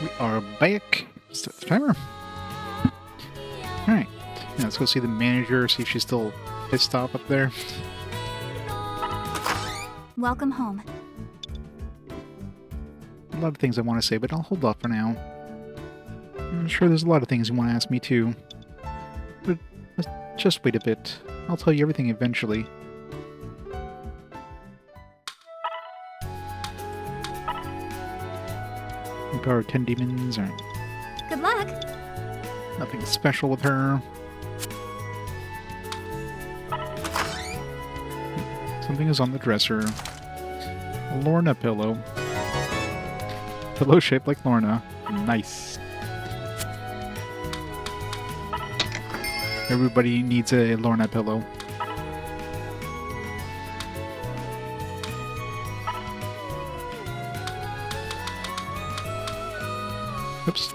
We are back. Start the timer. Alright. Yeah, let's go see the manager, see if she's still pissed off up there. Welcome home. A lot of things I want to say, but I'll hold off for now. I'm sure there's a lot of things you want to ask me too. But let's just wait a bit. I'll tell you everything eventually. We powered 10 demons, or Good luck. nothing special with her. Something is on the dresser. A Lorna pillow. Pillow shaped like Lorna. Nice. Everybody needs a Lorna pillow. Oops.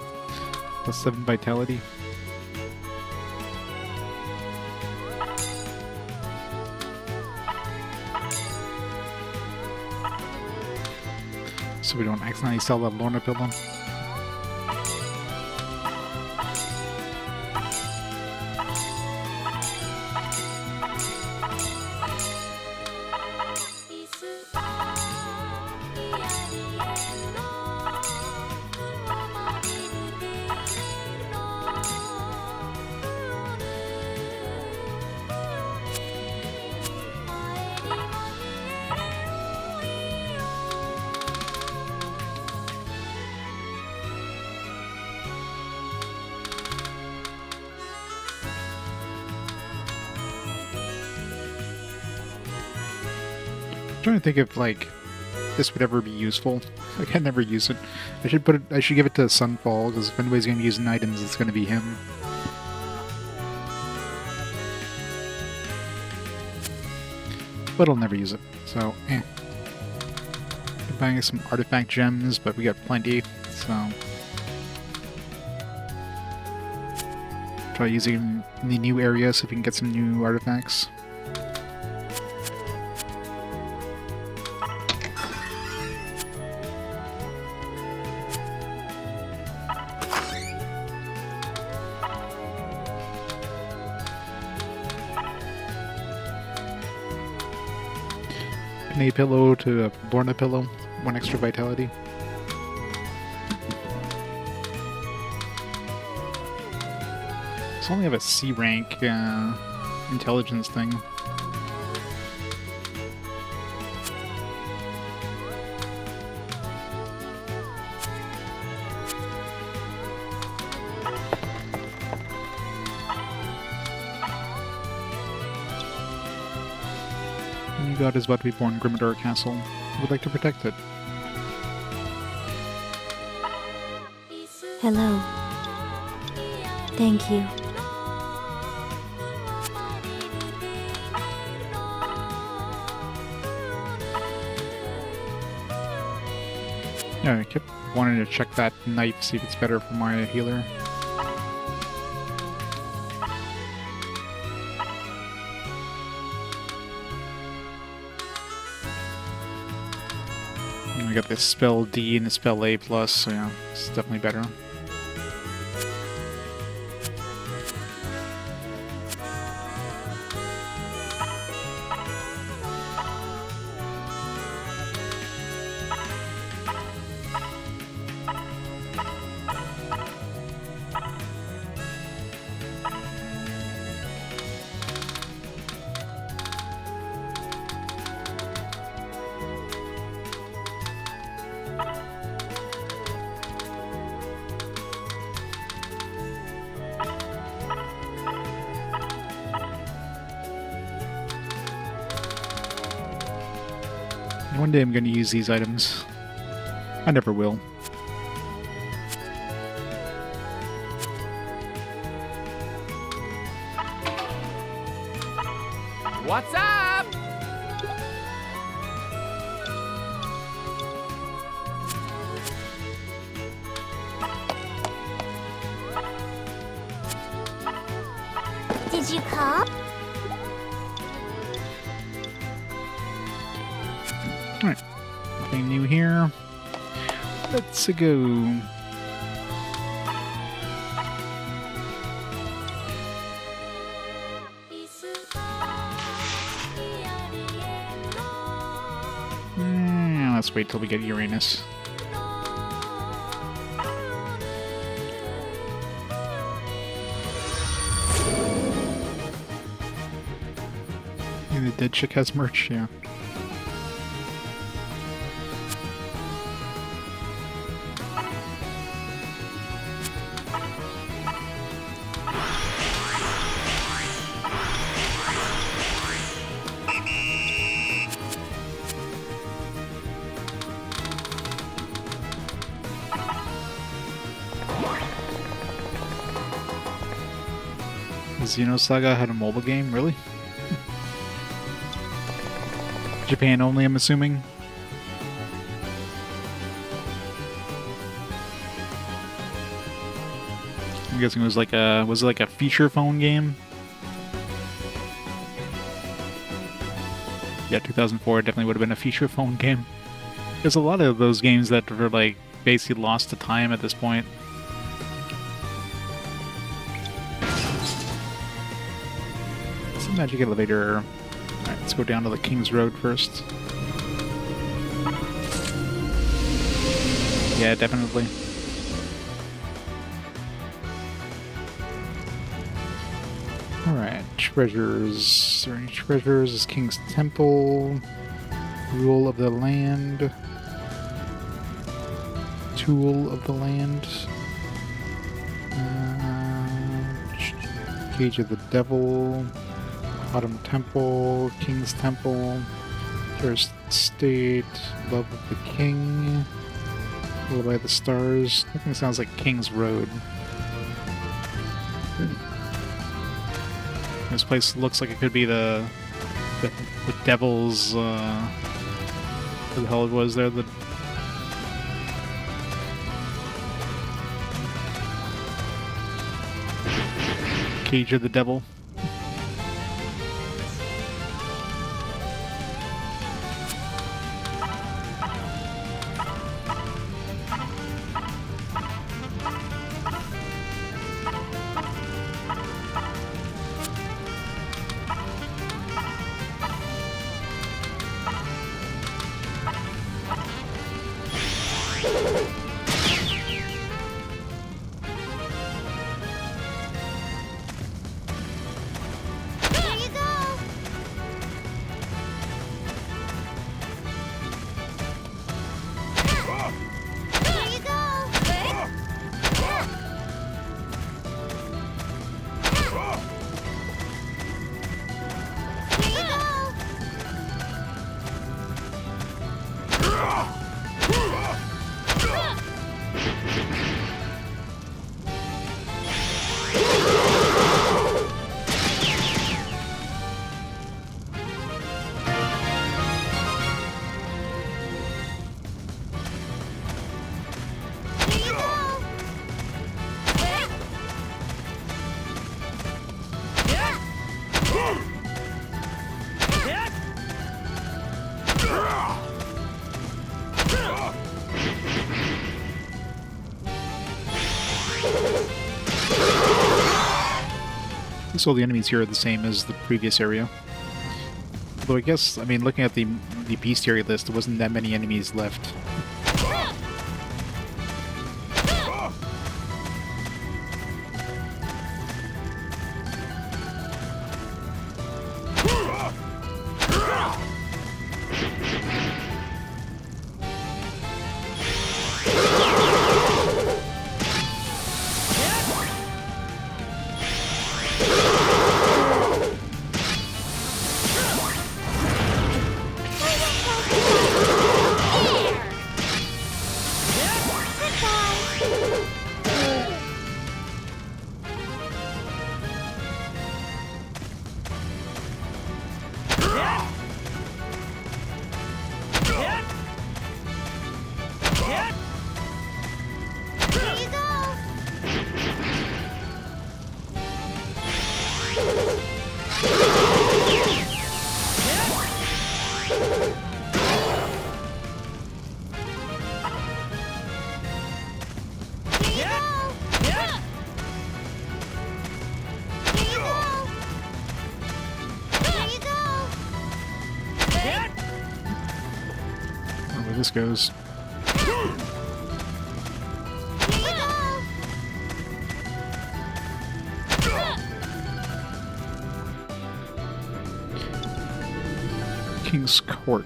+7 vitality. So we don't accidentally sell that Lorna pillow. I'm trying to think if, like, this would ever be useful. Like, I never use it. I should give it to Sunfall, because if anybody's going to use an items, it's going to be him. But I'll never use it, so, eh. I'm buying some artifact gems, but we got plenty, so... Try using the new area so we can get some new artifacts. A pillow to a Lorna pillow, 1 extra vitality. So I only have a C rank intelligence thing. God is about to be born in Grimmador Castle. I would like to protect it. Hello. Thank you. Yeah, I kept wanting to check that knife, see if it's better for my healer. I got this spell D and the spell A+, so yeah, it's definitely better. One day I'm going to use these items. I never will. What's up? Did you call? Alright. Nothing new here. Let's go. just wait till we get Uranus. The dead chick has merch, yeah. Xenosaga had a mobile game, really? Japan only, I'm assuming. I'm guessing it was like a feature phone game? Yeah, 2004 definitely would have been a feature phone game. There's a lot of those games that were like basically lost to time at this point. It's a magic elevator. Alright, let's go down to the King's Road first. Yeah, definitely. Alright, treasures. Is there any treasures? Is King's Temple, Rule of the Land, Tool of the Land, Cage of the Devil, Autumn Temple, King's Temple, Terraced State, Love of the King, Lullaby of the Stars. I think it sounds like King's Road. This place looks like it could be the devil's, what the hell it was there, the Cage of the Devil. So the enemies here are the same as the previous area. Although I guess, I mean, looking at the bestiary list, there wasn't that many enemies left. this goes. King's Court.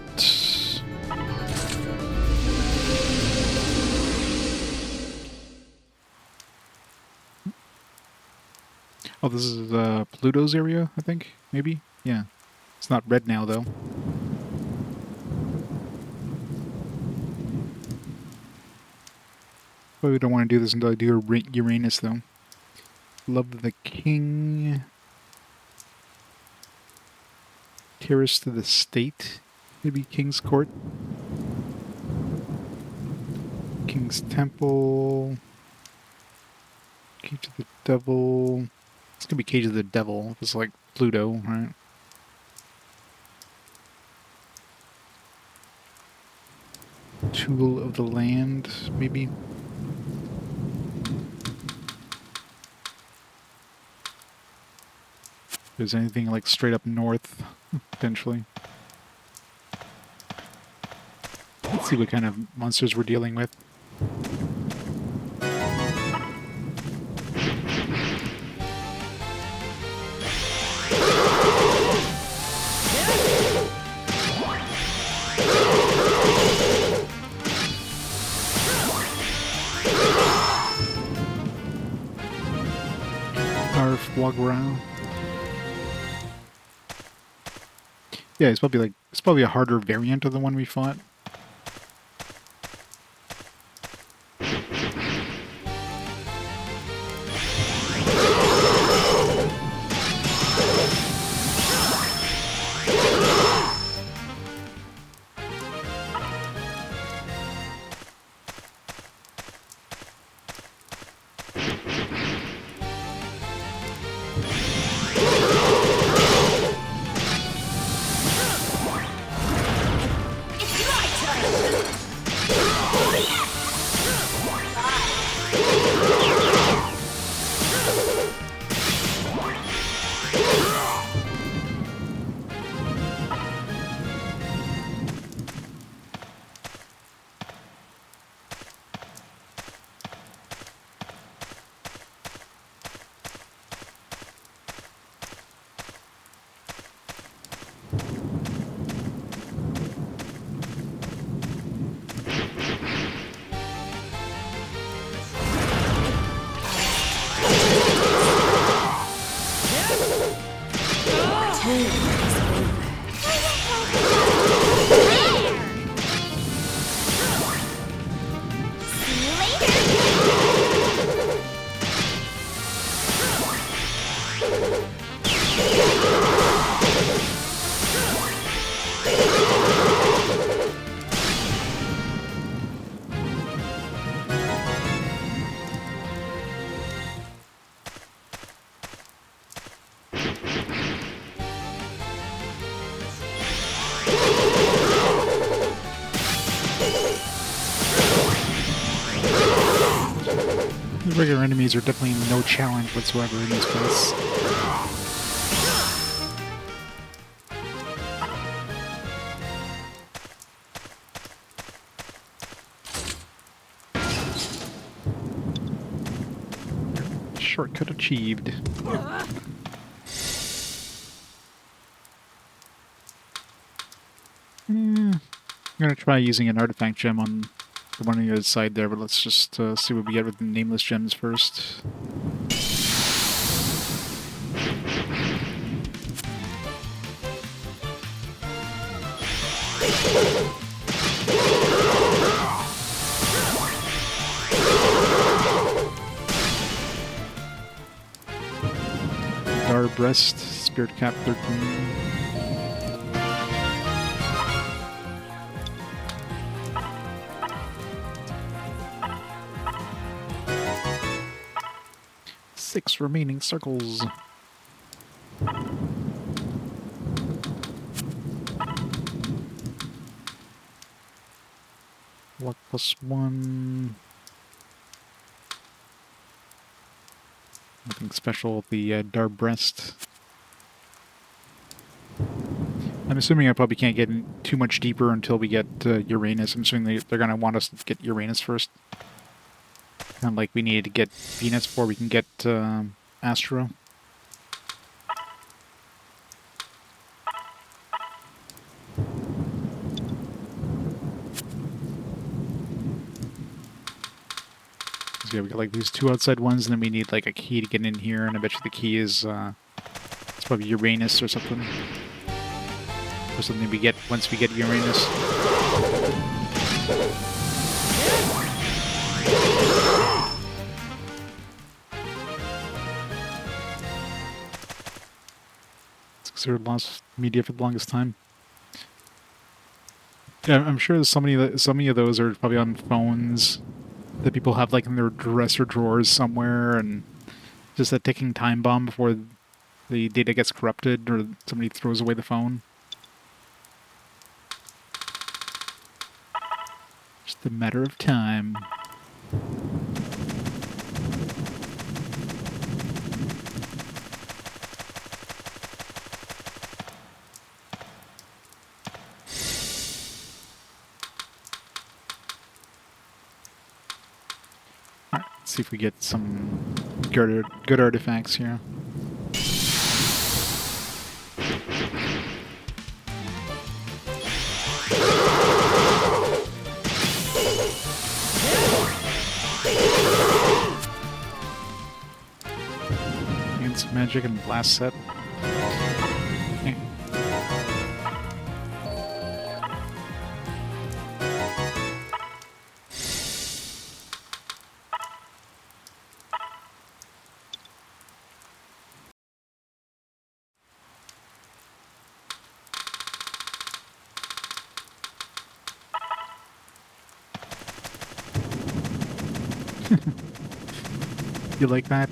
Oh, this is Pluto's area, I think? Maybe? Yeah. It's not red now, though. But we don't want to do this until I do Uranus, though. Love the King. Terrace to the State. Maybe King's Court. King's Temple. Cage of the Devil. It's gonna be Cage of the Devil if it's like Pluto, right? Tool of the Land, maybe? If there's anything like straight up north, potentially. Let's see what kind of monsters we're dealing with. Wagra. Yeah, it's probably a harder variant of the one we fought. The regular enemies are definitely no challenge whatsoever in this place. Shortcut achieved. I'm gonna try using an artifact gem on the one on the other side there, but let's just see what we get with the nameless gems first. Dar Breast, Spirit Cap 13. Six remaining circles. Luck +1. Nothing special with the Dar Breast. I'm assuming I probably can't get in too much deeper until we get Uranus. I'm assuming they're going to want us to get Uranus first. Kind of like we needed to get Venus before we can get Astro. So yeah, we got like these two outside ones, and then we need like a key to get in here, and I bet you the key is it's probably Uranus or something. Or something we get once we get Uranus. It's considered lost media for the longest time. Yeah, I'm sure there's so many of those are probably on phones that people have like in their dresser drawers somewhere, and just a ticking time bomb before the data gets corrupted or somebody throws away the phone. Just a matter of time. Alright, let's see if we get some good artifacts here. Magic and blast set. Okay. You like that?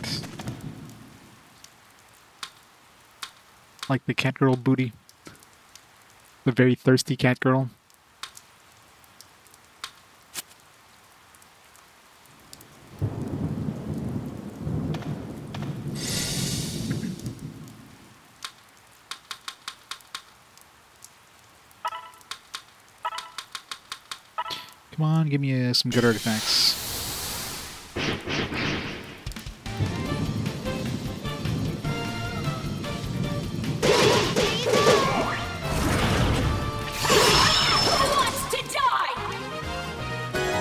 Like the cat girl booty. The very thirsty cat girl. Come on, give me some good artifacts.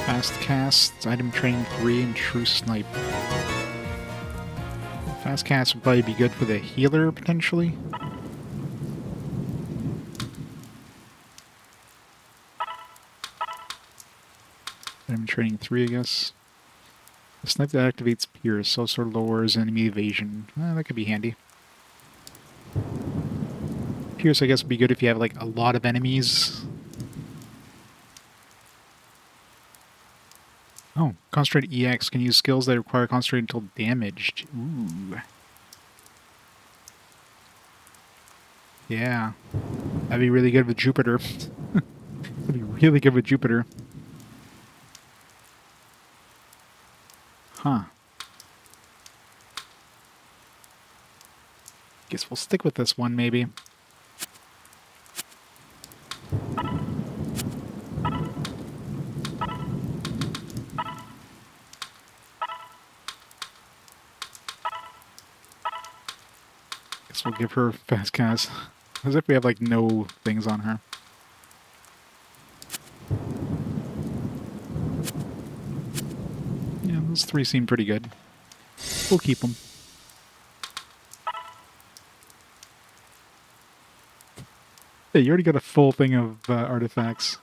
Fast cast, item training 3, and true snipe. Fast cast would probably be good for the healer, potentially. Item training 3, I guess. The snipe that activates Pierce also lowers enemy evasion. That could be handy. Pierce, I guess, would be good if you have like a lot of enemies. Oh, Concentrate EX can use skills that require Concentrate until damaged. Ooh. Yeah. That'd be really good with Jupiter. That'd be really good with Jupiter. Huh. Guess we'll stick with this one, maybe. Guess we'll give her fast cast. As if we have, like, no things on her. Yeah, those 3 seem pretty good. We'll keep them. Hey, you already got a full thing of artifacts.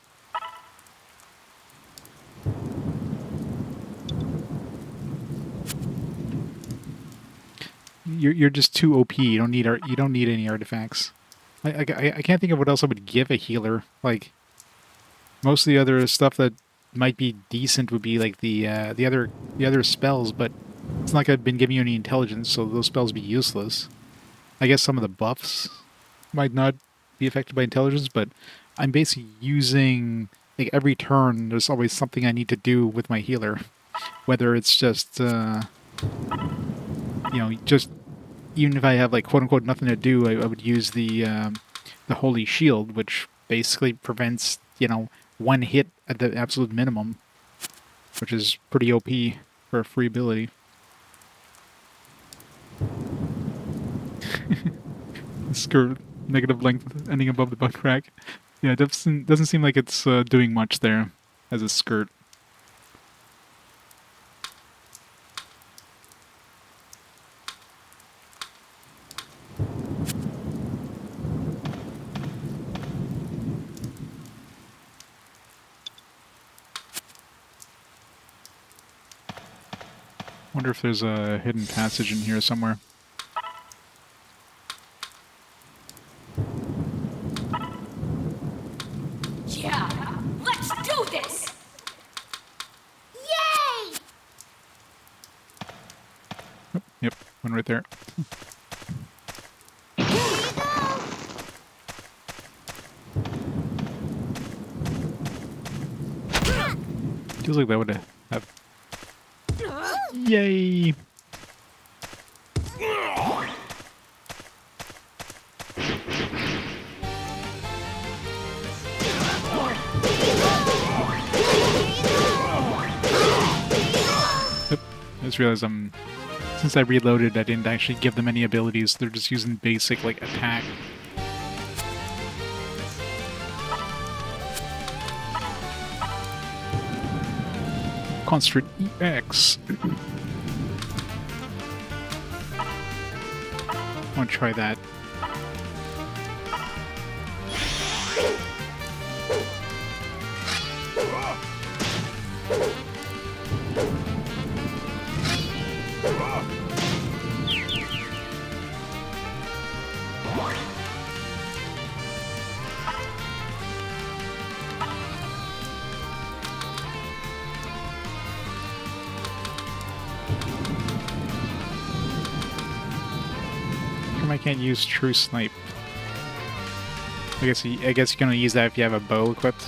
You're just too OP. You don't need any artifacts. I can't think of what else I would give a healer. Like, most of the other stuff that might be decent would be like the other spells, but it's not like I've been giving you any intelligence, so those spells would be useless. I guess some of the buffs might not be affected by intelligence, but I'm basically using, like, every turn there's always something I need to do with my healer, whether it's just you know, just even if I have, like, quote unquote nothing to do, I would use the the Holy Shield, which basically prevents, you know, one hit at the absolute minimum, which is pretty OP for a free ability. Skirt, negative length ending above the butt crack. Yeah, it doesn't seem like it's doing much there as a skirt. Wonder if there's a hidden passage in here somewhere. Yeah, let's do this! Yay! Oh, yep, one right there. Feels like that would have. Yay! Yep. I just realized since I reloaded, I didn't actually give them any abilities. They're just using basic, like, attack. Concentrate EX. I want to try that. I can't use True Snipe. I guess you can only use that if you have a bow equipped.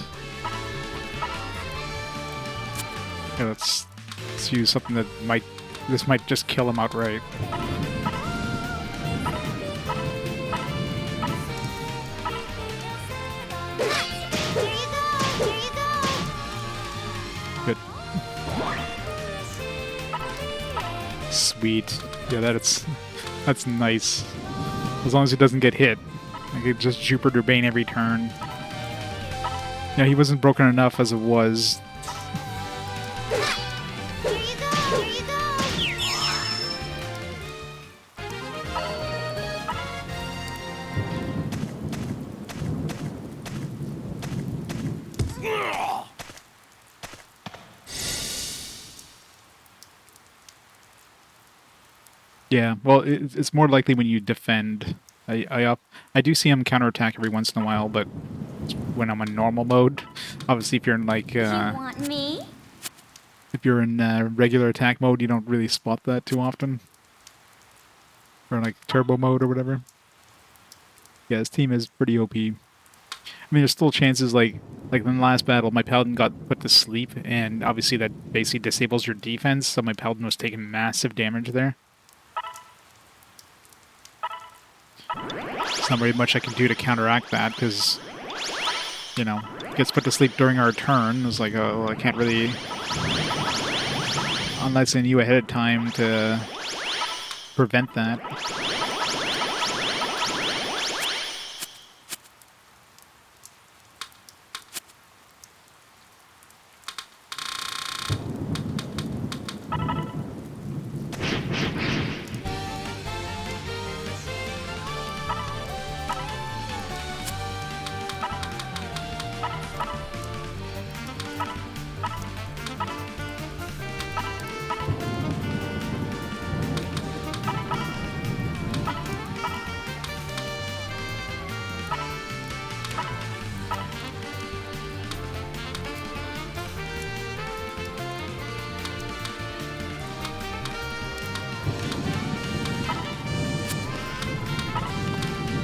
Yeah, let's use something that might just kill him outright. Good. Sweet. Yeah, that's nice. As long as he doesn't get hit. I could just Jupiter Bane every turn. Yeah, he wasn't broken enough as it was. Yeah, well, it's more likely when you defend. I do see him counterattack every once in a while, but when I'm on normal mode, obviously if you're in like You want me? if you're in regular attack mode, you don't really spot that too often. Or like turbo mode or whatever. Yeah, his team is pretty OP. I mean, there's still chances like in the last battle, my paladin got put to sleep, and obviously that basically disables your defense, so my paladin was taking massive damage there. There's not very much I can do to counteract that, because, you know, gets put to sleep during our turn. It's like, oh, I can't really... Unless I knew ahead of time to prevent that.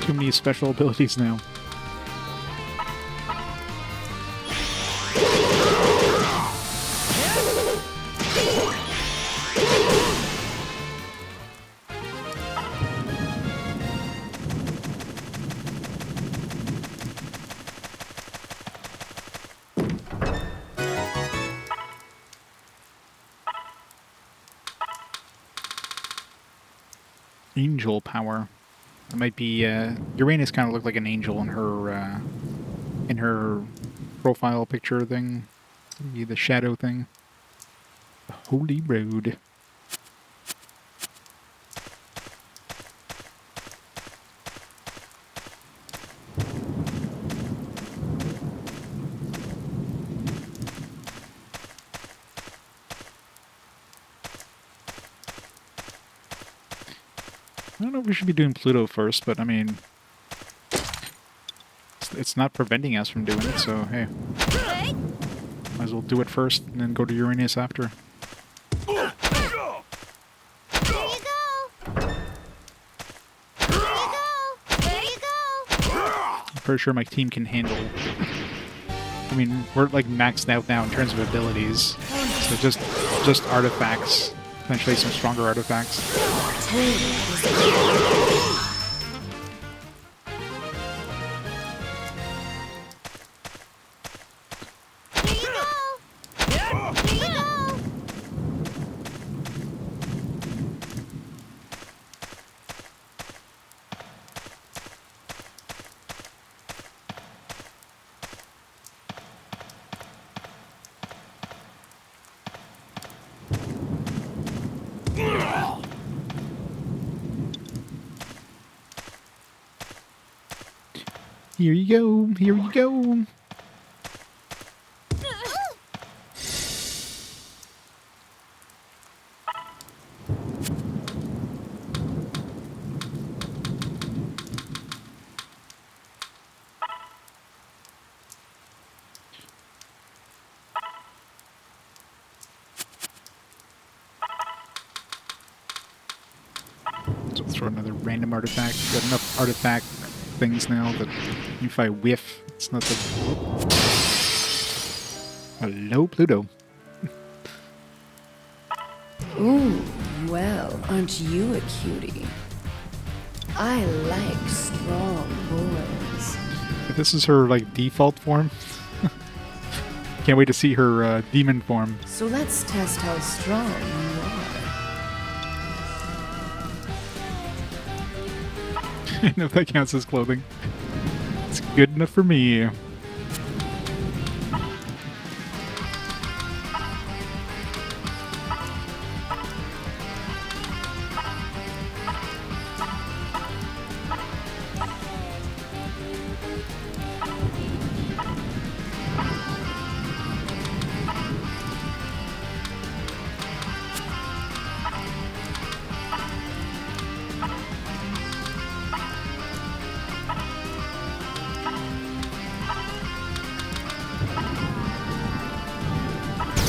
Too many special abilities now. Angel power. It might be Uranus. Kind of looked like an angel in her profile picture thing, maybe the shadow thing. The Holy Road. I don't know if we should be doing Pluto first, but I mean, it's not preventing us from doing it, so hey. Might as well do it first and then go to Uranus after. There you go. There you go. I'm pretty sure my team can handle. I mean, we're like maxed out now in terms of abilities, so just artifacts, potentially some stronger artifacts. Here you go. Here you go. So throw another random artifact. Got enough artifact things now that if I whiff, it's not the... Hello, Pluto. Ooh, well, aren't you a cutie? I like strong boys. This is her, like, default form. Can't wait to see her demon form. So let's test how strong you are. I know if that counts as clothing. It's good enough for me.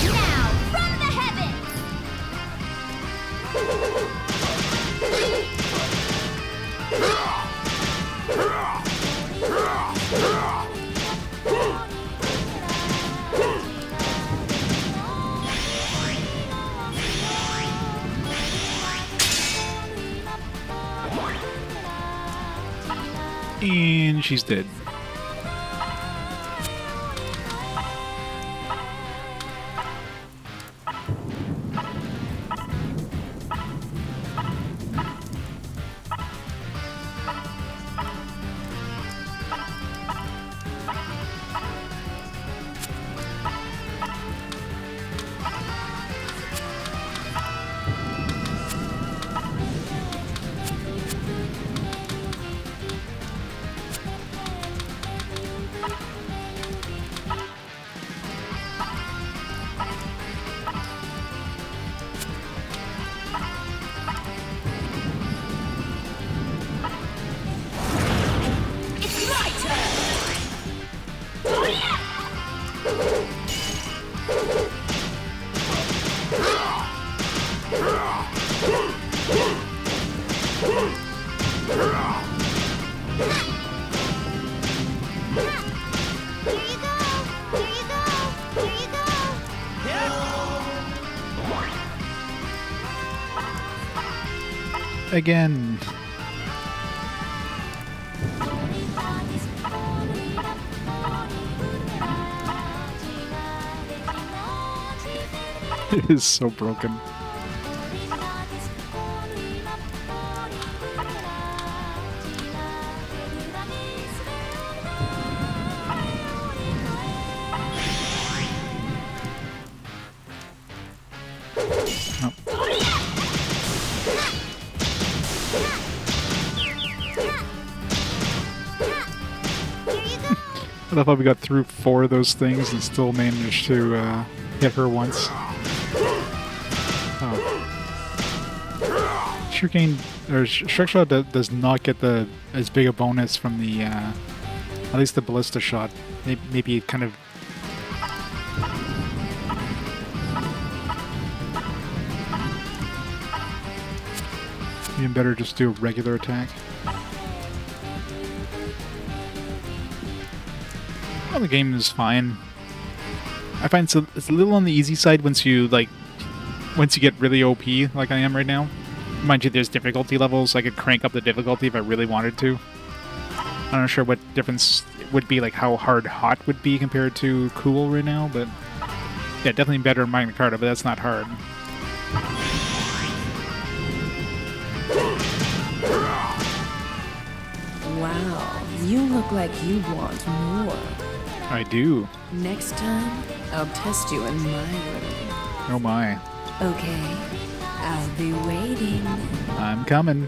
Now, from the heavens. And she's dead. It's my Again. It is so broken. Nope. I love how we got through 4 of those things and still managed to hit her once. Oh. Shuriken or Shrek Shot does not get as big a bonus from the at least the ballista shot. Maybe it kind of even better just do a regular attack. Well, the game is fine. I find it's a little on the easy side once you get really OP like I am right now. Mind you, there's difficulty levels. I could crank up the difficulty if I really wanted to. I'm not sure what difference it would be, like how hard hot would be compared to cool right now, but yeah, definitely better in Magna Carta, but that's not hard. Wow, you look like you want more. I do. Next time, I'll test you in my room. Oh my. Okay, I'll be waiting. I'm coming.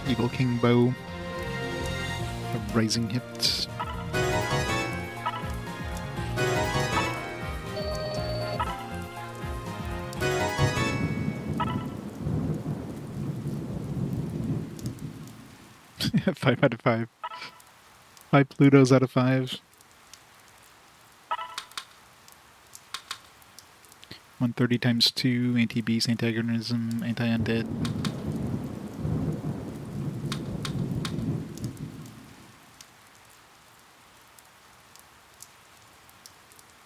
Evil King Bow. A rising hit. Five out of 5. 5 Plutos out of 5. 130 times 2, anti-beast, antagonism, anti-undead.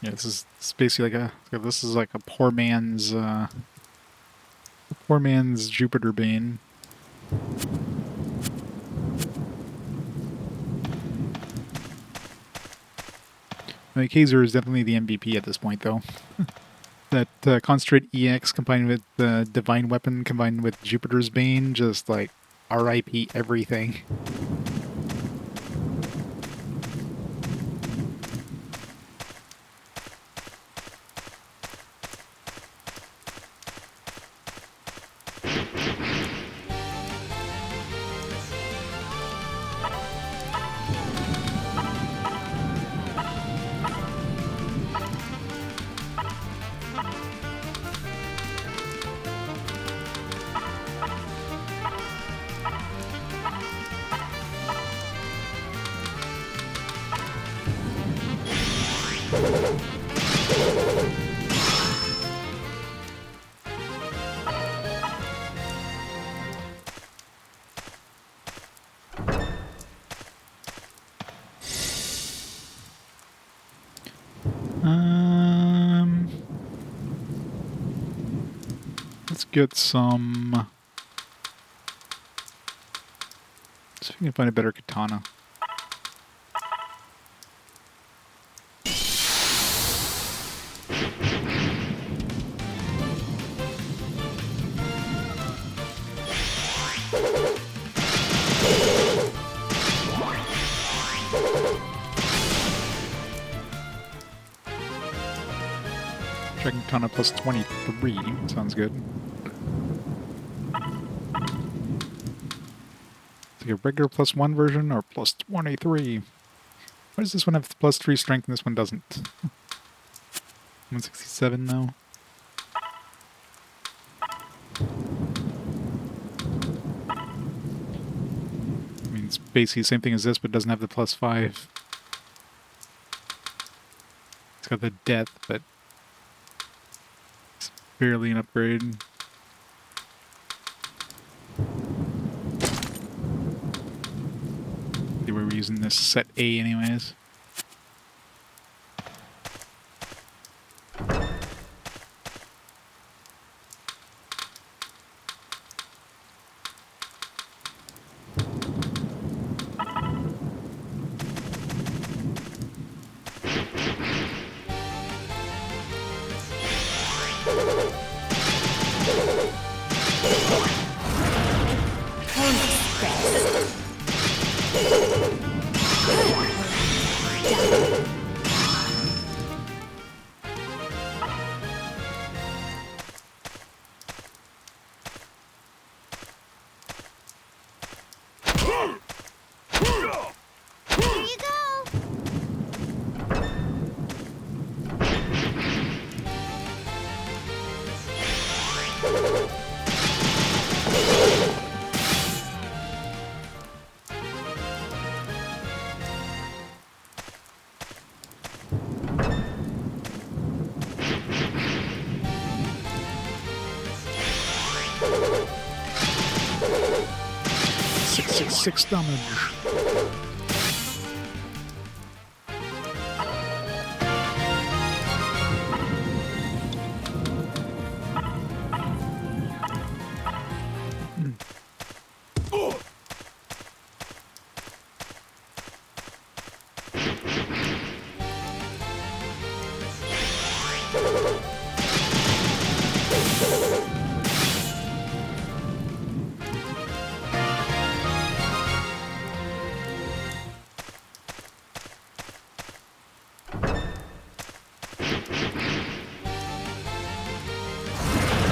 Yeah, this is basically like a poor man's Jupiter Bane. Kaiser is definitely the MVP at this point, though. That Concentrate EX combined with the Divine Weapon combined with Jupiter's Bane, just like RIP everything. Let's get some. See if we can find a better katana. Dragon Katana plus 23. Sounds good. It's like a regular plus 1 version or plus 23. Why does this one have plus 3 strength and this one doesn't? 167 though. I mean, it's basically the same thing as this, but doesn't have the plus 5. It's got the death, but it's barely an upgrade. We were using this set A anyways. 6 damage.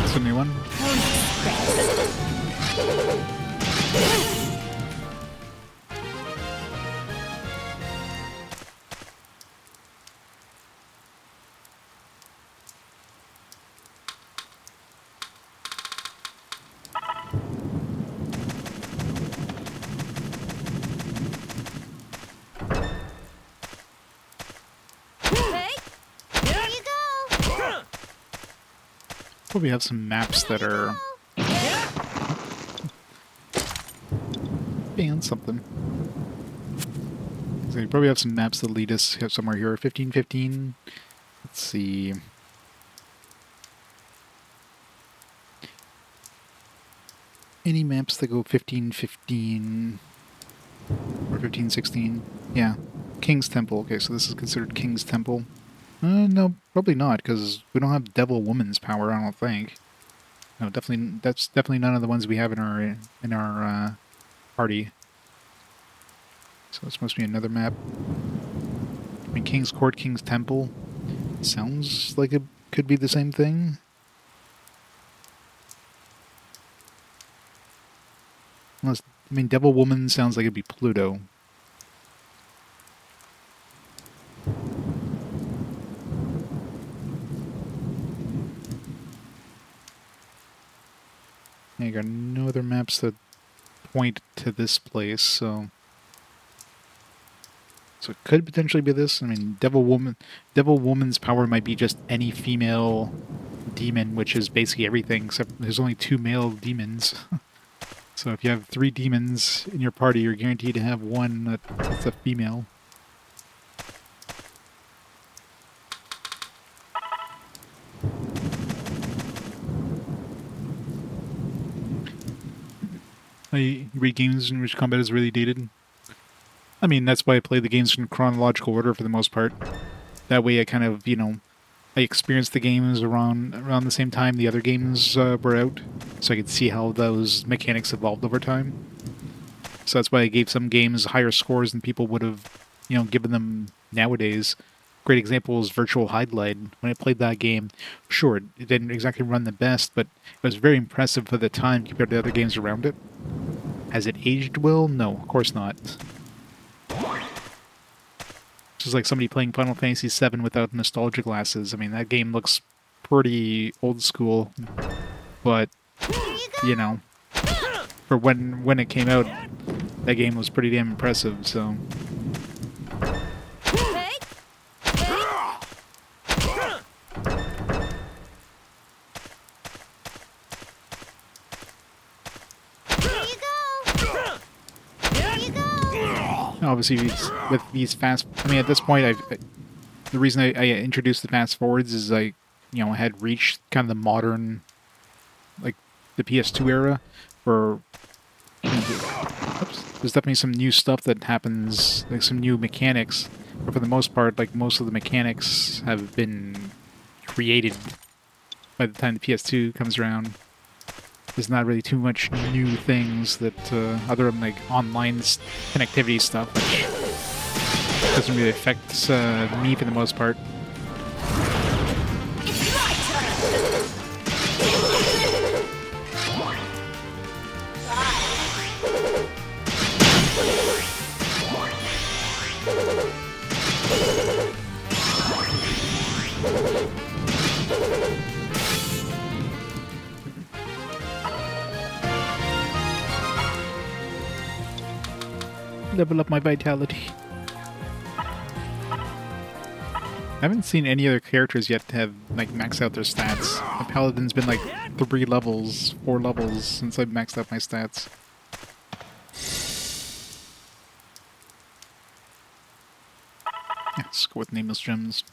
It's a new one. Hey, there you go. Probably have some maps that are and something. So you probably have some maps that lead us somewhere here. 1515. Let's see. Any maps that go 1515 or 1516? Yeah. King's Temple. Okay, so this is considered King's Temple. No, probably not, because we don't have Devil Woman's power, I don't think. No, definitely, that's definitely none of the ones we have in our party. So this must be another map. I mean, King's Court, King's Temple. Sounds like it could be the same thing. Unless, I mean, Devil Woman sounds like it'd be Pluto. Yeah, you got no other maps that point to this place, so it could potentially be this. I mean, Devil Woman's power might be just any female demon, which is basically everything, except there's only 2 male demons. So if you have 3 demons in your party, you're guaranteed to have one that's a female. I read games in which combat is really dated. I mean, that's why I play the games in chronological order for the most part. That way I kind of, I experienced the games around the same time the other games were out, so I could see how those mechanics evolved over time. So that's why I gave some games higher scores than people would have, given them nowadays. Great example is Virtual Hide Glide. When I played that game, sure, it didn't exactly run the best, but it was very impressive for the time compared to other games around it. Has it aged well? No, of course not. It's just like somebody playing Final Fantasy VII without nostalgia glasses. I mean, that game looks pretty old school, but, for when it came out, that game was pretty damn impressive, so... Obviously, with these fast... I mean, at this point, the reason I introduced the fast forwards is I had reached kind of the modern, like, the PS2 era, where there's definitely some new stuff that happens, like some new mechanics, but for the most part, like, most of the mechanics have been created by the time the PS2 comes around. There's not really too much new things that, other than like online connectivity stuff, which doesn't really affect me for the most part. It's my turn. Level up my vitality. I haven't seen any other characters yet to have, like, maxed out their stats. The Paladin's been, like, 4 levels since I've maxed out my stats. Let's go with nameless gems.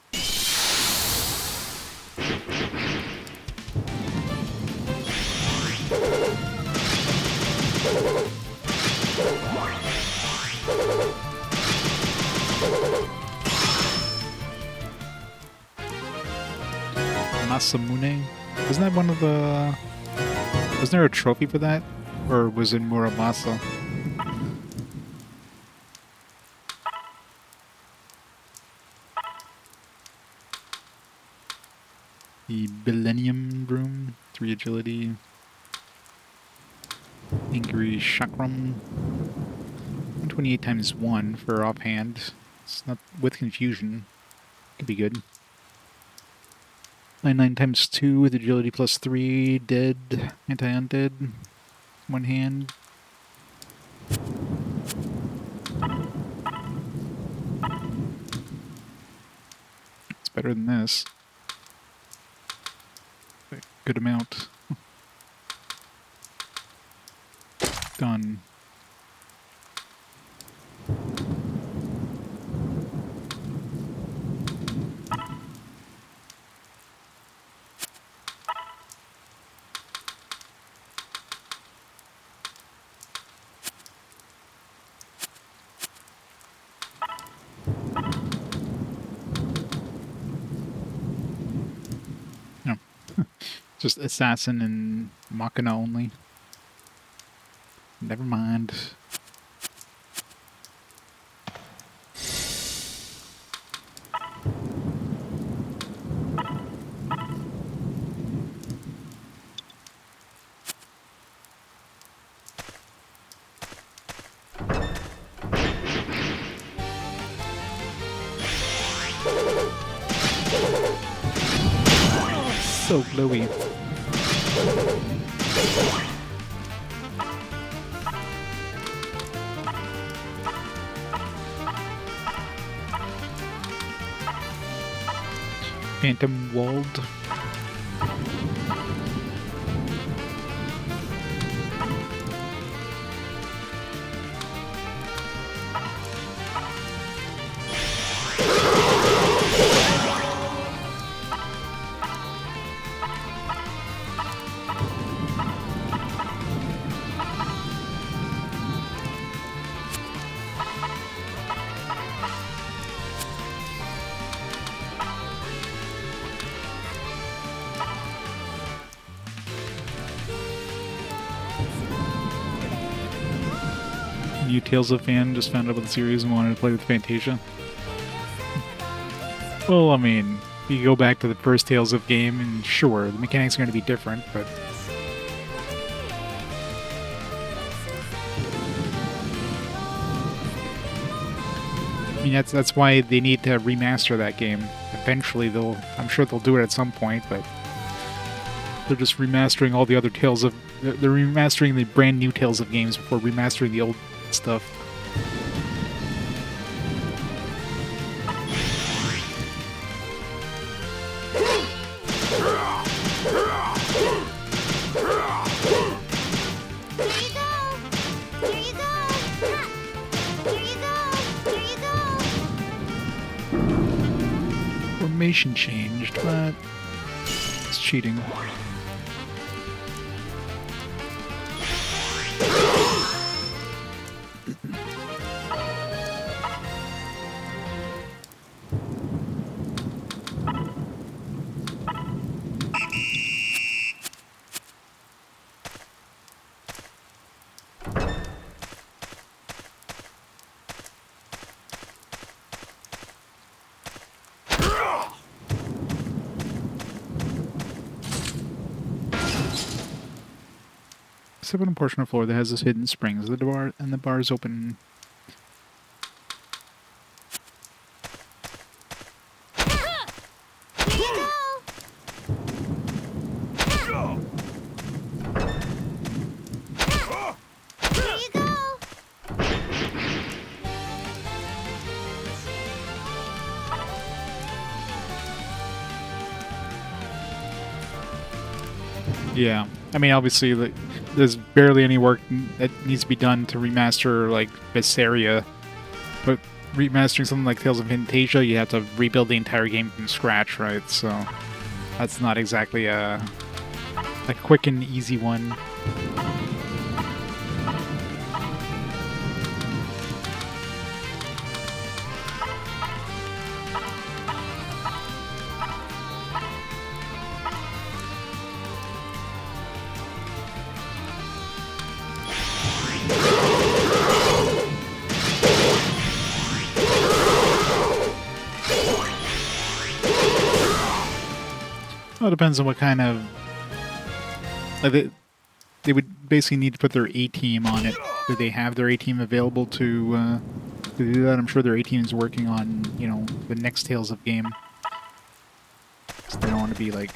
Masamune? Isn't that one of the... Wasn't there a trophy for that? Or was it Muramasa? The Millennium Room, 3 agility. Angry Chakram. 128 times 1 for offhand. It's not with confusion. Could be good. 99 times 2 with agility plus 3. Dead. Anti-undead. One hand. It's better than this. Good amount. Done. No. Just Assassin and Machina only. Never mind. So glowy. Phantom Walled. New Tales of fan just found out about the series and wanted to play with Fantasia. Well, I mean, you go back to the first Tales of game, and sure, the mechanics are going to be different, but... I mean, that's why they need to remaster that game. Eventually, I'm sure they'll do it at some point, but... They're just remastering all the other Tales of... They're remastering the brand new Tales of games before remastering the old stuff. Formation changed, but it's cheating. Except on a portion of floor that has this hidden springs. The bar is open. Yeah, I mean, obviously, there's barely any work that needs to be done to remaster, like, Visceria, but remastering something like Tales of Fantasia, you have to rebuild the entire game from scratch, right? So that's not exactly a quick and easy one. Well, it depends on what kind of... Like they would basically need to put their A-team on it. Do they have their A-team available to do that? I'm sure their A-team is working on, you know, the next Tales of game. So they don't want to be, like,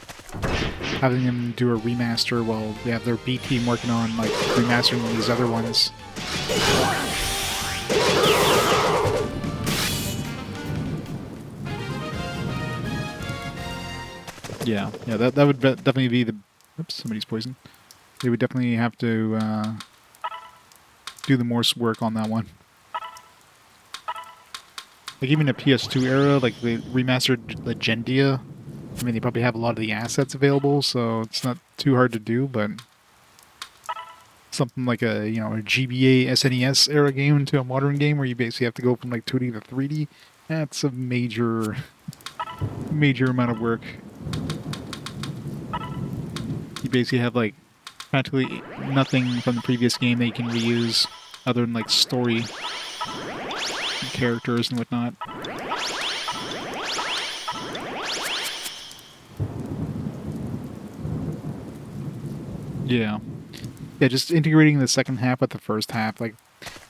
having them do a remaster while they have their B-team working on, like, remastering these other ones. Yeah, that would definitely be the... Oops, somebody's poisoned. They would definitely have to do the more work on that one. Like even the PS2 era, like they remastered Legendia. I mean, they probably have a lot of the assets available, so it's not too hard to do. But something like a a GBA SNES era game into a modern game, where you basically have to go from like 2D to 3D, that's a major amount of work. You basically have like practically nothing from the previous game that you can reuse, other than like story and characters and whatnot. Yeah, just integrating the second half with the first half, like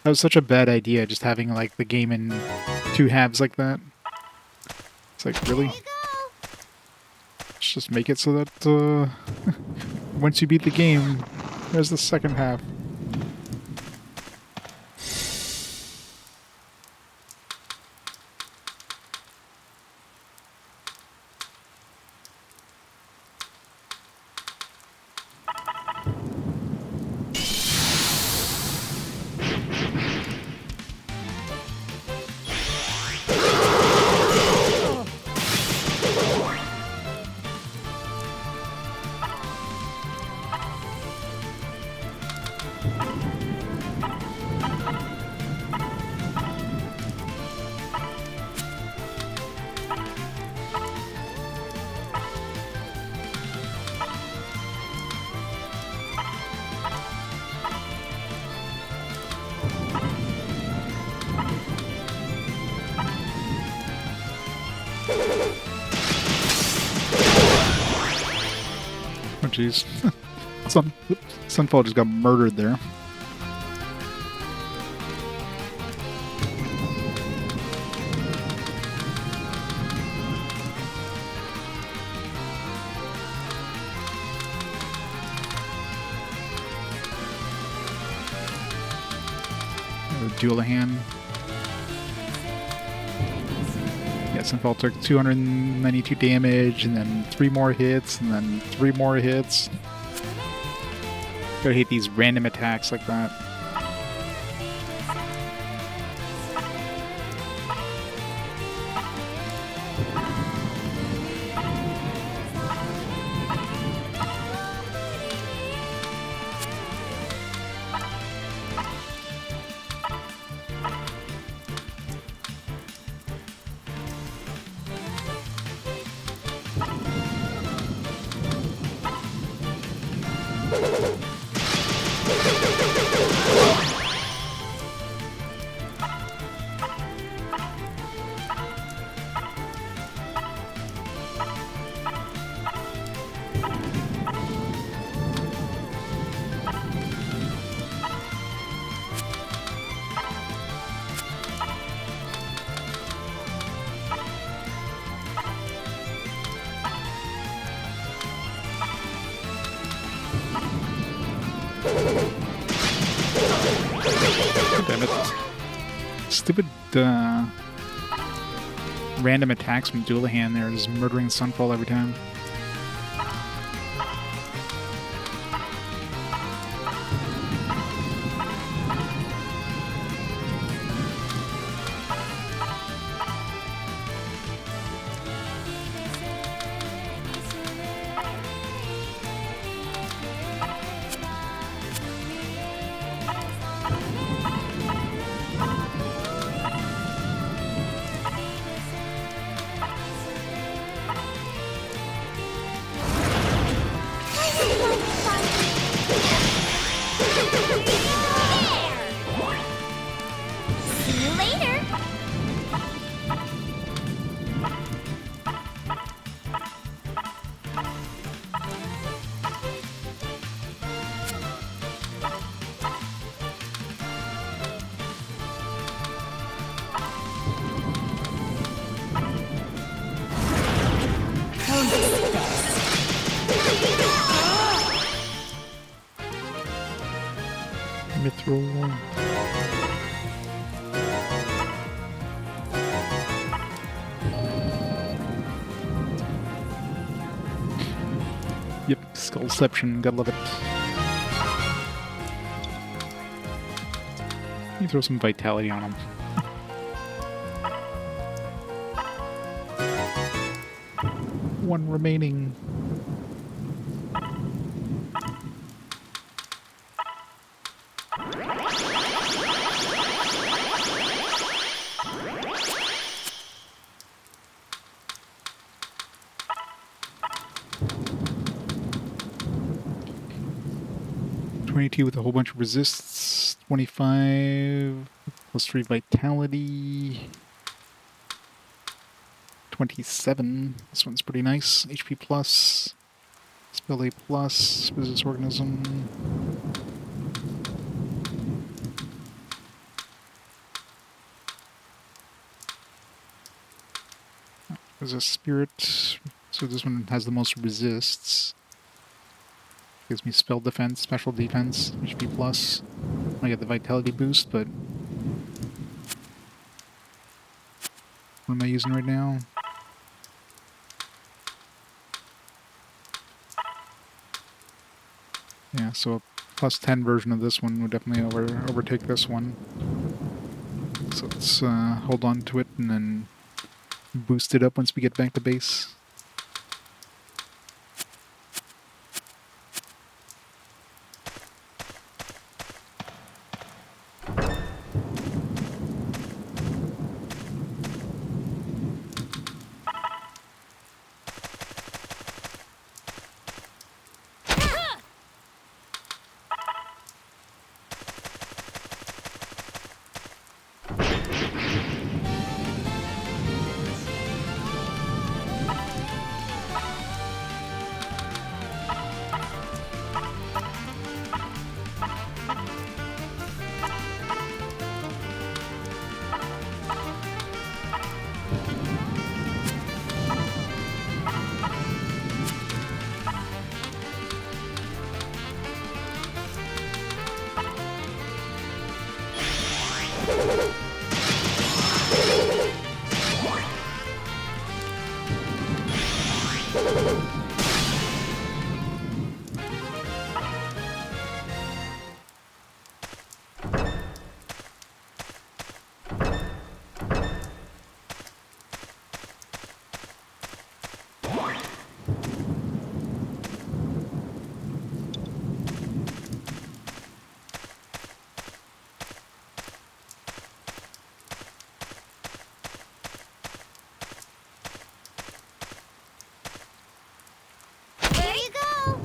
that was such a bad idea. Just having like the game in two halves like that. It's like, really? Let's just make it so that once you beat the game, there's the second half. Oh jeez. Sunfall just got murdered there. Duelahan. Yeah, Sunfall took 292 damage, and then 3 more hits, and then 3 more hits. Gotta hate these random attacks like that. Damn it. Stupid random attacks from Duelahan there, just murdering Sunfall every time. Throw. Yep, Skullception, gotta love it. You throw some vitality on him. One remaining. With a whole bunch of resists, 25 plus 3 vitality, 27. This one's pretty nice. HP plus, spell A plus, business organism. There's a spirit, so this one has the most resists. Gives me spell defense, special defense, HP plus. I get the vitality boost, but what am I using right now? Yeah, so a plus 10 version of this one would definitely overtake this one. So let's hold on to it and then boost it up once we get back to base. There you go.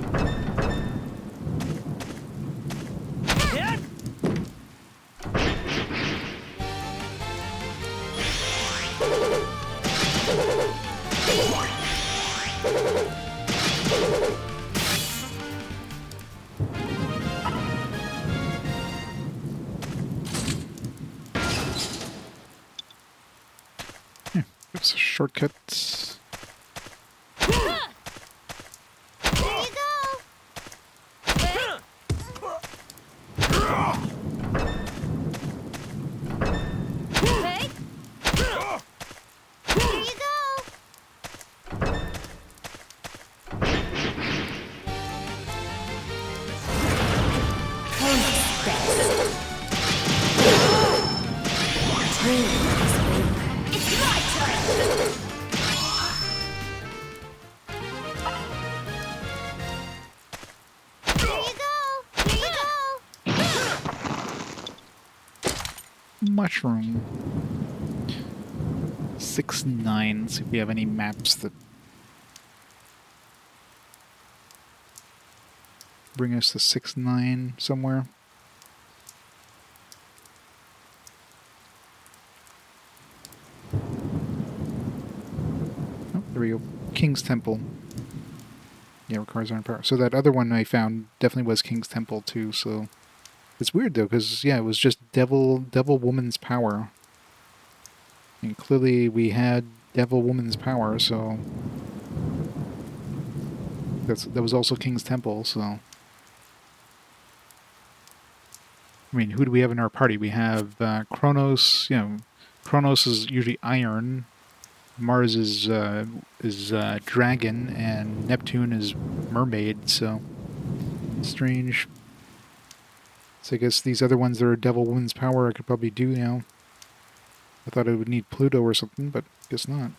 It's a shortcut. There you go. Hey. There you go. It's my turn. There you go. There you go. Mushroom. 6-9. See if we have any maps that bring us to 6-9 somewhere. Oh, there we go. King's Temple. Yeah, requires iron power. So that other one I found definitely was King's Temple too, so... It's weird though, because, yeah, it was just Devil Woman's power. And clearly we had Devil Woman's power, so... That was also King's Temple, so... I mean, who do we have in our party? We have Kronos. You know, Kronos is usually iron. Mars is dragon, and Neptune is mermaid. So strange. So I guess these other ones that are Devil Woman's power I could probably do now. I thought I would need Pluto or something, but guess not.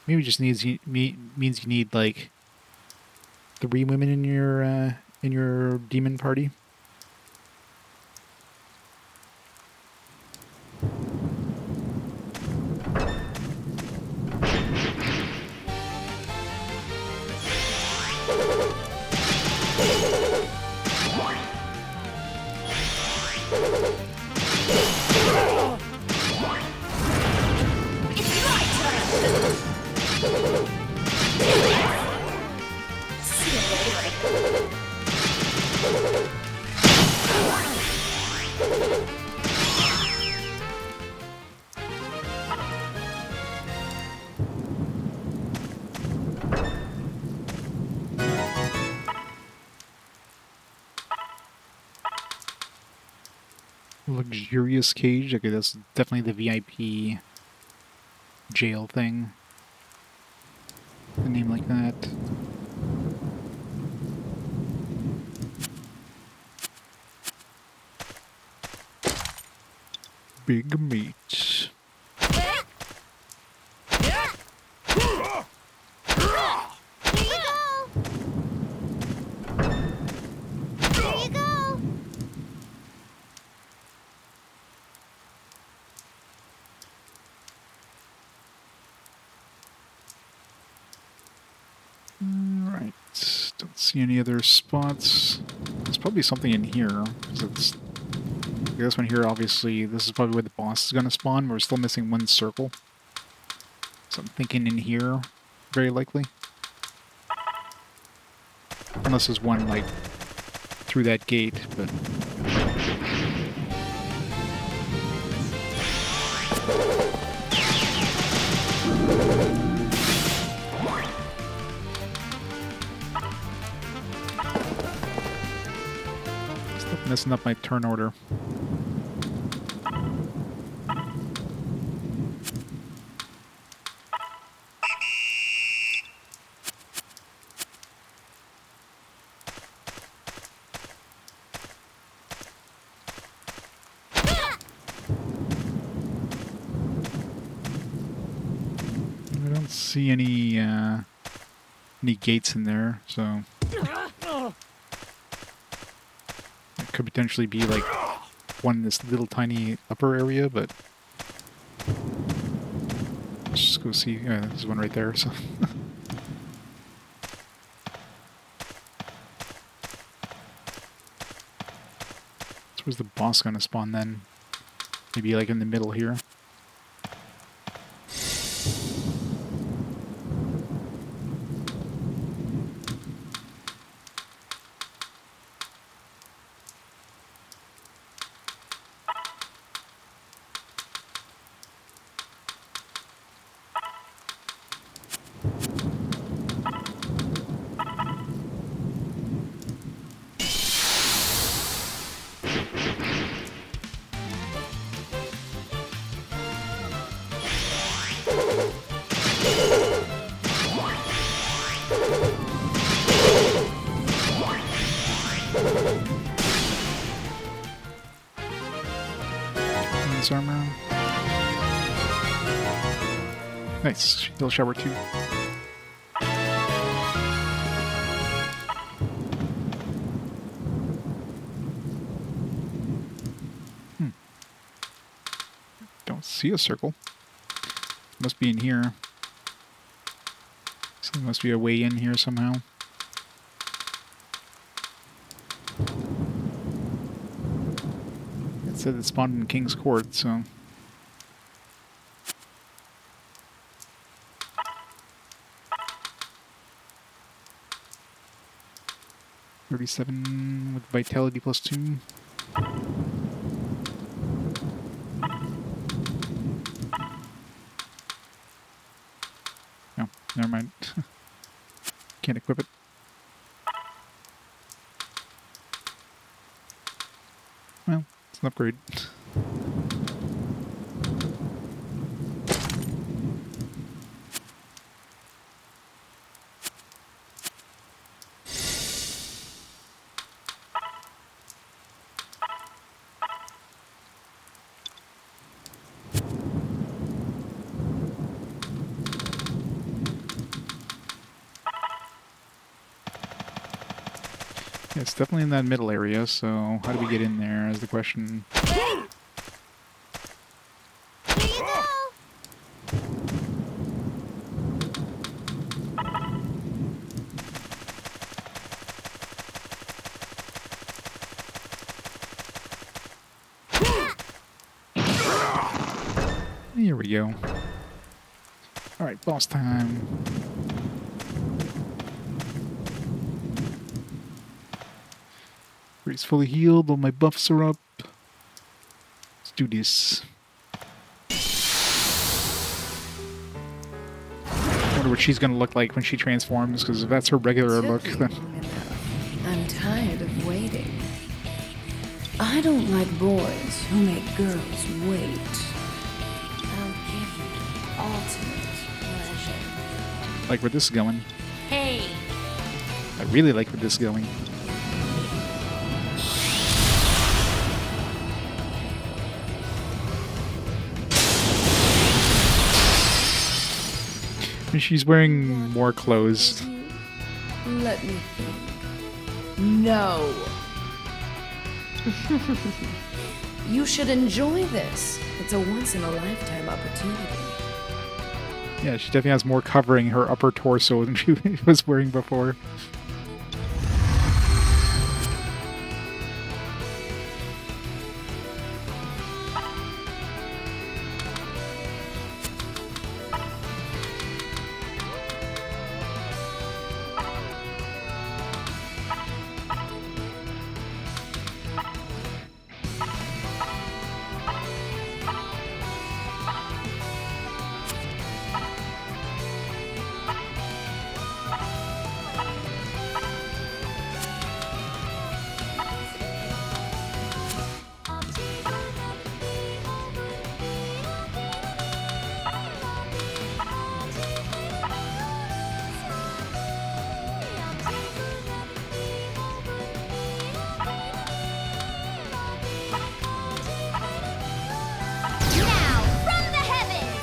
Maybe it just means you need like 3 women in your demon party. Luxurious cage. Okay, that's definitely the VIP jail thing. A name like that. Big meat. Alright, don't see any other spots. There's probably something in here. 'Cause it's, this one here, obviously, this is probably where the boss is going to spawn. We're still missing one circle. So I'm thinking in here, very likely. Unless there's one, like, through that gate, but... Stop messing up my turn order. See any gates in there, so it could potentially be like one in this little tiny upper area, but let's just go see. There's one right there, so where's the boss gonna spawn then? Maybe like in the middle here. Armor. Nice. Heal shower 2. Don't see a circle. Must be in here. So there must be a way in here somehow. It said it spawned in King's Court, so... $37 with vitality plus 2. Never mind. Can't equip it. Well, it's an upgrade. Yeah, it's definitely in that middle area, so how do we get in there is the question. Here you go. Here we go. Alright, boss time. He's fully healed, all my buffs are up. Let's do this. Wonder what she's gonna look like when she transforms, because if that's her regular look, Took you then... long enough. I'm tired of waiting. I don't like boys who make girls wait. I'll give you ultimate pleasure. like where this is going. Hey. I really like where this is going. And she's wearing more clothes. Let me think. No. You should enjoy this. It's a once-in-a-lifetime opportunity. Yeah, she definitely has more covering her upper torso than she was wearing before. Now, from the heavens.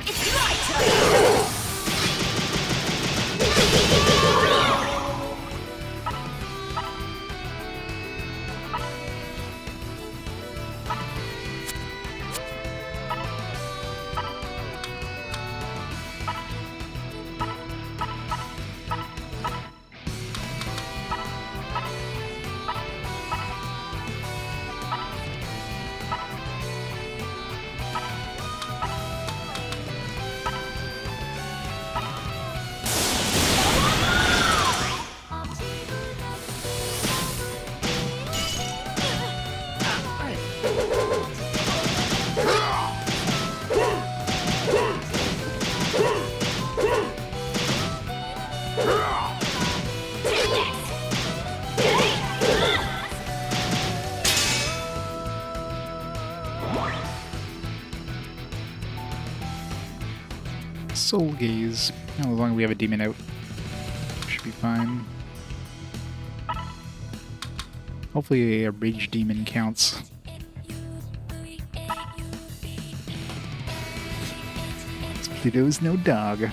It's my turn. Soul gaze. How long we have a demon out? should be fine. Hopefully a rage demon counts. Pluto's no dog. I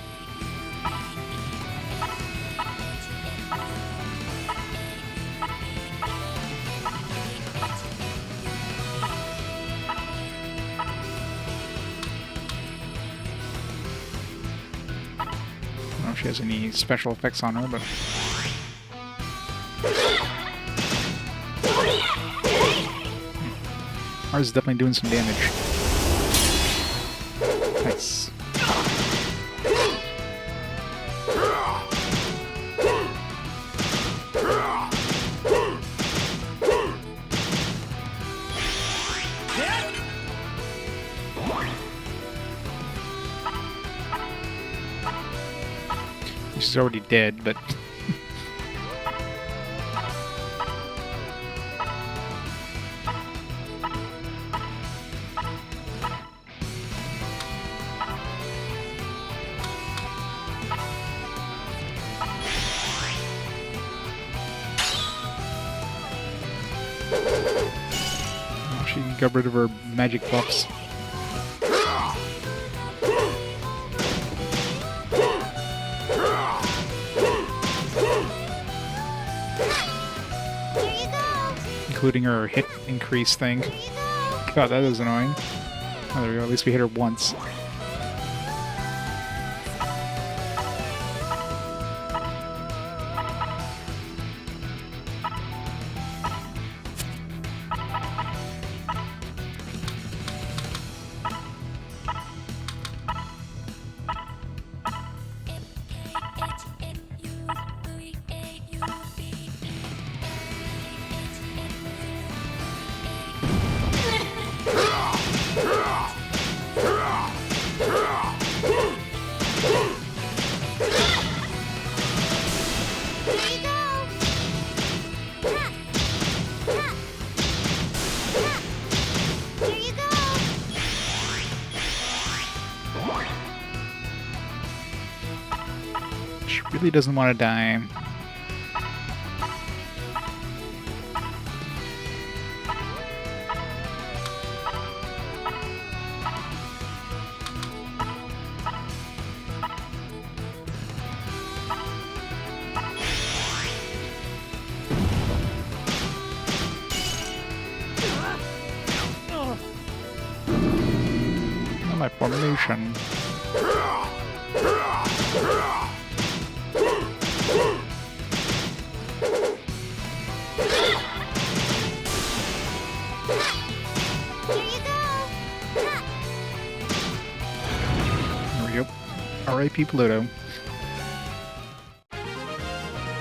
don't know if she has any special effects on her, but... Ours is definitely doing some damage. Nice. She's already dead, but... She got rid of her magic buffs. Including her hit increase thing. God, that is annoying. Oh, there we go. At least we hit her once. She really doesn't want to die. Not my formation. R.I.P. Pluto.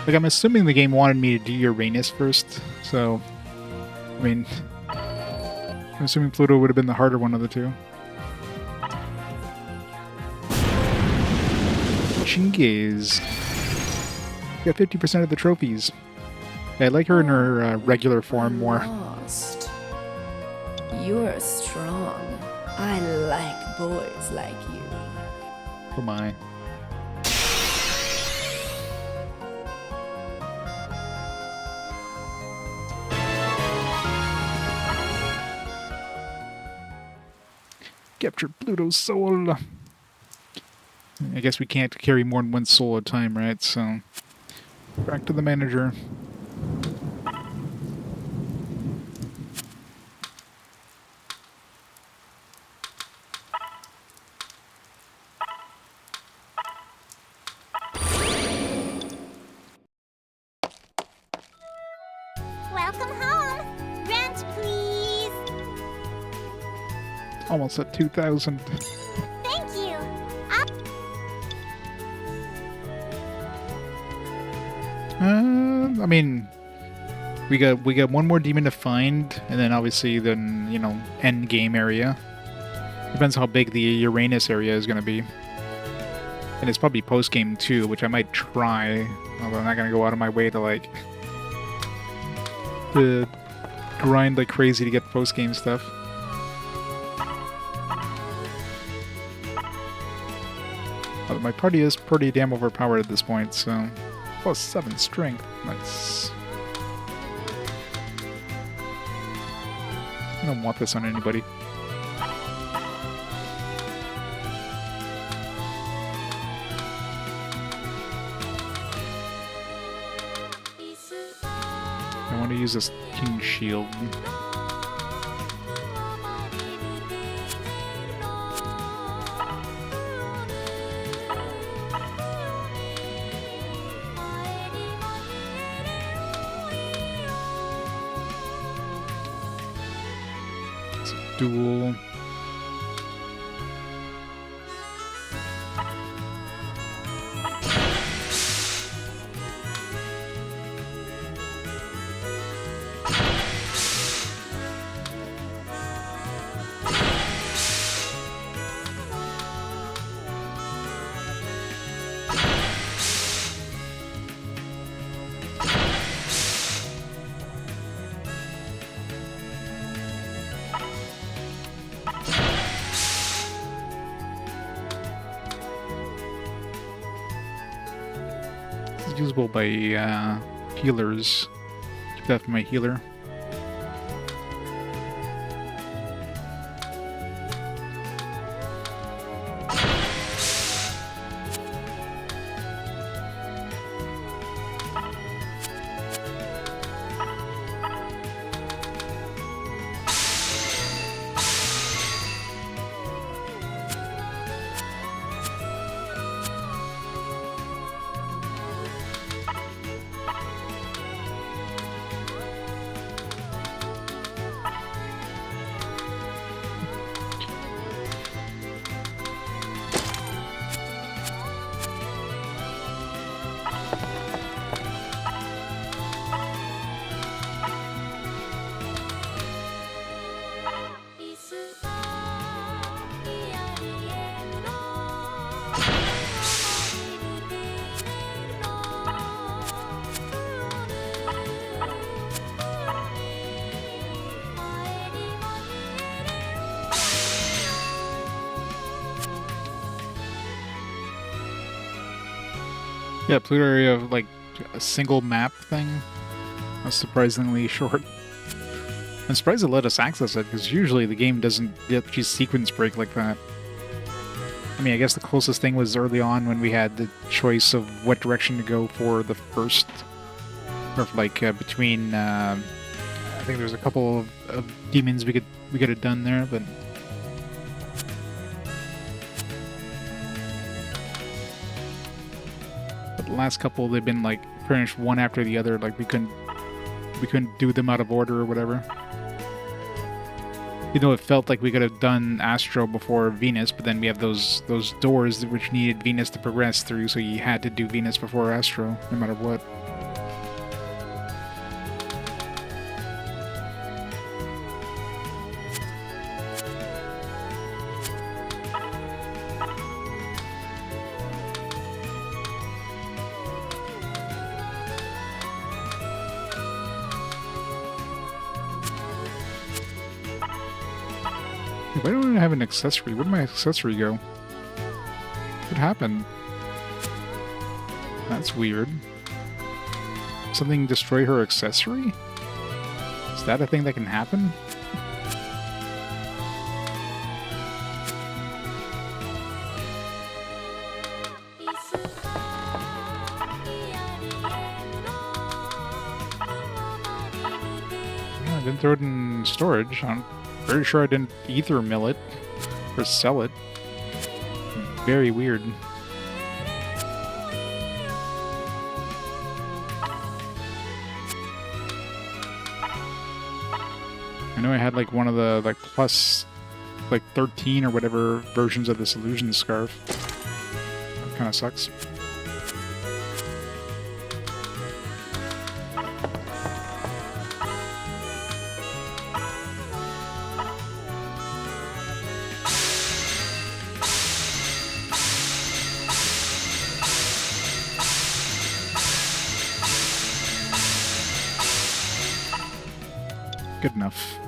Like, I'm assuming the game wanted me to do Uranus first, so... I mean... I'm assuming Pluto would have been the harder one of the two. Chingaze. Got 50% of the trophies. Yeah, I like her in her regular form more. Lost. You're strong. I like boys like you. Oh my. Capture Pluto's soul. I guess we can't carry more than one soul at a time, right? So, back to the manager. Welcome home. Rent, please. Almost at 2,000. Thank you. I mean, we got one more demon to find, and then obviously end game area. Depends how big the Uranus area is going to be, and it's probably post game too, which I might try. Although I'm not going to go out of my way to grind like crazy to get post game stuff. But my party is pretty damn overpowered at this point, so +7 strength. Nice. I don't want this on anybody. I want to use this King Shield. It's a duel. It's usable by healers. Keep that for my healer. Yeah, Pluto area of like a single map thing. That's surprisingly short. I'm surprised it let us access it, because usually the game doesn't just sequence break like that. I mean, I guess the closest thing was early on when we had the choice of what direction to go for the first, or like between. I think there's a couple of demons we could have done there, but. The last couple, they've been like pretty much one after the other. Like we couldn't do them out of order or whatever. You know, it felt like we could have done Astro before Venus, but then we have those doors which needed Venus to progress through, so you had to do Venus before Astro, no matter what. Why don't I have an accessory? Where'd my accessory go? What happened? That's weird. Something destroy her accessory? Is that a thing that can happen? Yeah, I didn't throw it in storage. I'm pretty sure I didn't ether mill it or sell it. Very weird. I know I had like one of the like plus like 13 or whatever versions of this illusion scarf. That kind of sucks. Good enough.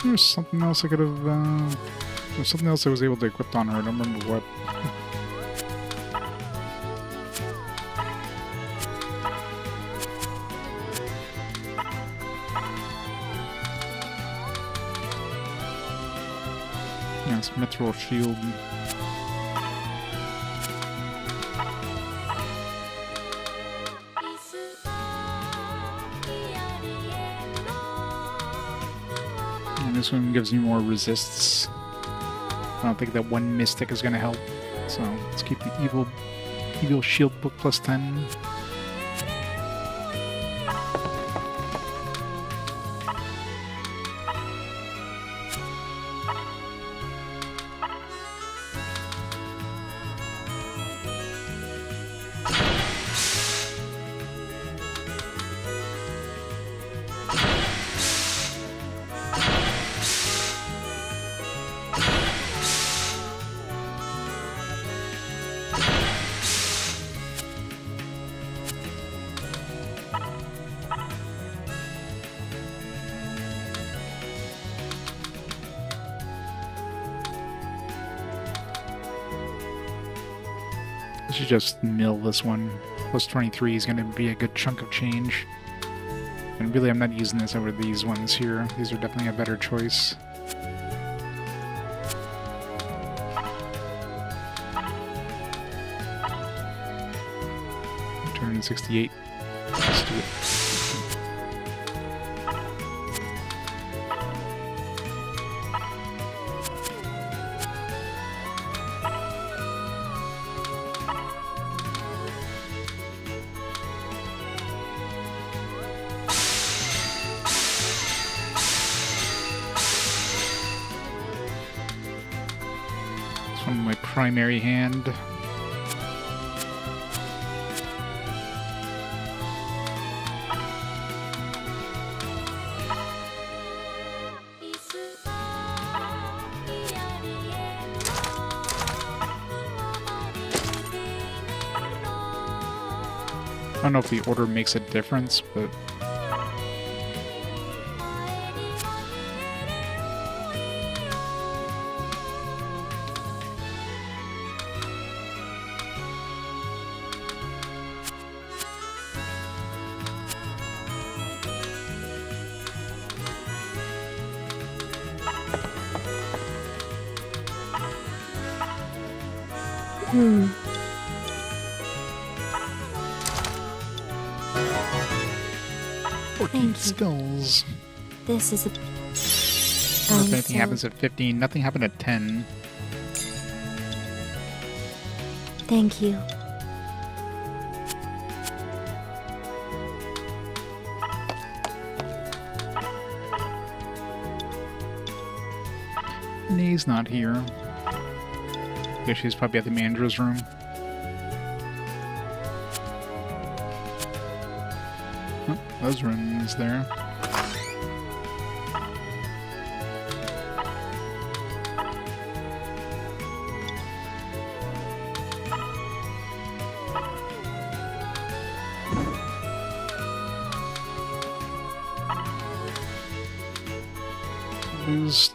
There's something else I could have. There's something else I was able to equip on her. I don't remember what. Yeah, it's mithril shield. And this one gives me more resists. I don't think that one mystic is going to help. So let's keep the evil shield book plus 10. I should just mill this one. Plus 23 is going to be a good chunk of change. And really, I'm not using this over these ones here. These are definitely a better choice. Turn 68. Let's do it. From my primary hand. I don't know if the order makes a difference, but Hmm. 14 skulls. This is a... If anything happens at 15, nothing happened at 10. Thank you. Nay's not here. I guess she's probably at the manager's room. Oh, those rooms there. Lose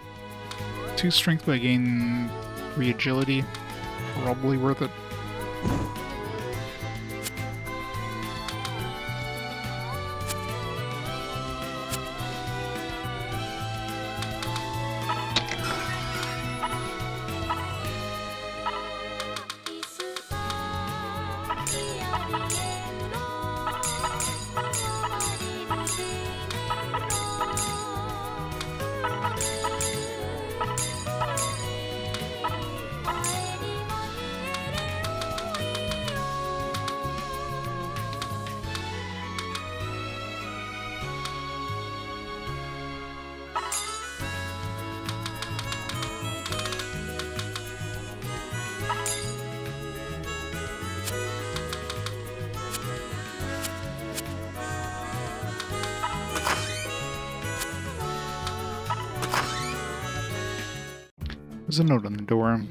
2 strength, but I gain 3 agility. Probably worth it. There's a note on the door.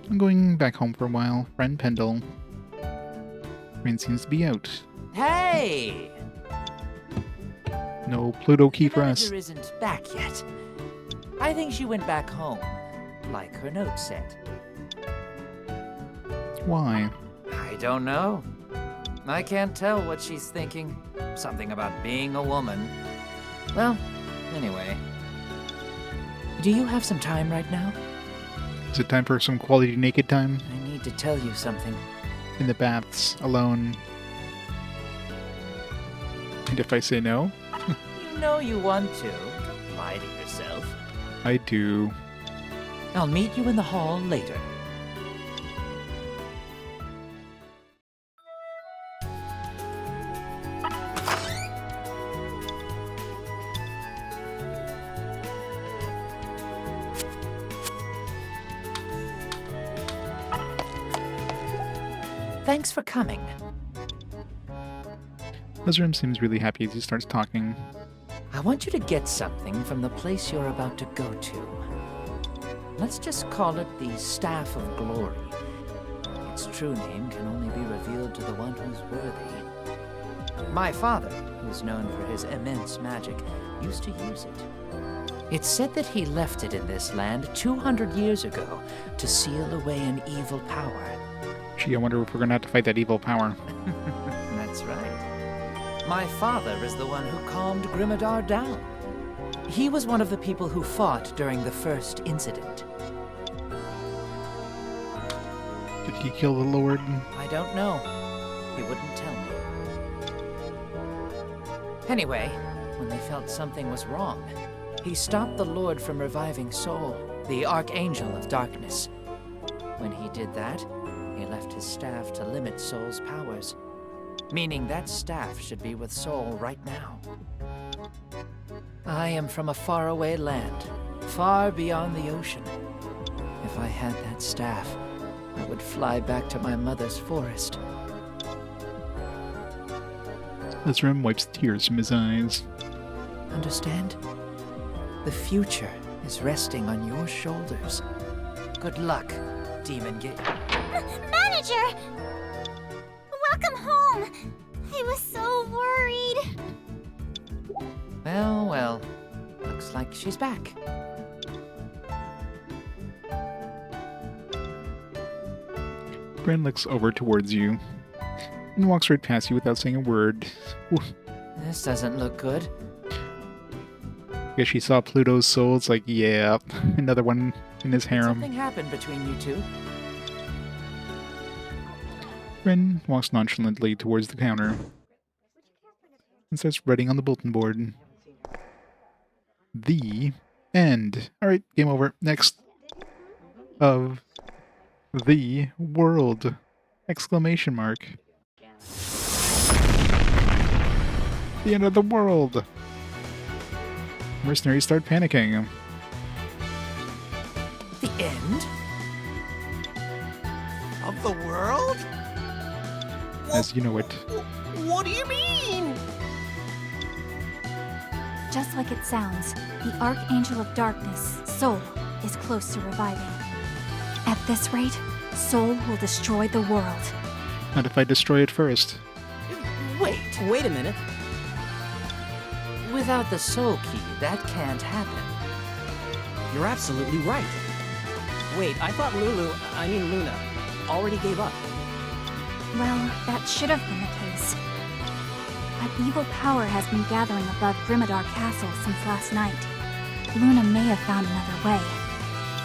I'm going back home for a while. Friend Pendle. Rain seems to be out. Hey! No Pluto key The for us. manager isn't back yet. I think she went back home, like her note said. Why? I don't know. I can't tell what she's thinking. Something about being a woman. Well, anyway. Do you have some time right now? Is it time for some quality naked time? I need to tell you something. In the baths, alone. And if I say no? You know you want to. Don't lie to yourself. I do. I'll meet you in the hall later. Thanks for coming. Ezram seems really happy as he starts talking. I want you to get something from the place you're about to go to. Let's just call it the Staff of Glory. Its true name can only be revealed to the one who's worthy. My father, who's known for his immense magic, used to use it. It's said that he left it in this land 200 years ago to seal away an evil power. Gee, I wonder if we're gonna have to fight that evil power. That's right. My father is the one who calmed Grimmadar down. He was one of the people who fought during the first incident. Did he kill the Lord? I don't know. He wouldn't tell me. Anyway, when they felt something was wrong, he stopped the Lord from reviving Sol, the Archangel of Darkness. When he did that, he left his staff to limit Sol's powers, meaning that staff should be with Sol right now. I am from a faraway land, far beyond the ocean. If I had that staff, I would fly back to my mother's forest. Ezram wipes tears from his eyes. Understand? The future is resting on your shoulders. Good luck, Demon Gate. Manager! Welcome home! I was so worried. Well, well. Looks like she's back. Bren looks over towards you and walks right past you without saying a word. Oof. This doesn't look good. Guess she saw Pluto's soul. It's like, yeah, another one in his harem. Something happened between you two. Bren walks nonchalantly towards the counter and starts writing on the bulletin board. The end. Alright, game over. Next. Of the world. Exclamation mark. The end of the world. Mercenaries start panicking. The end? Of the world? As you know it. What do you mean? Just like it sounds, the Archangel of Darkness, Sol, is close to reviving. At this rate, Sol will destroy the world. Not if I destroy it first. Wait a minute. Without the soul key, that can't happen. You're absolutely right. Wait, I thought Luna, already gave up. Well, that should have been the case. An evil power has been gathering above Grimmadar Castle since last night. Luna may have found another way.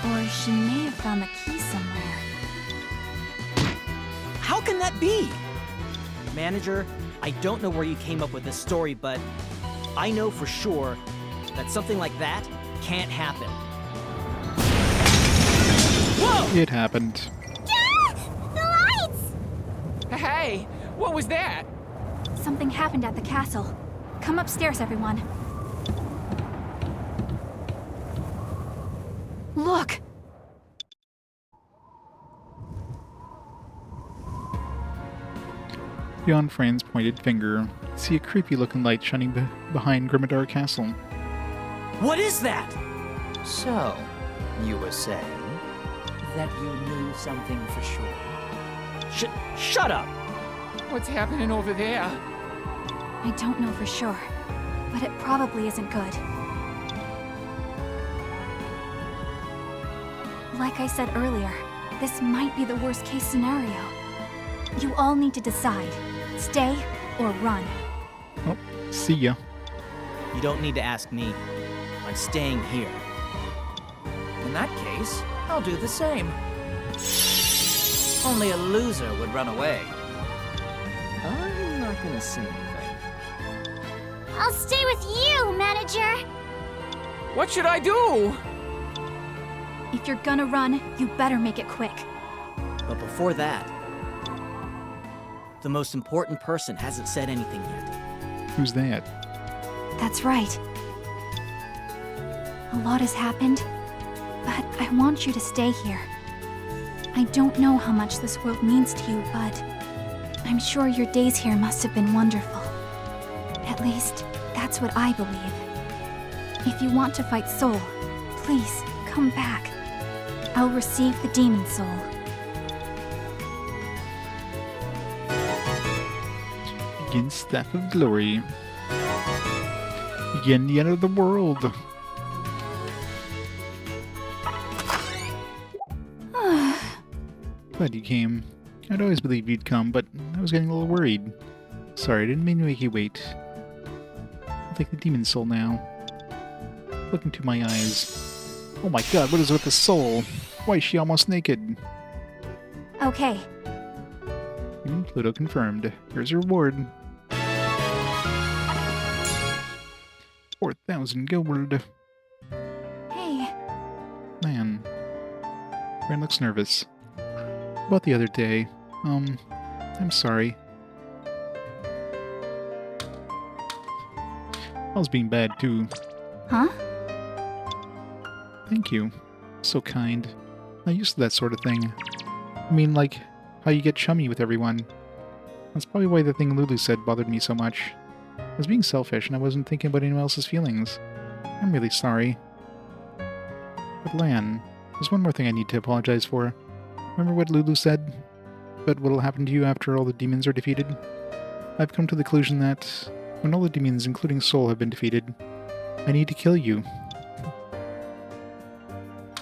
Or she may have found the key somewhere. How can that be? Manager, I don't know where you came up with this story, but I know for sure that something like that can't happen. Whoa! It happened. The lights! Hey, what was that? Something happened at the castle. Come upstairs, everyone. Look! Beyond Fran's pointed finger, you see a creepy-looking light shining behind Grimmadar Castle. What is that? So, you were saying that you knew something for sure? Shut up! What's happening over there? I don't know for sure, but it probably isn't good. Like I said earlier, this might be the worst case scenario. You all need to decide. Stay or run. Oh, see ya. You don't need to ask me. I'm staying here. In that case, I'll do the same. Only a loser would run away. I'm not gonna say anything. I'll stay with you, Manager. What should I do? If you're gonna run, you better make it quick. But before that, the most important person hasn't said anything yet. Who's that? That's right. A lot has happened, but I want you to stay here. I don't know how much this world means to you, but I'm sure your days here must have been wonderful. At least, that's what I believe. If you want to fight Soul, please, come back. I'll receive the Demon Soul. Begin Staff of Glory. Begin the end of the world. Glad you came. I'd always believed you'd come, but I was getting a little worried. Sorry, I didn't mean to make you wait. I'll take the Demon Soul now. Look into my eyes. Oh my god, what is with the soul? Why is she almost naked? Okay, Pluto confirmed. Here's your reward. 4,000 gold. hey, Man. Ren looks nervous. About the other day. I'm sorry. I was being bad too. huh? Thank you. So kind. Not used to that sort of thing. I mean, like, how you get chummy with everyone. That's probably why the thing Lulu said bothered me so much. I was being selfish and I wasn't thinking about anyone else's feelings. I'm really sorry. But Lan, there's one more thing I need to apologize for. Remember what Lulu said? About what'll happen to you after all the demons are defeated? I've come to the conclusion that when all the demons, including Soul, have been defeated, I need to kill you.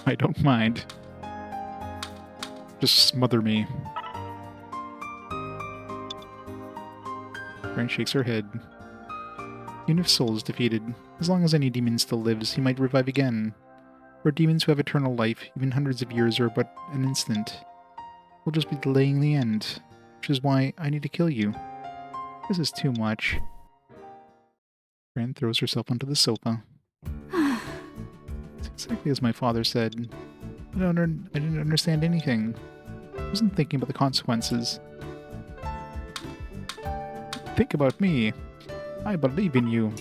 I don't mind. Just smother me. Ren shakes her head. Even if Soul is defeated, as long as any demon still lives, he might revive again. For demons who have eternal life, even hundreds of years are but an instant. We'll just be delaying the end, which is why I need to kill you. This is too much. Ren throws herself onto the sofa. It's exactly as my father said. I didn't understand anything. I wasn't thinking about the consequences. Think about me. I believe in you.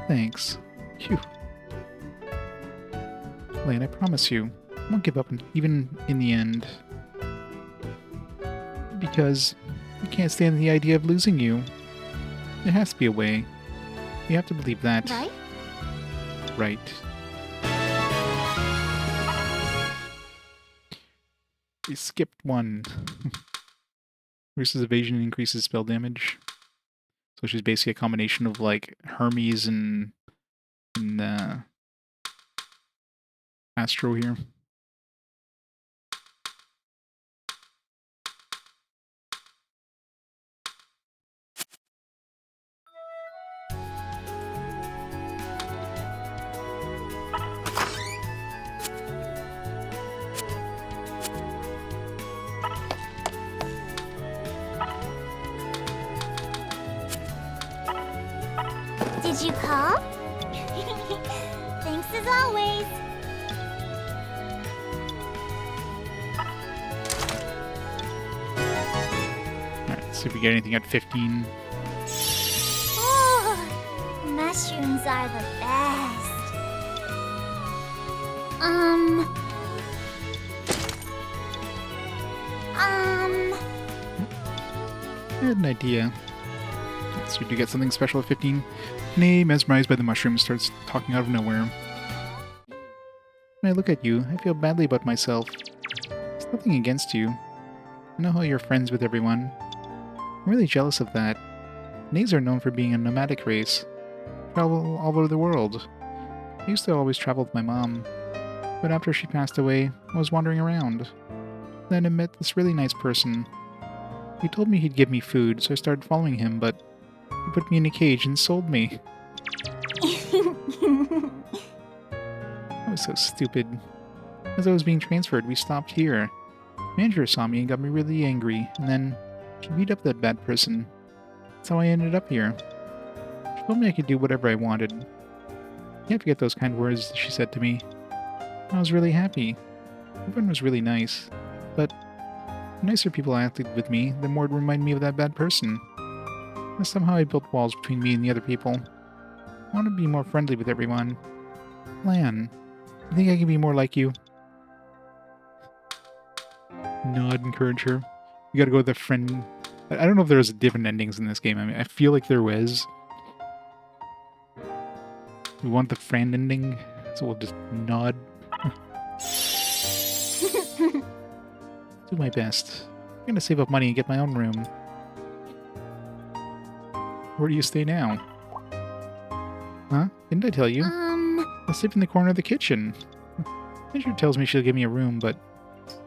Thanks. Phew. Lane, I promise you, I won't give up even in the end. Because I can't stand the idea of losing you. There has to be a way. You have to believe that. Right? Right. We skipped one. Reduces evasion, increases spell damage. So she's basically a combination of like Hermes and Astro here. Did you call? Thanks as always. Alright, see if we get anything at 15. Oh, mushrooms are the best. I had an idea. So you do get something special at 15. Nay, mesmerized by the mushrooms, starts talking out of nowhere. When I look at you, I feel badly about myself. It's nothing against you. I know how you're friends with everyone. I'm really jealous of that. Nays are known for being a nomadic race. Travel all over the world. I used to always travel with my mom. But after she passed away, I was wandering around. Then I met this really nice person. He told me he'd give me food, so I started following him, but he put me in a cage and sold me. That was so stupid. As I was being transferred, we stopped here. Manager saw me and got me really angry, and then she beat up that bad person. That's how I ended up here. She told me I could do whatever I wanted. Can't forget those kind words she said to me. I was really happy. Everyone was really nice, but the nicer people acted with me, the more it reminded me of that bad person. And somehow I built walls between me and the other people. I want to be more friendly with everyone. Lan, you think I can be more like you? Nod, encourage her. You gotta go with a friend. I don't know if there's different endings in this game. I mean, I feel like there was. We want the friend ending, so we'll just nod. Do my best. I'm gonna save up money and get my own room. Where do you stay now? Huh? Didn't I tell you? I sleep in the corner of the kitchen. Manager tells me she'll give me a room, but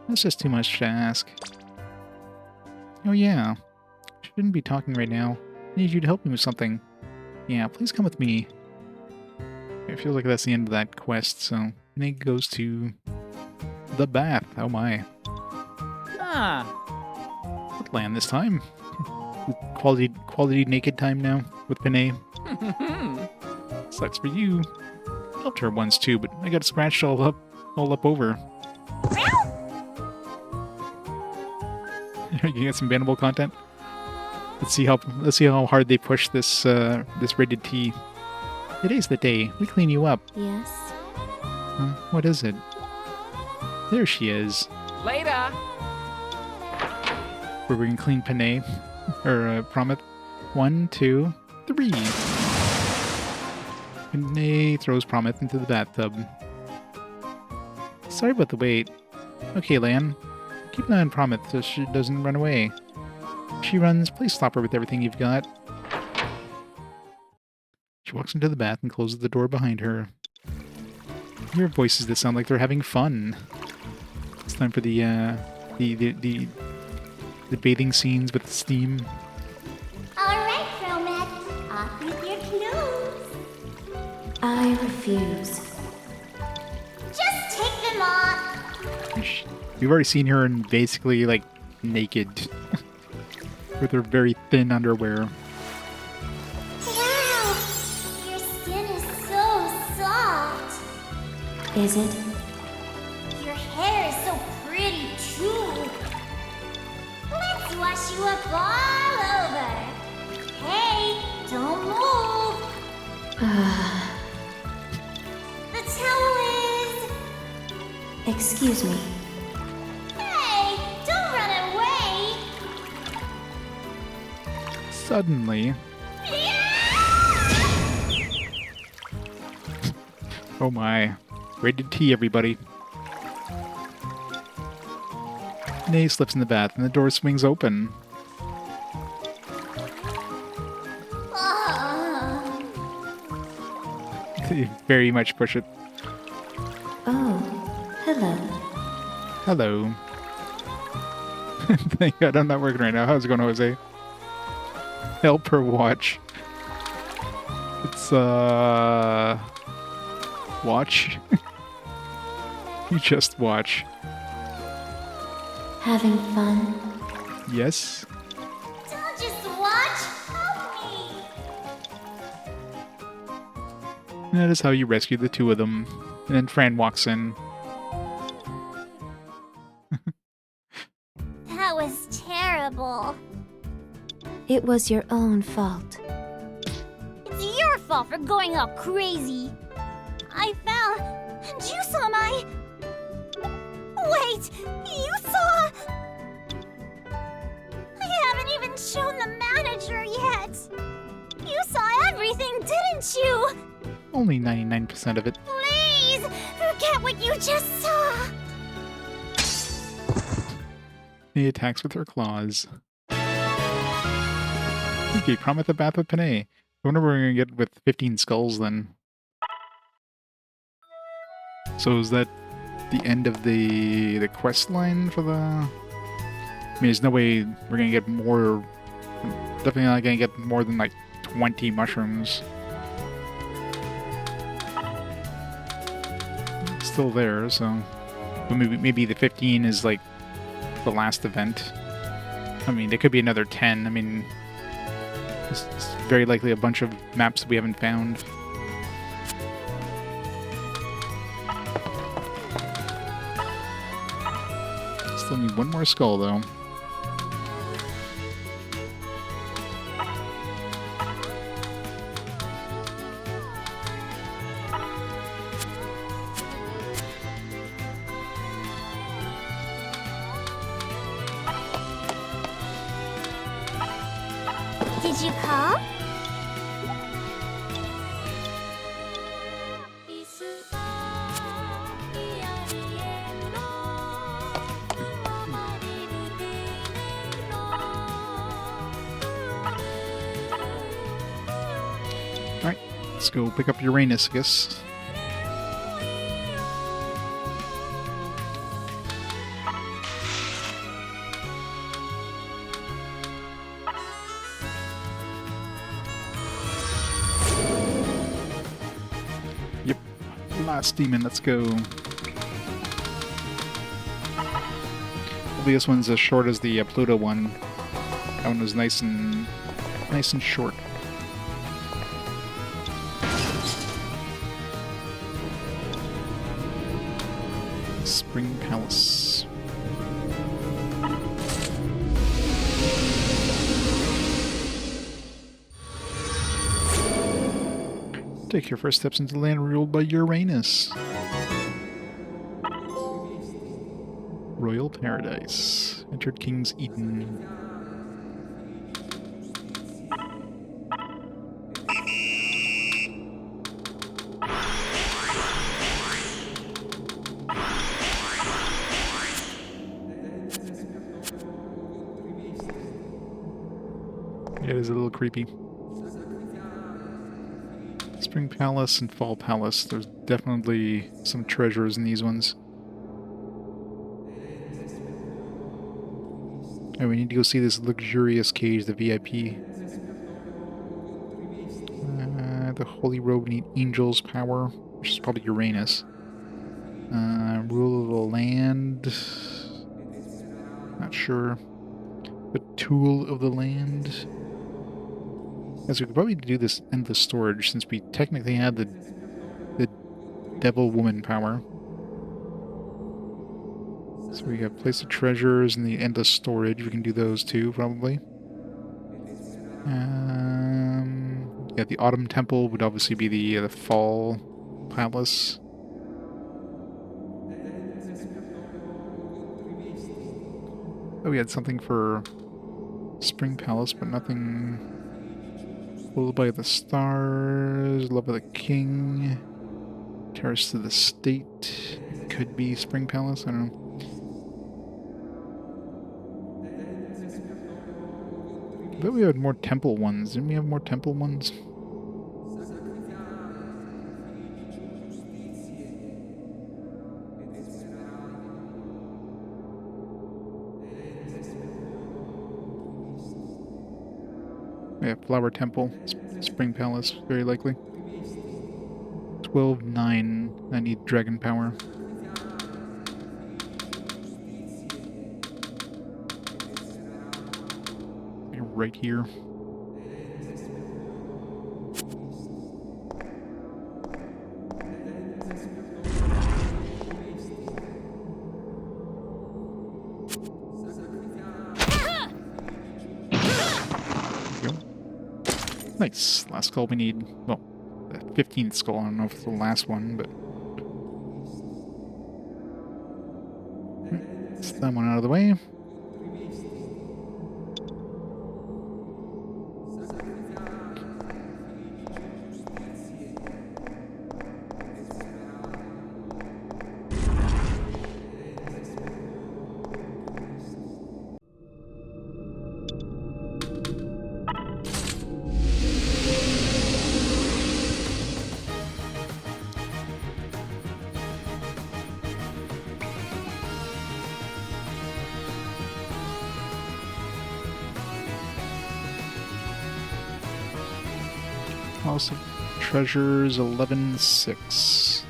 that's just too much to ask. Oh yeah. Shouldn't be talking right now. I need you to help me with something. Yeah, please come with me. It feels like that's the end of that quest, so Nick goes to the bath. Oh my. Ah, What land this time? Quality naked time now with Panay. Sucks for you. Helped her once too, but I got scratched all up over. You get some bannable content. Let's see how hard they push this this rated T. Today's the day. We clean you up. Yes? What is it? There she is. Later! Where we can clean Panay or Promet. 1, 2, 3. Panay throws Promet into the bathtub. Sorry about the wait. Okay, Lan. Keep an eye on Promet so she doesn't run away. If she runs, please stop her with everything you've got. She walks into the bath and closes the door behind her. You hear voices that sound like they're having fun. It's time for the bathing scenes with the steam. Alright, Chromat. Off with your clothes. I refuse. Just take them off. We've already seen her in basically like naked with her very thin underwear. Wow. Your skin is so soft. Is it? Your hair is so pretty, too. Let's wash you up all over. Hey, don't move. The towel is... Excuse me. Hey, don't run away. Suddenly, oh my. Rated T, everybody. Nay slips in the bath and the door swings open. They very much push it. Oh, hello. Hello. Thank God I'm not working right now. How's it going, Jose? Help her watch. It's, watch. You just watch. Having fun? Yes? Don't just watch. Help me. And that is how you rescue the two of them. And then Fran walks in. That was terrible. It was your own fault. It's your fault for going all crazy. I fell, and you saw my... Wait, you saw... I haven't even shown the manager yet. You saw everything, didn't you? Only 99% of it. Please, forget what you just saw. He attacks with her claws. Okay, Promet the bath with Panay. I wonder what we're gonna get with 15 skulls then. So is that the end of the quest line for the... I mean, there's no way we're gonna get more... Definitely not gonna get more than like 20 mushrooms. It's still there, so... But maybe the 15 is like the last event. I mean, there could be another 10. I mean, it's very likely a bunch of maps that we haven't found. Still need one more skull, though. Did you call? Alright, let's go pick up Uranus, I guess. Yep, last demon, let's go. Hopefully this one's as short as the Pluto one. That one was nice and short. Spring Palace. Take your first steps into the land ruled by Uranus. Royal Paradise. Entered King's Eden. It is a little creepy. Spring Palace and Fall Palace. There's definitely some treasures in these ones. Oh, we need to go see this luxurious cage, the VIP. The Holy Robe need Angel's Power, which is probably Uranus. Rule of the Land. Not sure. The Tool of the Land. As we could probably do this endless storage since we technically had the Devil Woman power. So we got Place of Treasures and the endless storage. We can do those too, probably. Yeah, the Autumn Temple would obviously be the Fall Palace. Oh, we had something for Spring Palace, but nothing. Ruled by the Stars, Love of the King, Terrace to the State, could be Spring Palace, I don't know. I bet we had more temple ones. Didn't we have more temple ones? Yeah, Flower Temple, Spring Palace, very likely. 12-9, I need Dragon Power. Right here. Nice. Last skull we need. Well, the 15th skull. I don't know if it's the last one, but... Get that one out of the way. House of Treasures 11-6.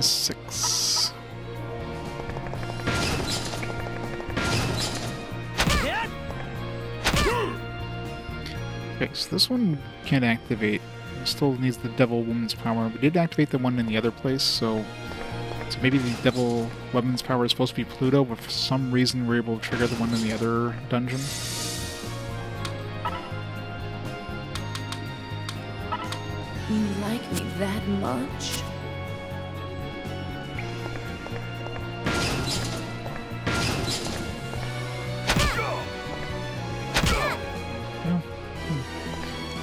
Six. Okay, so this one can't activate. It still needs the Devil Woman's Power. We did activate the one in the other place, so maybe the Devil Woman's Power is supposed to be Pluto, but for some reason we're able to trigger the one in the other dungeon. You like me that much?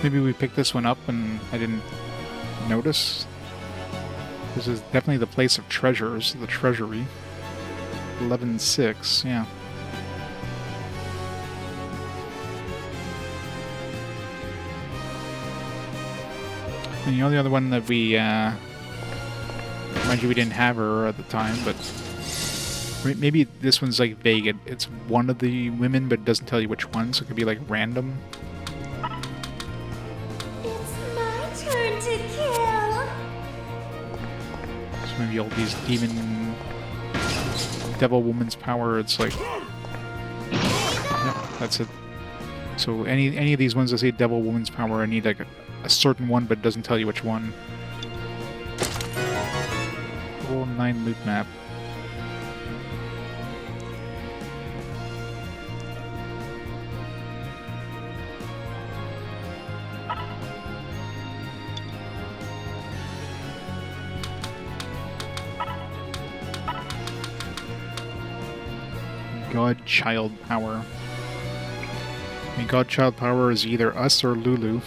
Maybe we picked this one up and I didn't notice. This is definitely the place of treasures, the treasury. 11-6, yeah. And the only other one that we, mind you, we didn't have her at the time, but maybe this one's like vague. It's one of the women, but it doesn't tell you which one, so it could be like random. Maybe all these demon Devil Woman's Power, it's like, yeah, that's it. So any of these ones that say Devil Woman's Power, I need like a certain one, but it doesn't tell you which one. Level 9 loot map. Godchild Power. I mean, Godchild Power is either us or Lulu.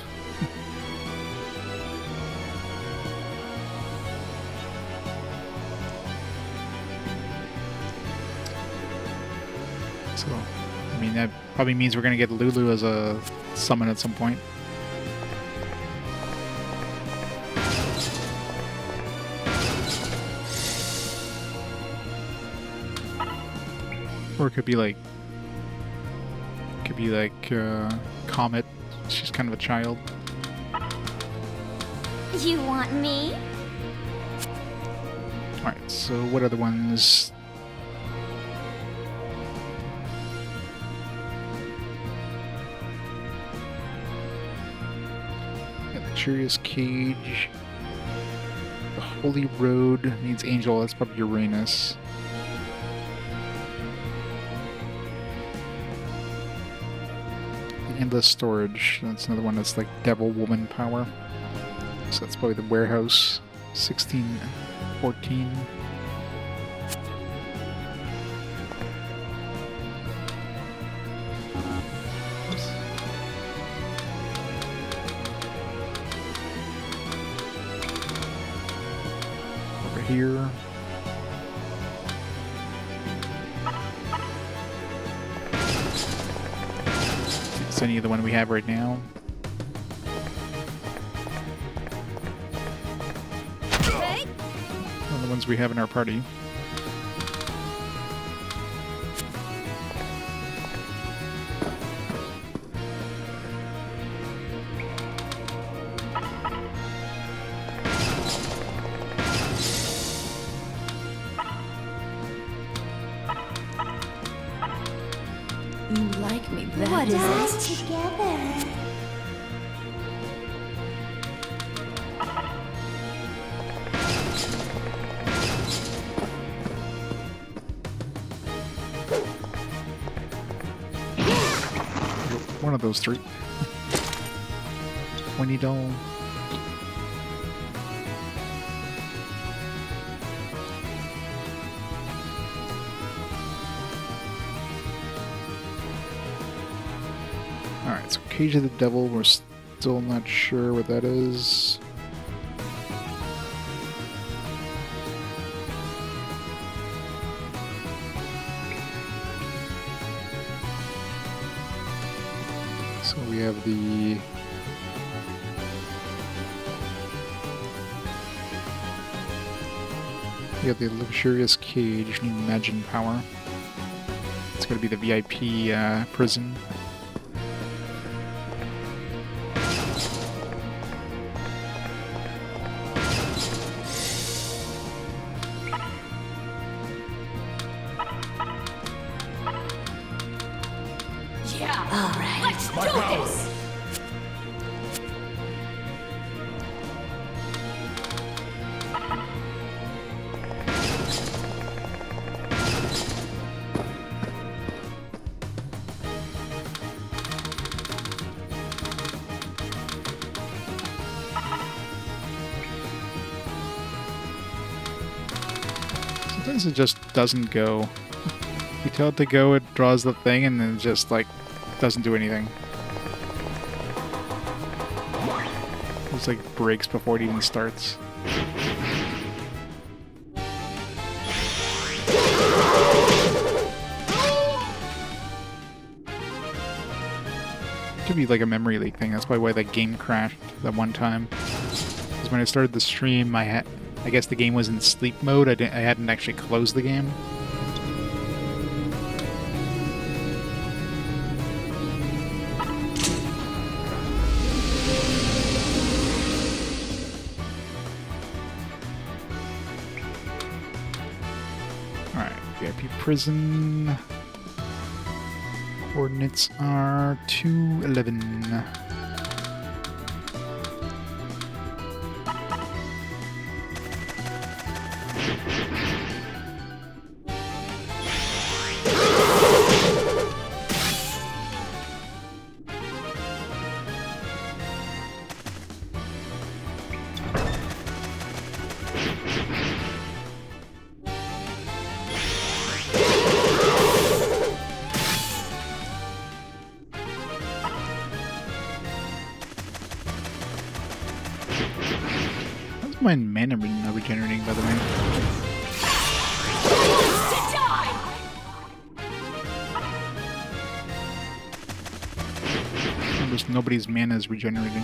So, I mean, that probably means we're going to get Lulu as a summon at some point. Or it could be like Comet. She's kind of a child. You want me? Alright, so what other ones? Yeah, the Curious Cage. The Holy Road needs Angel, that's probably Uranus. Endless Storage, that's another one that's like Devil Woman Power. So that's probably the Warehouse. 16-14. Over here. Any of the one we have right now. the ones we have in our party. You like me that What is much? it? Together. One of those three. When you don't. Alright, so Cage of the Devil, we're still not sure what that is. So we have the luxurious cage, new Imagine Power. It's gonna be the VIP prison. All right. Let's do this. Sometimes it just doesn't go. You tell it to go, it draws the thing, and then it just like doesn't do anything. It's like breaks before it even starts. Could be like a memory leak thing. That's probably why that game crashed that one time. Because when I started the stream, I guess the game was in sleep mode. I hadn't actually closed the game. Alright, VIP prison. Coordinates are 211. How's my mana not regenerating, by the way? Almost nobody's mana is regenerating.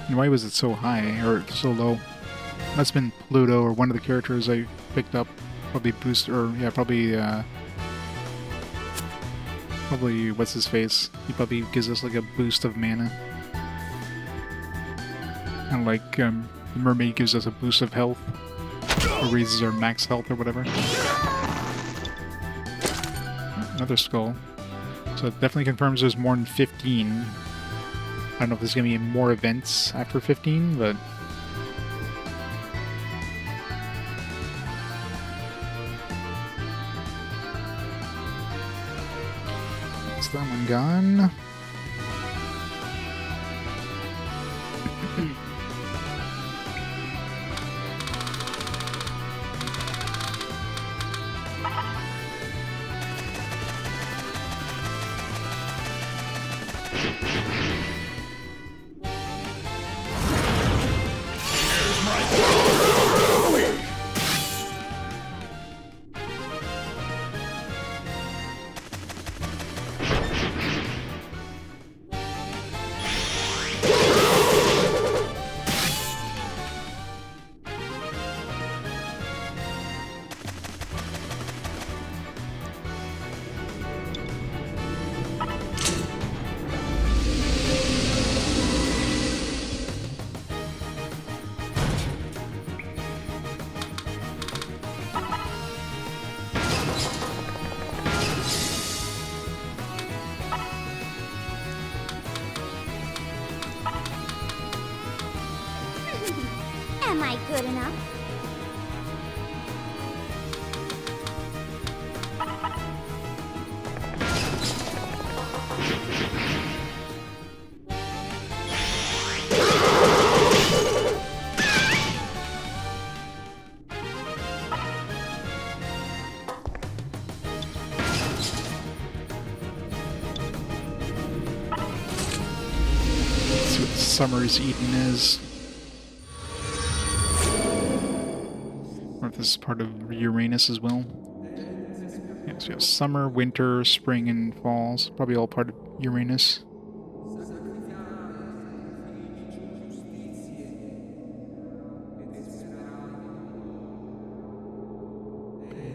And why was it so high, or so low? Must have been Pluto, or one of the characters I picked up. Probably boost, or yeah, probably what's his face? He probably gives us like a boost of mana. And like the mermaid gives us a boost of health, or raises our max health or whatever. Another skull. So it definitely confirms there's more than 15. I don't know if there's gonna be more events after 15, but that's that one gone. ain't good enough. Let's see what Summer's eating is. Or if this is part of Uranus as well. Yeah, so you have summer, winter, spring, and fall. So probably all part of Uranus.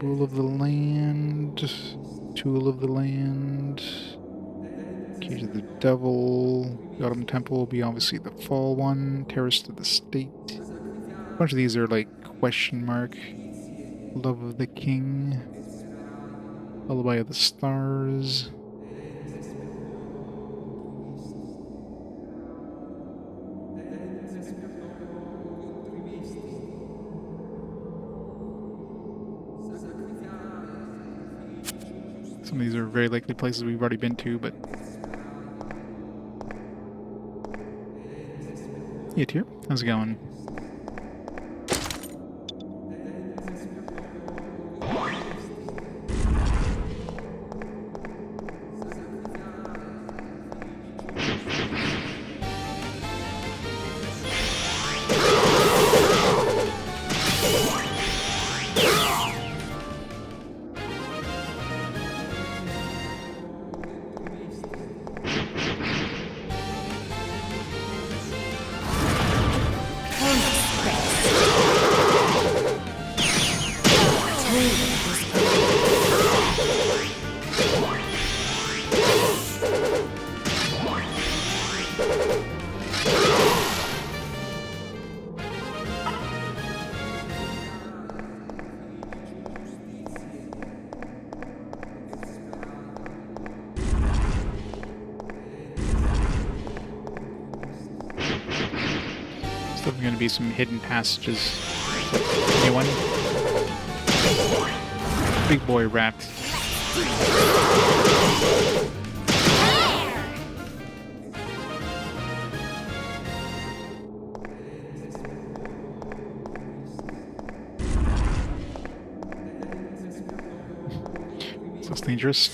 Rule of the land, tool of the land, cage of the devil. The autumn temple will be obviously the fall one. Terrace to the state. A bunch of these are like question mark. Love of the king. Lullaby of the stars. Some of these are very likely places we've already been to, but... Yeah, Tyr, how's it going? Definitely going to be some hidden passages. Anyone? Big boy rat. So it's dangerous.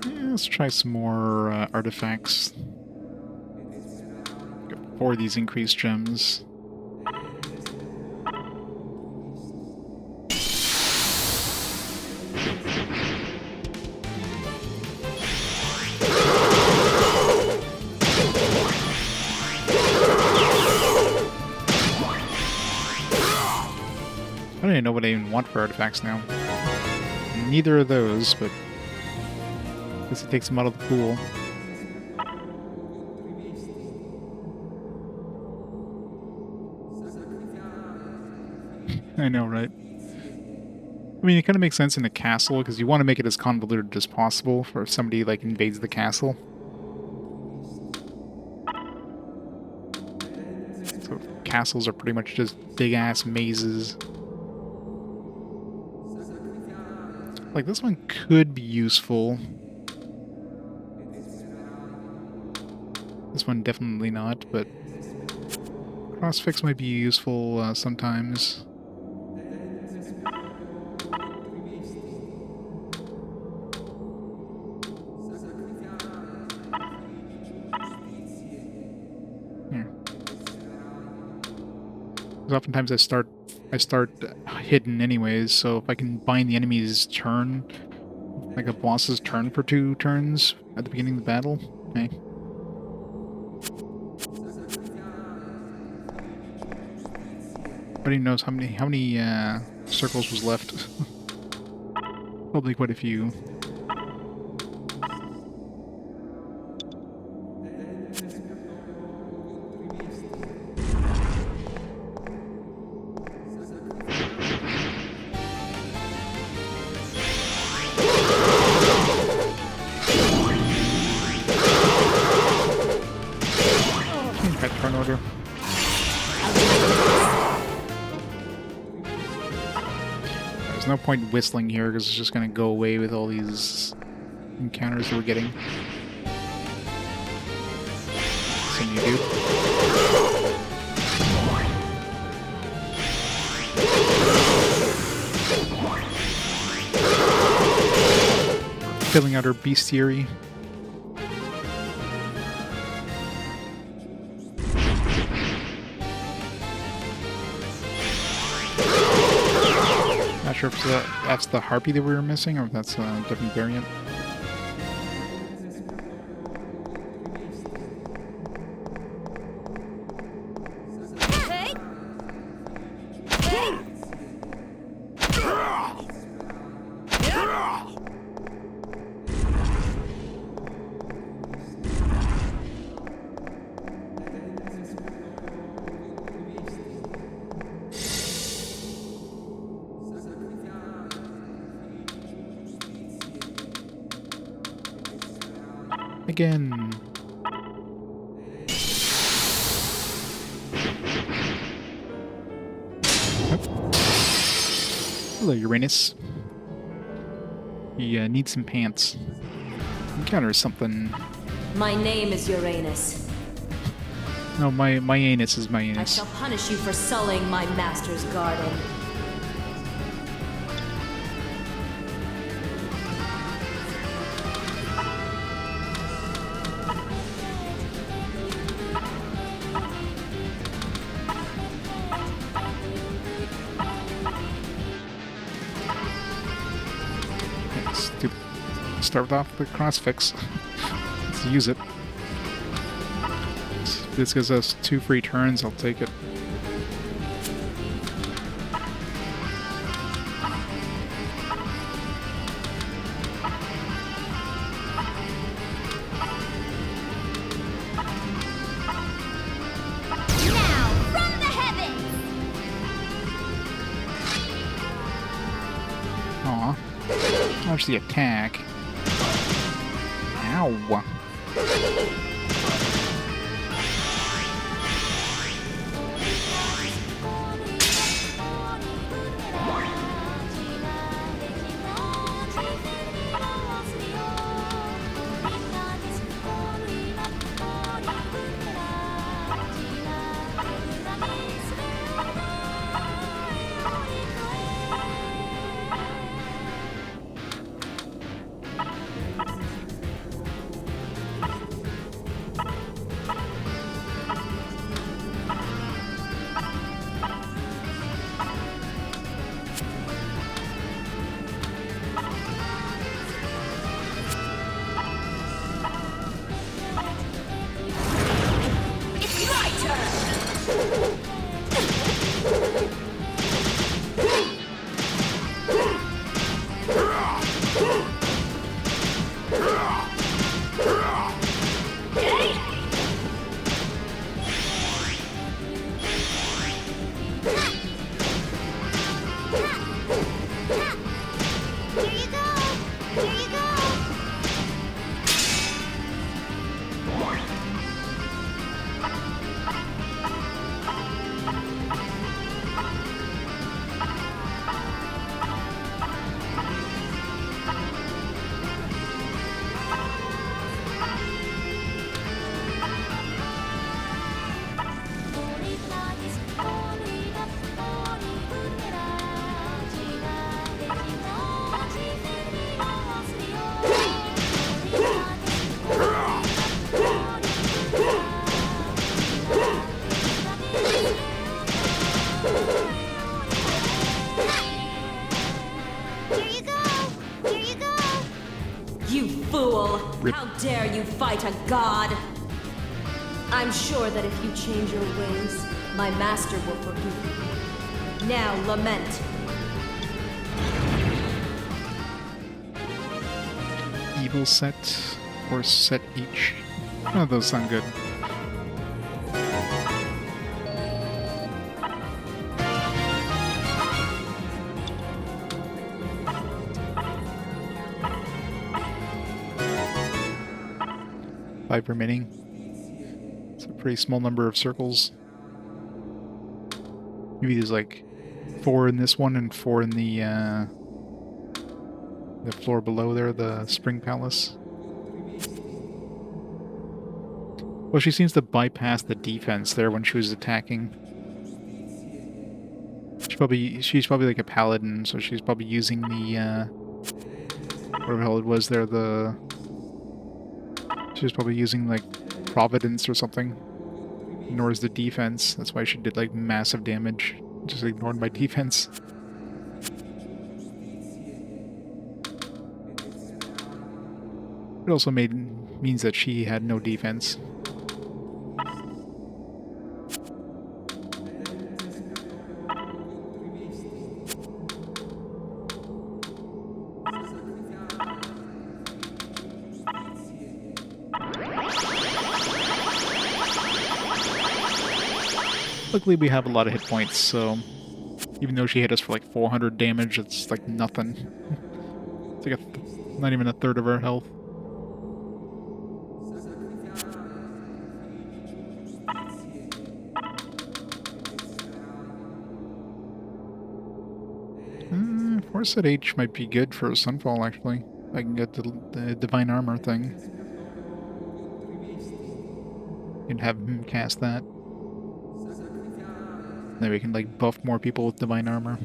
Yeah, let's try some more artifacts. For these increased gems. I don't even know what I even want for artifacts now. Neither of those, but I guess it takes them out of the pool. I know, right? I mean, it kind of makes sense in a castle, because you want to make it as convoluted as possible for if somebody, like, invades the castle. So, castles are pretty much just big-ass mazes. Like, this one could be useful. This one definitely not, but crossfix might be useful sometimes. Because oftentimes I start hidden anyways, so if I can bind the enemy's turn, like a boss's turn for 2 turns at the beginning of the battle, okay. Nobody knows how many circles was left. Probably quite a few. louder. There's no point whistling here because it's just going to go away with all these encounters that we're getting. So you do. Filling out our bestiary. Not sure if that's the harpy that we were missing or if that's a different variant. Again. Oh. Hello, Uranus. You need some pants. Encounter something. My name is Uranus. No, my anus is my I anus. shall punish you for sullying my master's garden. Start off with crossfix. Let's use it. If this gives us 2 free turns, I'll take it. Now, from the heavens! Aw. Dodge the attack. Ow. How dare you fight a god? I'm sure that if you change your ways, my master will forgive you. Now lament. Evil set or set each. None of those sound good. Five remaining. So pretty small number of circles. Maybe there's like 4 in this one and 4 in the floor below there, the Spring Palace. Well, she seems to bypass the defense there when she was attacking. She's probably like a paladin, so she's probably using the whatever the hell it was there, she was probably using like Providence or something. Ignores the defense. That's why she did like massive damage. Just ignored my defense. It also means that she had no defense. Luckily we have a lot of hit points, so even though she hit us for like 400 damage, it's like nothing. It's like not even a third of our health. Force at H might be good for Sunfall, actually. I can get the Divine Armor thing. And have him cast that. Then we can, like, buff more people with Divine Armor.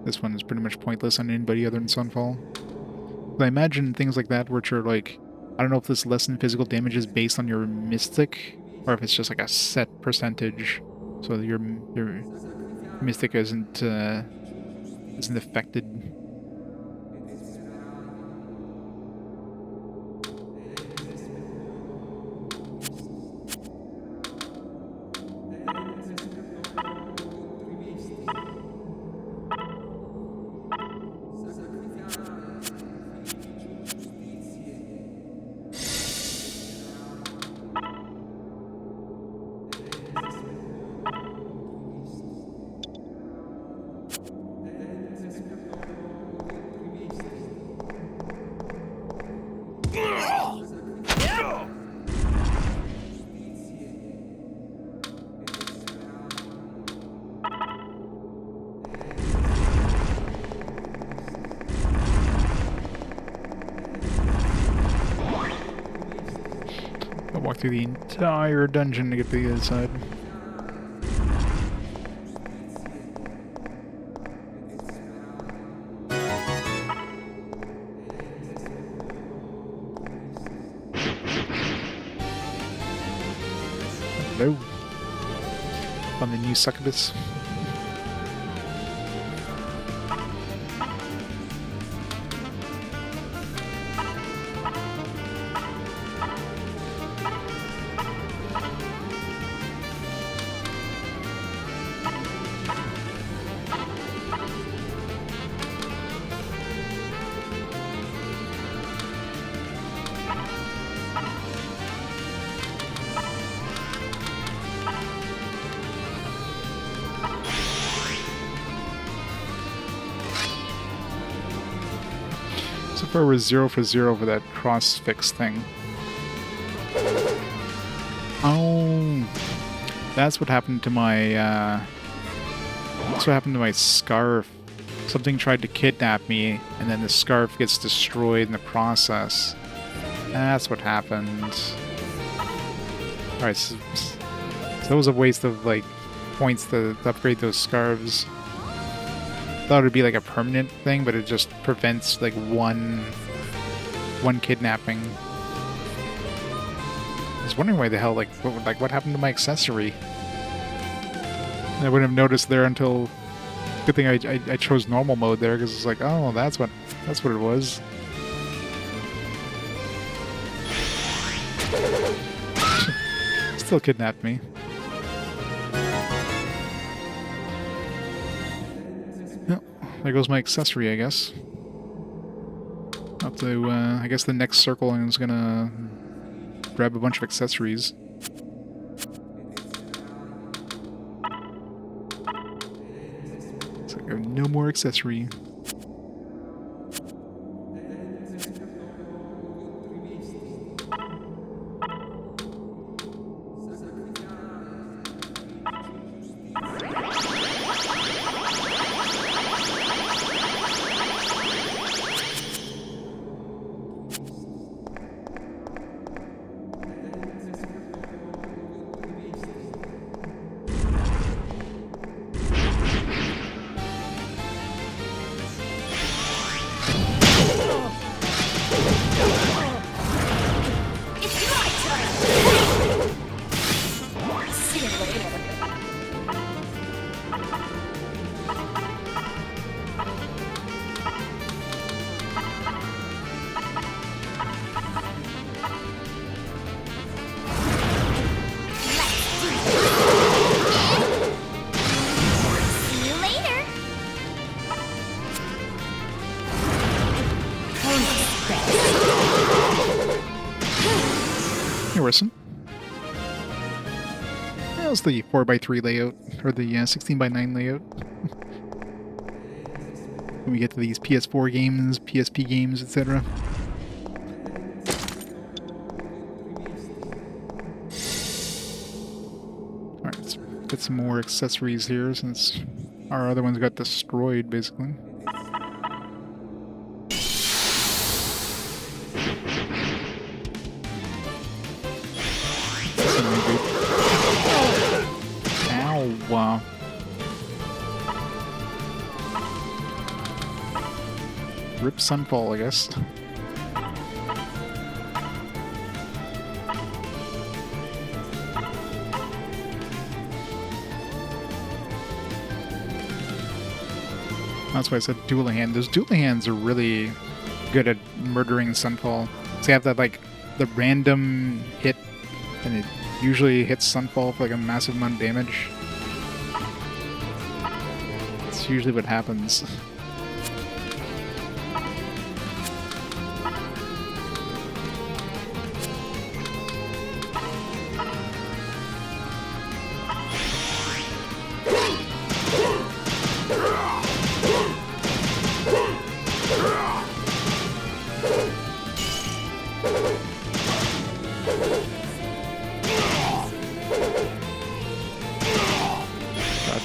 This one is pretty much pointless on anybody other than Sunfall. But I imagine things like that, which are, like... I don't know if this lessened physical damage is based on your Mystic, or if it's just, like, a set percentage. So your Mystic isn't affected. I'll walk through the entire dungeon to get to the other side. Hello. On the new succubus. So far we're 0 for 0 for that cross-fix thing. Oh, that's what happened to my, that's what happened to my scarf. Something tried to kidnap me, and then the scarf gets destroyed in the process. That's what happened. Alright, so that was a waste of, like, points to upgrade those scarves. Thought it would be like a permanent thing, but it just prevents like one kidnapping. I was wondering why the hell what happened to my accessory. I wouldn't have noticed there until. Good thing I chose normal mode there, because it's like, oh, that's what it was. Still kidnapped me. There goes my accessory, I guess. I'll have to, I guess the next circle I'm just gonna grab a bunch of accessories. It's like I have no more accessory. Harrison. That was the 4x3 layout, or the 16x9 layout. When we get to these PS4 games, PSP games, etc. Alright, let's get some more accessories here since our other ones got destroyed, basically. Ow, wow. Rip Sunfall, I guess. That's why I said Dualahan. Those Dualahans are really good at murdering Sunfall. So you have that, like, the random hit, and it usually hits Sunfall for, like, a massive amount of damage. That's usually what happens.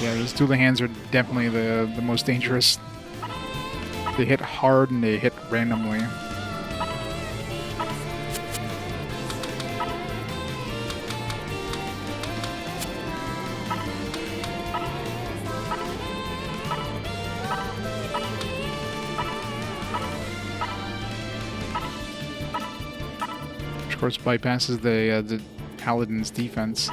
Yeah, those Dualahans are definitely the most dangerous. They hit hard and they hit randomly. Which of course bypasses the Paladin's defense.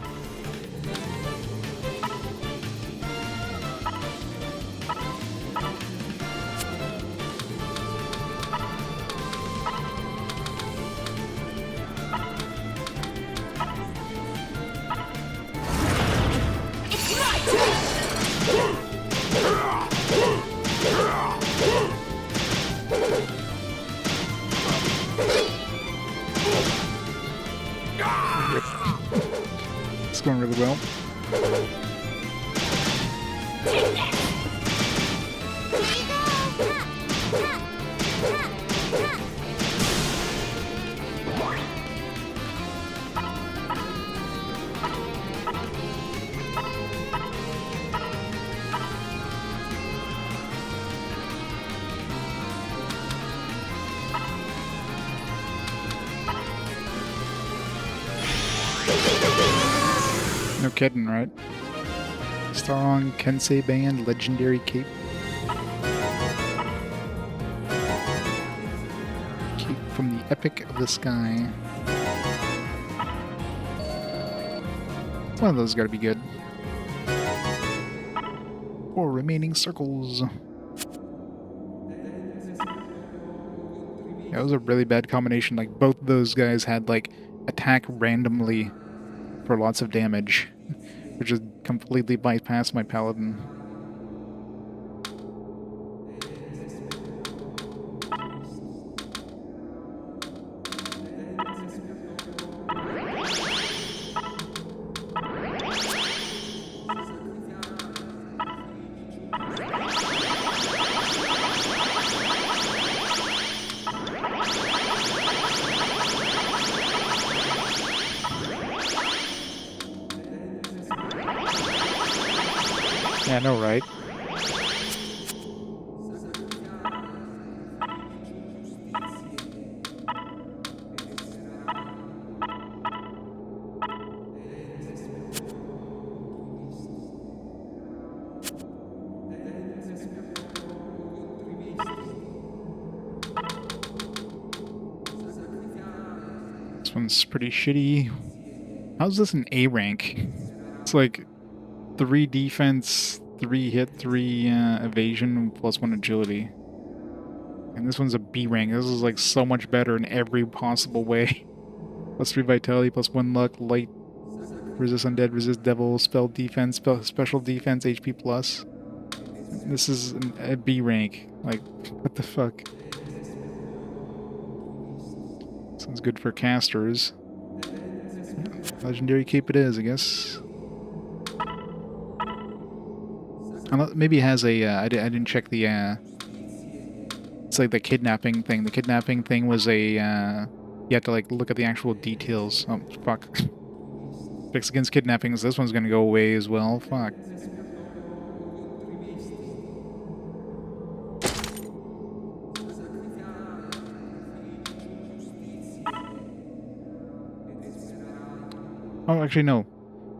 It's going really well. No kidding, right? Strong Kensei Band, Legendary Cape. Cape from the Epic of the Sky. One of those gotta be good. 4 remaining circles. That was a really bad combination. Like, both those guys had, like, attack randomly for lots of damage, which just completely bypassed my Paladin. Yeah, I know, right? This one's pretty shitty. How's this an A rank? It's like 3 defense, 3 hit, 3 evasion, plus 1 agility. And this one's a B rank. This is like so much better in every possible way. Plus 3 vitality, plus 1 luck, light, resist undead, resist devil, spell defense, special defense, HP plus. This is a B rank. Like, what the fuck? Sounds good for casters. Legendary cape it is, I guess. Maybe it has a, I didn't check the, it's like the kidnapping thing. The kidnapping thing was a, you have to like look at the actual details. Oh, fuck. Fix against kidnapping, so this one's gonna go away as well. Fuck. Oh, actually, no.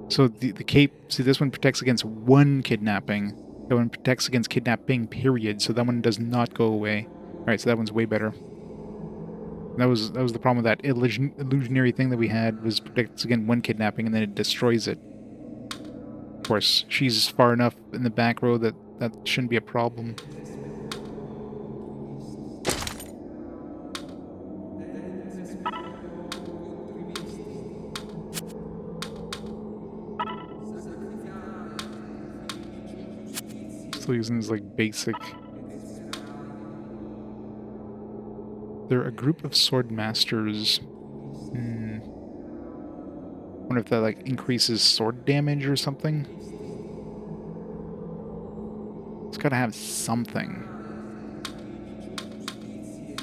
So the cape, see, this one protects against one kidnapping. That one protects against kidnapping, period. So that one does not go away. Alright, so that one's way better. That was the problem with that illusionary thing that we had, was protects against one kidnapping and then it destroys it. Of course, she's far enough in the back row that that shouldn't be a problem. Still using this like basic. They're a group of sword masters. Wonder if that like increases sword damage or something. It's gotta have something.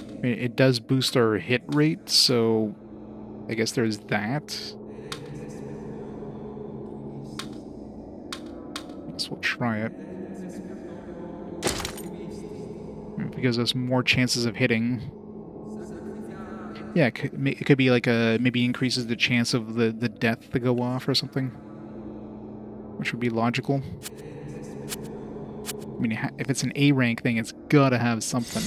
I mean, it does boost our hit rate, so I guess there's that. I guess we'll try it. If it gives us more chances of hitting. Yeah, it could be like maybe increases the chance of the death to go off or something. Which would be logical. I mean, if it's an A rank thing, it's gotta have something.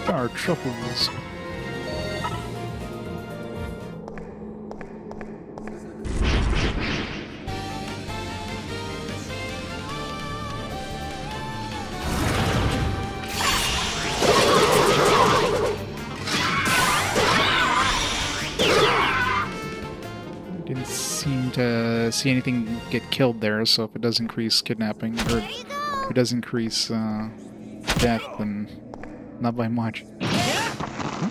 Our truffles. Didn't seem to see anything get killed there, so if it does increase kidnapping, or if it does increase death, then not by much. Huh?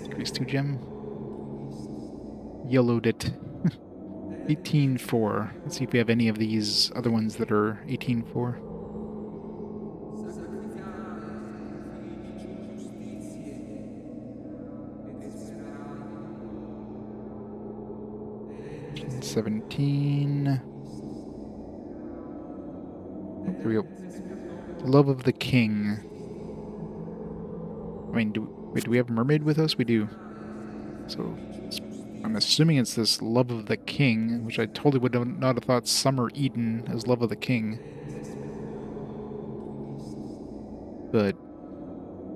Increase 2 gem. Yellowed it. 18-4. Let's see if we have any of these other ones that are 18-4. $17. Oh, here we go. Love of the King. I mean, do we have a mermaid with us? We do. So, I'm assuming it's this Love of the King, which I totally would not have thought Summer Eden as Love of the King. But,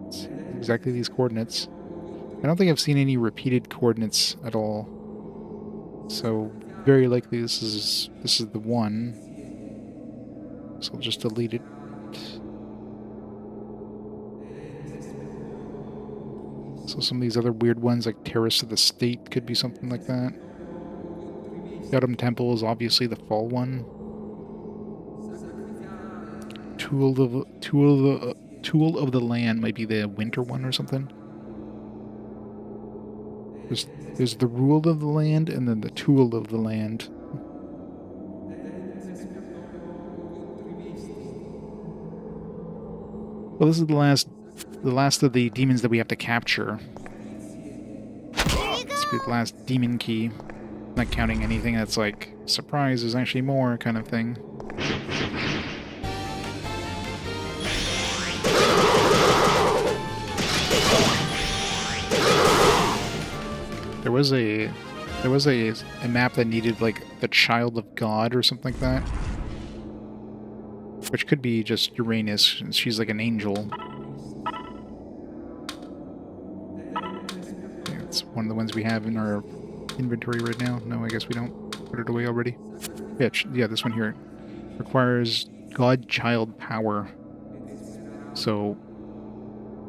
it's exactly these coordinates. I don't think I've seen any repeated coordinates at all. So, very likely this is the one. So I'll just delete it. So some of these other weird ones, like Terrace of the State, could be something like that. Autumn Temple is obviously the fall one. Tool of the Land might be the winter one or something. There's the Rule of the Land and then the Tool of the Land. Well, this is the last of the demons that we have to capture. This will be the last demon key. Not counting anything that's like, surprise, there's actually more kind of thing. There was a map that needed like the Child of God or something like that. Which could be just Uranus. She's like an angel. Yeah, it's one of the ones we have in our inventory right now. No, I guess we don't. Put it away already. Yeah, yeah, this one here requires godchild power. So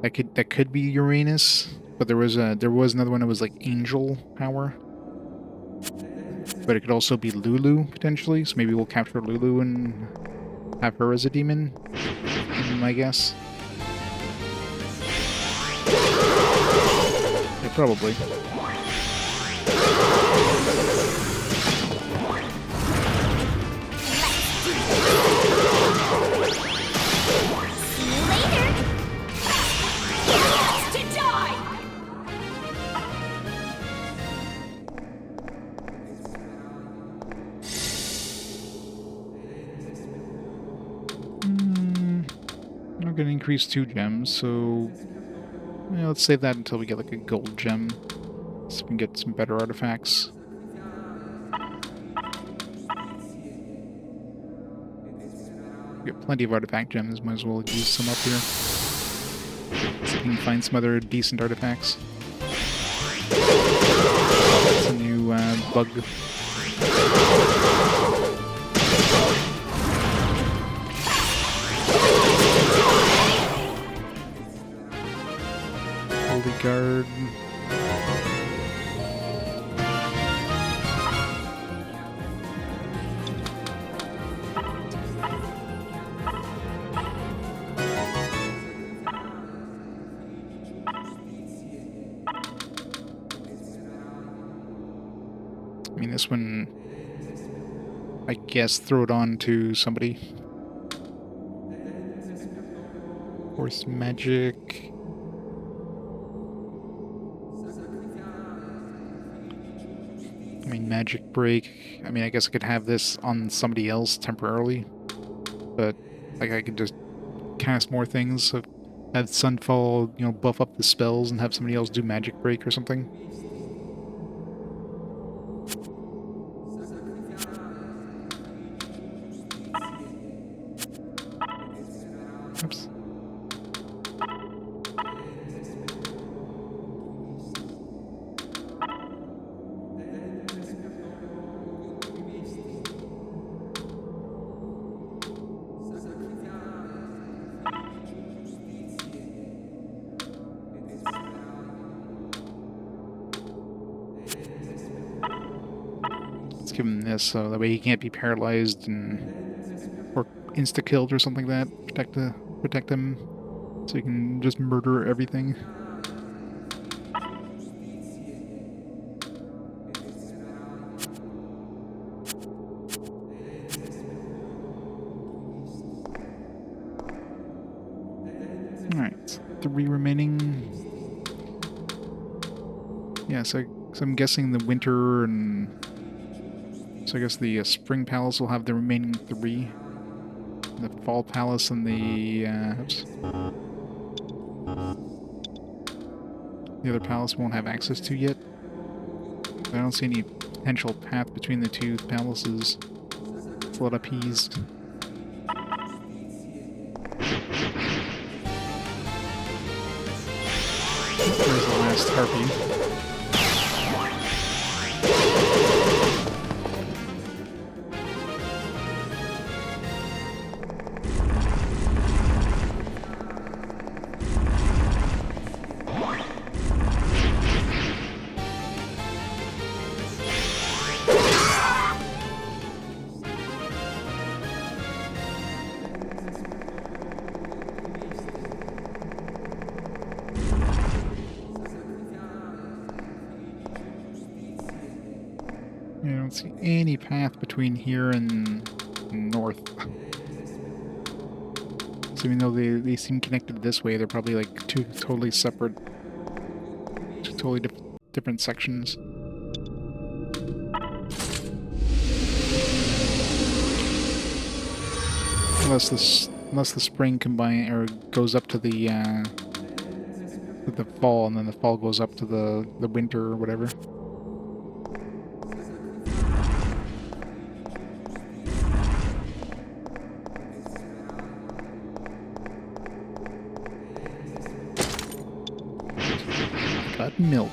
that could be Uranus, but there was another one that was like angel power. But it could also be Lulu potentially. So maybe we'll capture Lulu and have her as a demon, I guess. Yeah, probably. See you later. To die! I'm gonna increase 2 gems, so yeah, let's save that until we get like a gold gem, so we can get some better artifacts. We got plenty of artifact gems, might as well use some up here. So we can find some other decent artifacts. That's a new bug. Holy Guard. I mean, this one, I guess, throw it on to somebody. Force magic. I mean, magic break. I mean, I guess I could have this on somebody else temporarily, but like I could just cast more things. So have Sunfall, you know, buff up the spells and have somebody else do magic break or something. Oops. Let's give him this so that way he can't be paralyzed and or insta-killed or something like that. Protect him so he can just murder everything. Alright, 3 remaining. Yeah, so I'm guessing the winter and... So I guess the Spring Palace will have the remaining 3. The Fall Palace and the... oops. The other palace won't have access to yet. I don't see any potential path between the 2 palaces. It's a lot appeased. There's the last harpy. I don't see any path between here and north. So even though they seem connected this way, they're probably like 2 totally separate, 2 totally different sections. Unless the spring combine or goes up to the fall, and then the fall goes up to the winter or whatever. milk.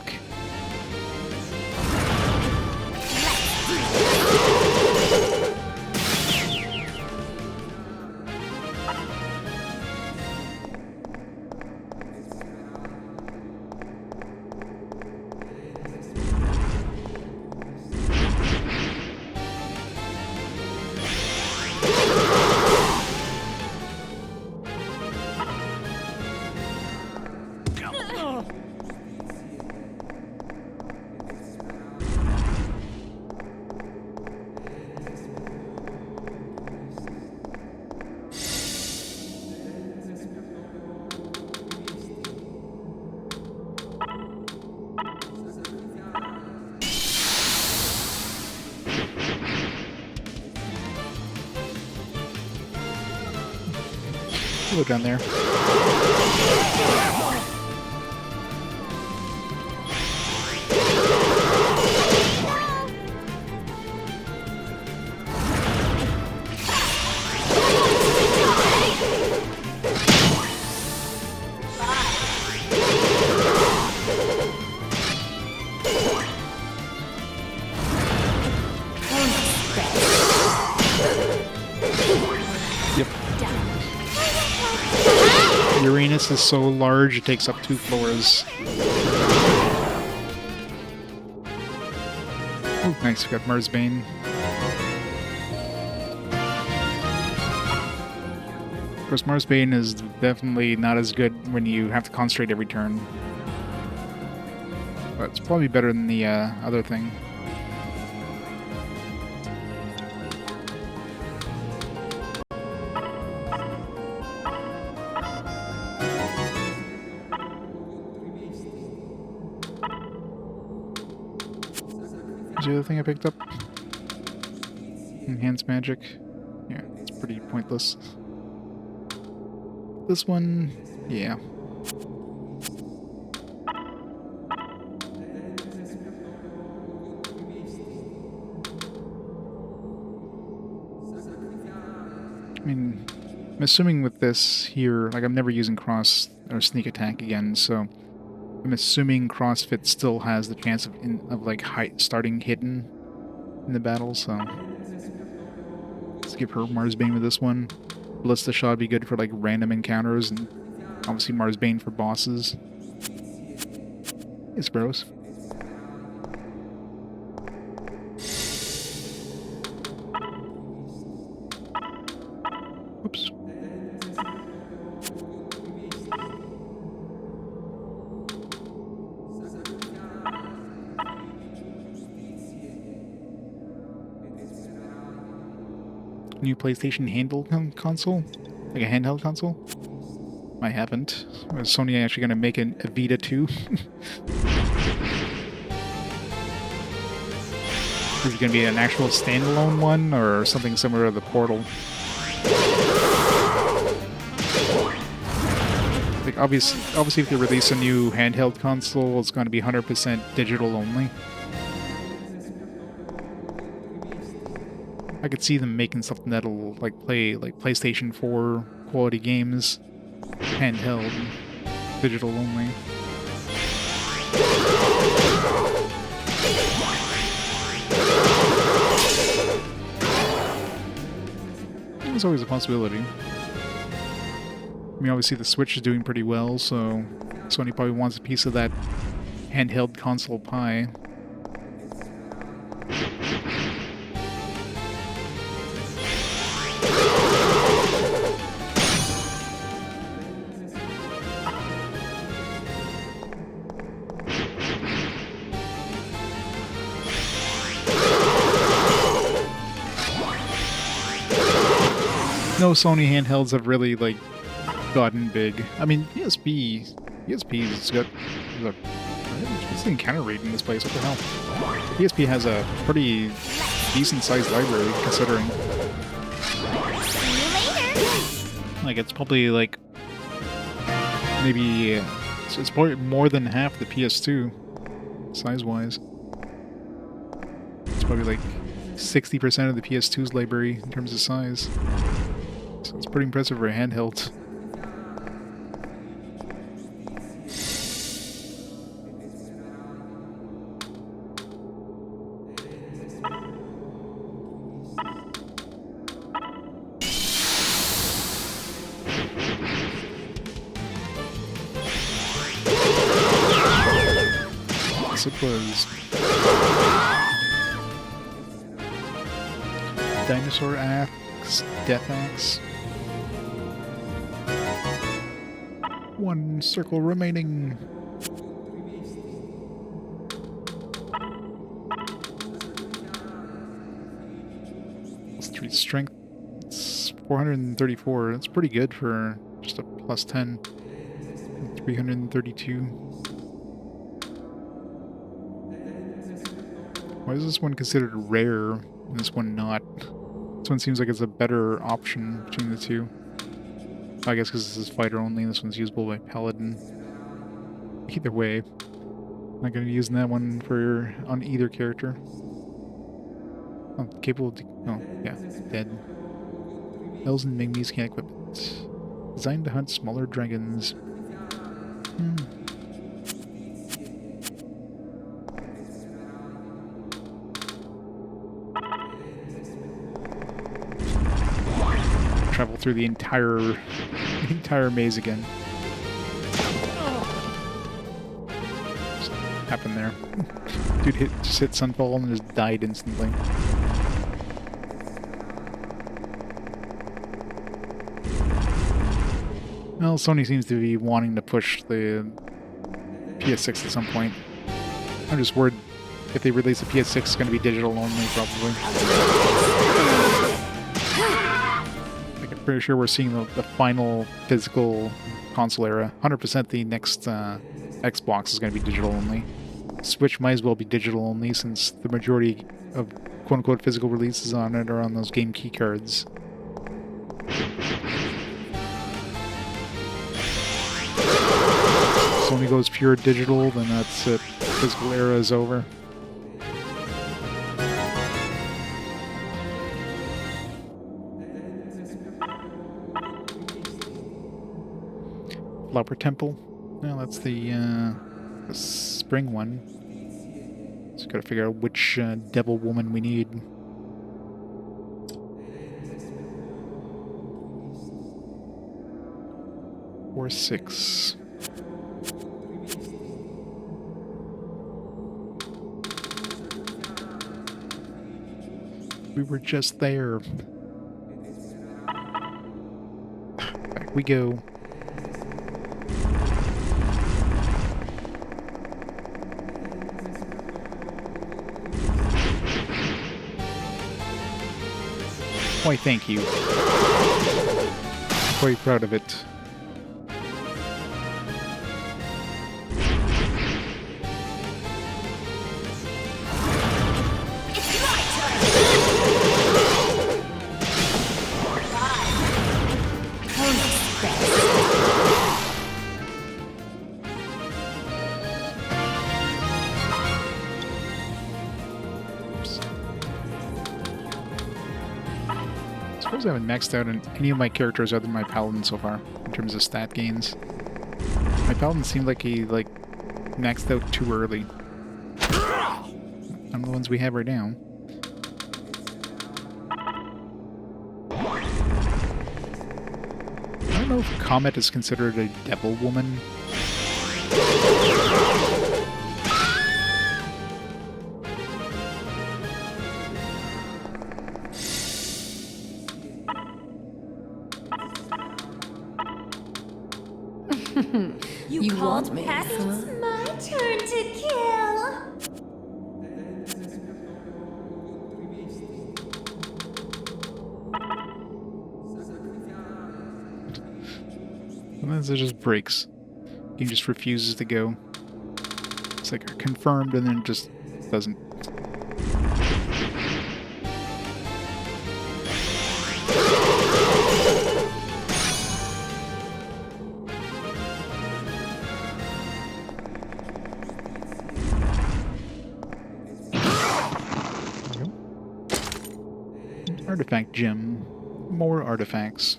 Go down there. Yep. Uranus is so large it takes up 2 floors. Oh, nice. We got Mars Bane. Of course, Mars Bane is definitely not as good when you have to concentrate every turn. But it's probably better than the other thing. The other thing I picked up? Enhanced magic. Yeah, it's pretty pointless. This one, yeah. I mean, I'm assuming with this here, like I'm never using cross or sneak attack again, so I'm assuming CrossFit still has the chance of like starting hidden in the battle, so let's give her Mars Bane with this one. Ballista Shot would be good for like random encounters, and obviously Mars Bane for bosses. It's bros. Oops. New PlayStation handheld console? Like a handheld console? I haven't. Is Sony actually going to make a Vita 2? Is it going to be an actual standalone one, or something similar to the Portal? Like obviously if they release a new handheld console, it's going to be 100% digital only. I could see them making something that'll like play like PlayStation 4 quality games, handheld, digital only. There's always a possibility. I mean, obviously the Switch is doing pretty well, so Sony probably wants a piece of that handheld console pie. No Sony handhelds have really like gotten big. I mean, PSP's got what's the encounter rate in this place? What the hell? PSP has a pretty decent sized library considering. Like it's probably like maybe it's probably more than half the PS2 size wise. It's probably like 60% of the PS2's library in terms of size. So it's pretty impressive for a handheld. Yes, it was. Dinosaur axe, death axe. 1 circle remaining. Plus 3 strength. It's 434. That's pretty good for just a plus 10. 332. Why is this one considered rare and this one not? This one seems like it's a better option between the two. I guess because this is fighter only, this one's usable by paladin. Either way, I'm not going to be using that one for on either character. Oh, capable of... Oh, yeah, dead. Elves and Migmies can't equip it. Designed to hunt smaller dragons. Travel through the entire maze again. Just happened there. Dude just hit Sunfall and just died instantly. Well, Sony seems to be wanting to push the PS6 at some point. I'm just worried if they release the PS6, it's going to be digital only, probably. I'm pretty sure we're seeing the final physical console era. 100% the next Xbox is going to be digital only. Switch might as well be digital only since the majority of quote-unquote physical releases on it are on those game key cards. Sony goes pure digital, then that's it. Physical era is over. Flower Temple. No, that's the spring one. Just gotta figure out which devil woman we need. Or 6. We were just there. Back we go. Why, thank you. Quite proud of it. I haven't maxed out on any of my characters other than my paladin so far in terms of stat gains. My paladin seemed like he maxed out too early. I'm the ones we have right now. I don't know if Comet is considered a devil woman. You want me, pass it? huh? It's my turn to kill. Sometimes it just breaks. He just refuses to go. It's like confirmed and then it just doesn't. Artifact gem. More artifacts.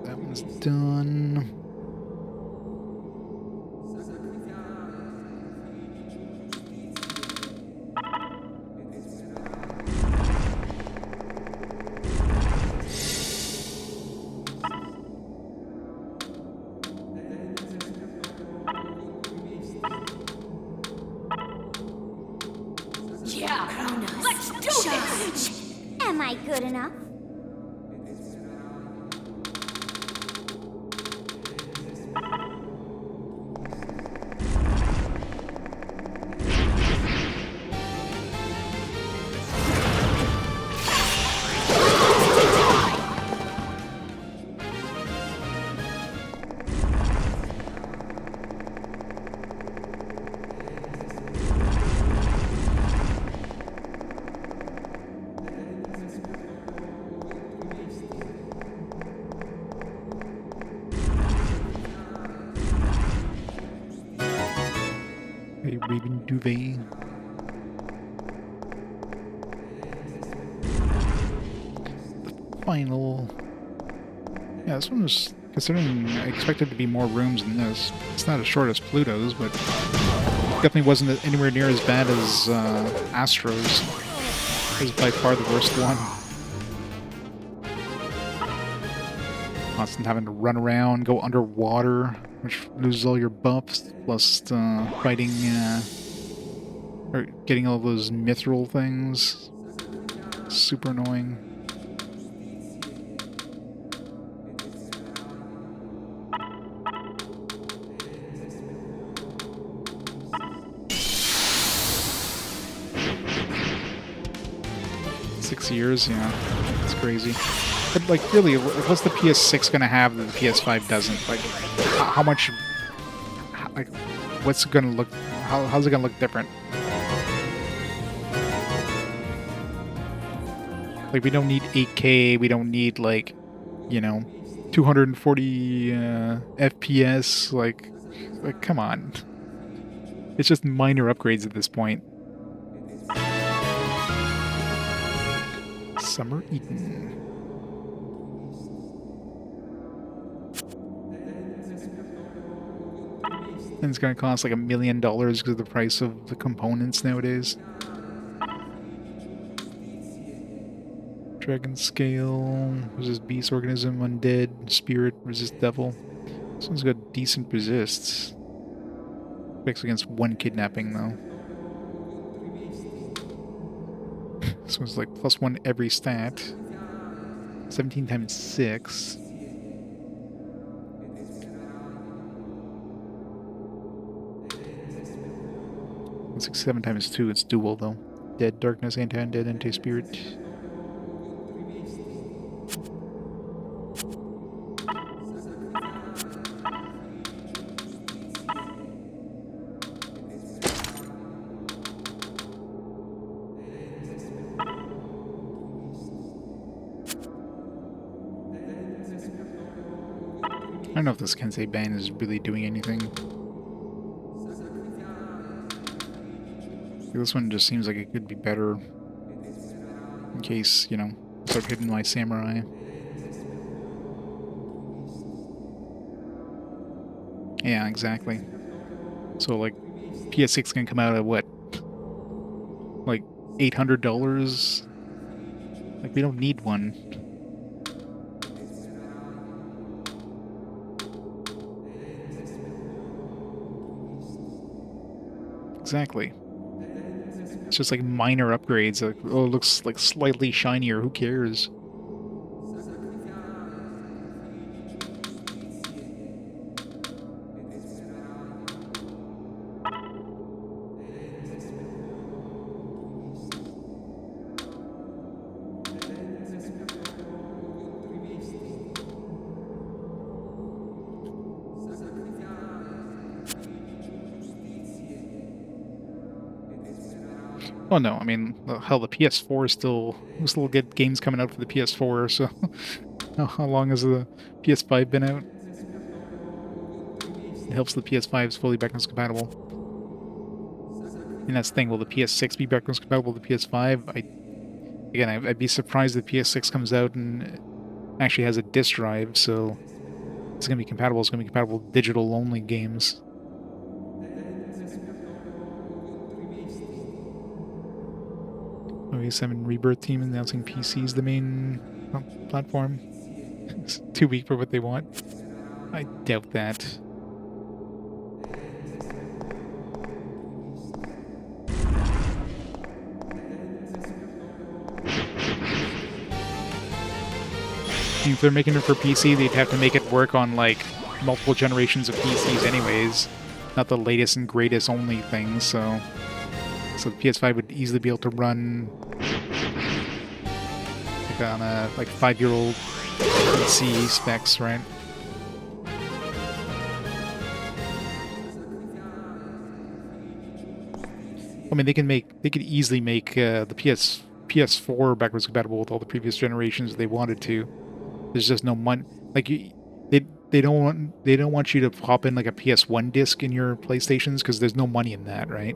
That one's done. Yeah, let's do this! Am I good enough? A Raven Duvet. The final. Yeah, this one was, considering I expected to be more rooms than this. It's not as short as Pluto's, but definitely wasn't anywhere near as bad as Astro's. It was by far the worst one. Constant having to run around, go underwater, which loses all your buffs, plus fighting, or getting all those mithril things. Super annoying. Years, yeah, it's crazy. But like, really, what's the PS6 gonna have that the PS5 doesn't? Like, how much? Like, what's it gonna look? How's it gonna look different? Like, we don't need 8K. We don't need, like, you know, 240 FPS. Like, come on. It's just minor upgrades at this point. Summer Eaton. And it's gonna cost like $1 million because of the price of the components nowadays. Dragon Scale, resist Beast Organism, Undead, Spirit, resist Devil. This one's got decent resists. Effects against 1 kidnapping though. This one's like +1 every stat. 17 times 6. And 67 times 2, it's dual though. Dead, Darkness, Anti-Undead, Anti-Spirit. I don't know if this Kensei ban is really doing anything. This one just seems like it could be better in case, you know, I start hitting my samurai. Yeah, exactly. So, like, PS6 can come out at what? Like, $800? Like, we don't need one. Exactly. It's just like minor upgrades. Like, oh, it looks like slightly shinier. Who cares? Well, no, I mean, hell, the PS4 is still... We still get games coming out for the PS4, so... How long has the PS5 been out? It helps the PS5 is fully backwards compatible. And that's the thing, will the PS6 be backwards compatible with the PS5? Again, I'd be surprised if the PS6 comes out and actually has a disk drive, so... It's going to be compatible. It's going to be compatible with digital-only games. OA7 Rebirth team announcing PC is the main platform. It's too weak for what they want. I doubt that. If they're making it for PC, they'd have to make it work on like multiple generations of PCs anyways, not the latest and greatest only things. So the PS5 would easily be able to run like on a like 5-year-old PC specs, right? I mean, they could easily make the PS4 backwards compatible with all the previous generations if they wanted to. There's just no money. Like they don't want you to pop in like a PS1 disc in your PlayStations because there's no money in that, right?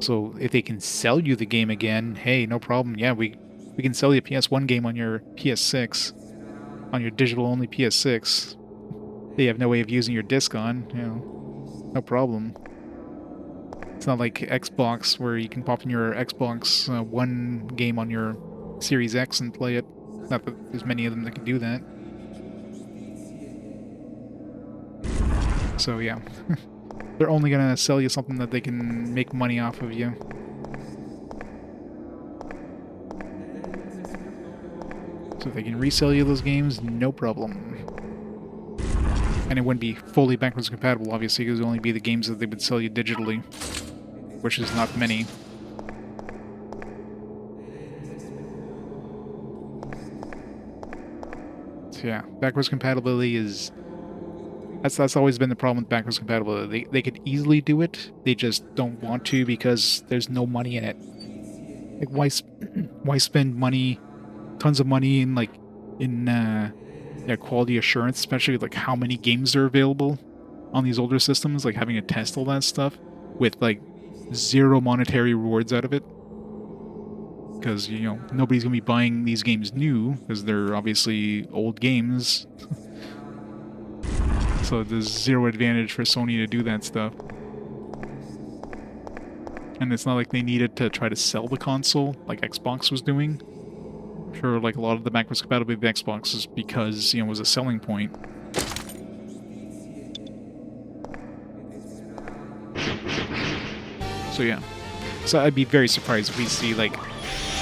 So if they can sell you the game again, hey, no problem. Yeah, we can sell you a PS1 game on your PS6, on your digital only PS6. They have no way of using your disc on, you know, no problem. It's not like Xbox where you can pop in your Xbox One game on your Series X and play it. Not that there's many of them that can do that. So yeah, they're only gonna sell you something that they can make money off of you. So if they can resell you those games, no problem. And it wouldn't be fully backwards compatible, obviously, because it would only be the games that they would sell you digitally, which is not many. So yeah, backwards compatibility is... That's always been the problem with backwards compatibility. They could easily do it, they just don't want to because there's no money in it. Like, why spend money, tons of money in, like, in quality assurance, especially like how many games are available on these older systems, like having to test all that stuff with like zero monetary rewards out of it, because you know nobody's gonna be buying these games new because they're obviously old games. So there's zero advantage for Sony to do that stuff, and it's not like they needed to try to sell the console like Xbox was doing. I'm sure like a lot of the backwards compatibility of the Xbox is because, you know, it was a selling point. So yeah. So I'd be very surprised if we see like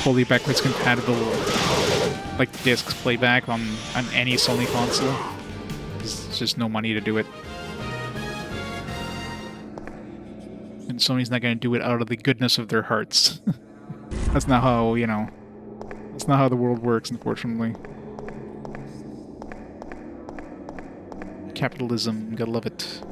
fully backwards compatible like discs playback on any Sony console. There's just no money to do it. And Sony's not going to do it out of the goodness of their hearts. That's not how, you know, that's not how the world works, unfortunately. Capitalism, gotta love it.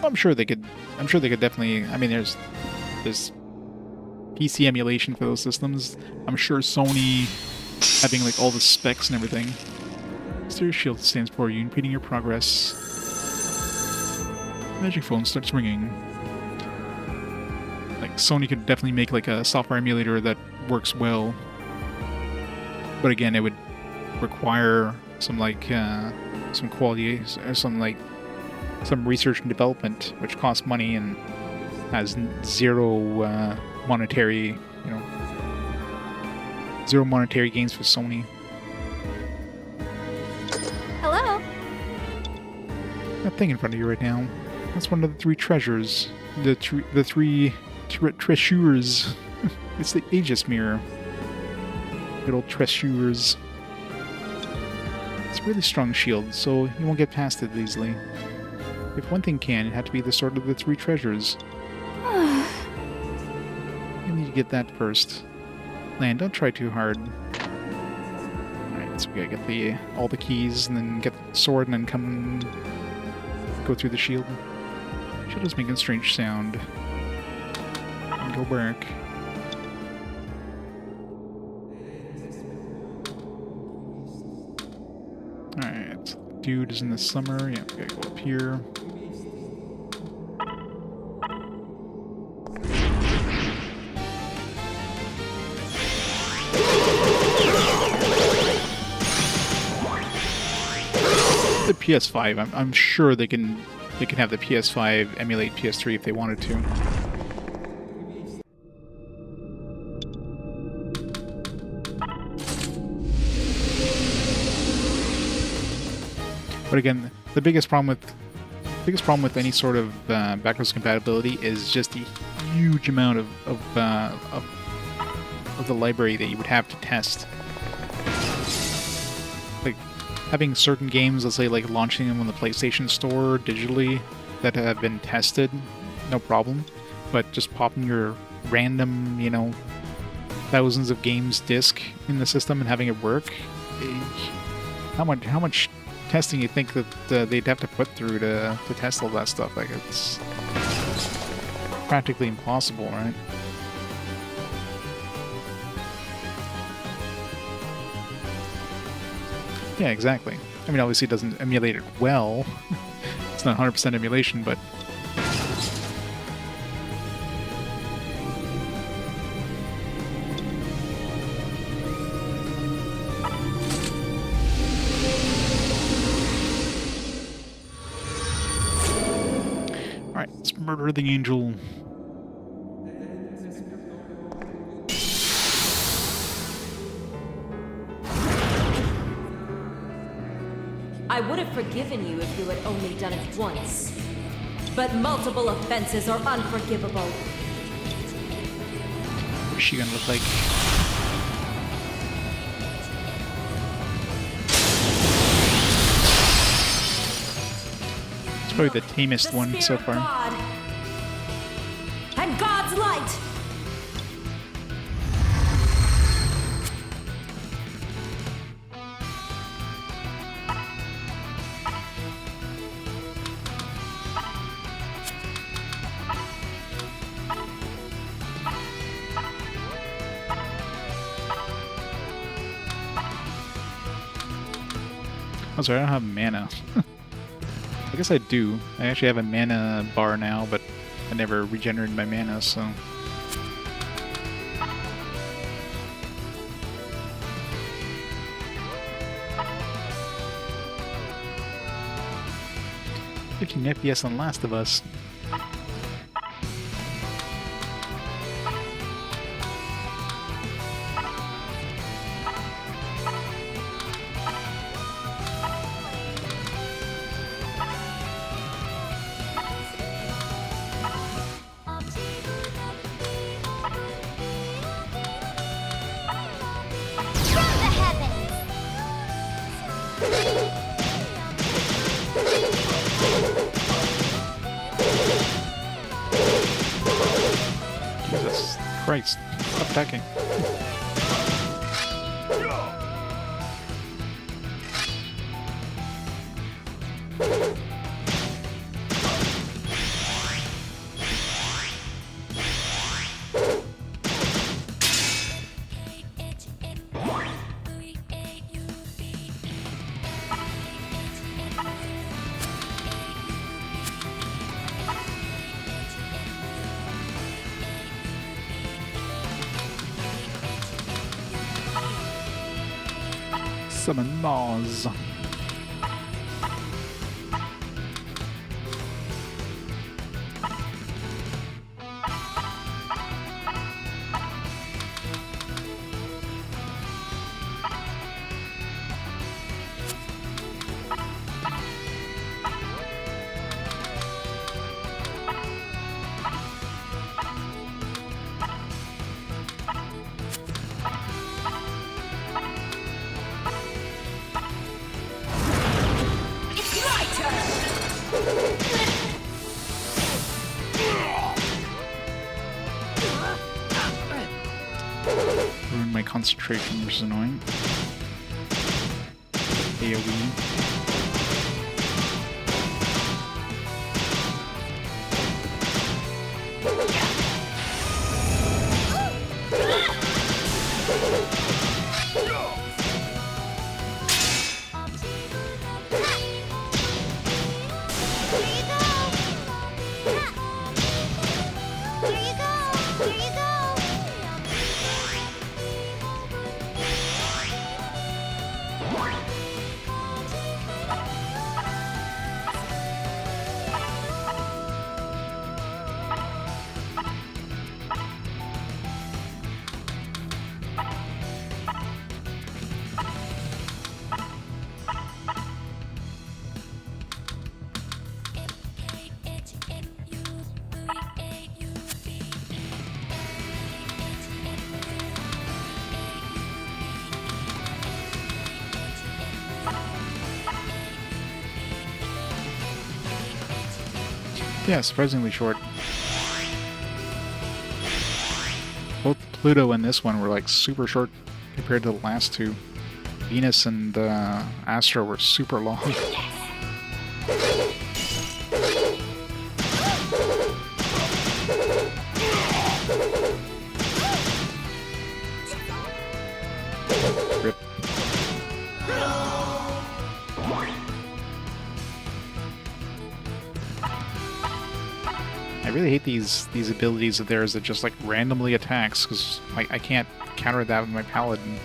I'm sure they could definitely, I mean, there's PC emulation for those systems. I'm sure Sony having like all the specs and everything. Stereo Shield stands for you impeding your progress. Magic phone starts ringing. Like, Sony could definitely make like a software emulator that works well. But again, it would require some like some quality, some research and development, which costs money and has zero monetary, you know, zero monetary gains for Sony. Hello? That thing in front of you right now. That's one of the three treasures. The three treasures. It's the Aegis mirror. Good old treasures. It's a really strong shield, so you won't get past it easily. If one thing can, it had to be the sword of the three treasures. You need to get that first. Lan, don't try too hard. Alright, so we gotta get all the keys and then get the sword and then go through the shield. Shield is making a strange sound. And go back. Alright, dude is in the summer. Yeah, we gotta go up here. The PS5, I'm sure they can have the PS5 emulate PS3 if they wanted to. But again, the biggest problem with any sort of backwards compatibility is just the huge amount of the library that you would have to test. Like having certain games, let's say like launching them on the PlayStation Store digitally that have been tested, no problem. But just popping your random, you know, thousands of games disc in the system and having it work, how much testing you think that they'd have to put through to test all that stuff? Like, it's practically impossible, right? Yeah, exactly. I mean, obviously it doesn't emulate it well. It's not 100% emulation, but alright, let's murder the angel. I would have forgiven you if you had only done it once. But multiple offenses are unforgivable. What's she gonna look like? It's probably the tamest one so Spear of far. God and God's light. Oh, sorry, I don't have mana. I guess I do. I actually have a mana bar now, but I never regenerated my mana, so... FPS on Last of Us. Jesus Christ, stop attacking. Summon Mars. Ruined my concentration, which is annoying. AoE. Yeah, surprisingly short. Both Pluto and this one were like super short compared to the last two. Venus and Astro were super long. Rip. I really hate these abilities of theirs that just like randomly attacks, because like I can't counter that with my paladin.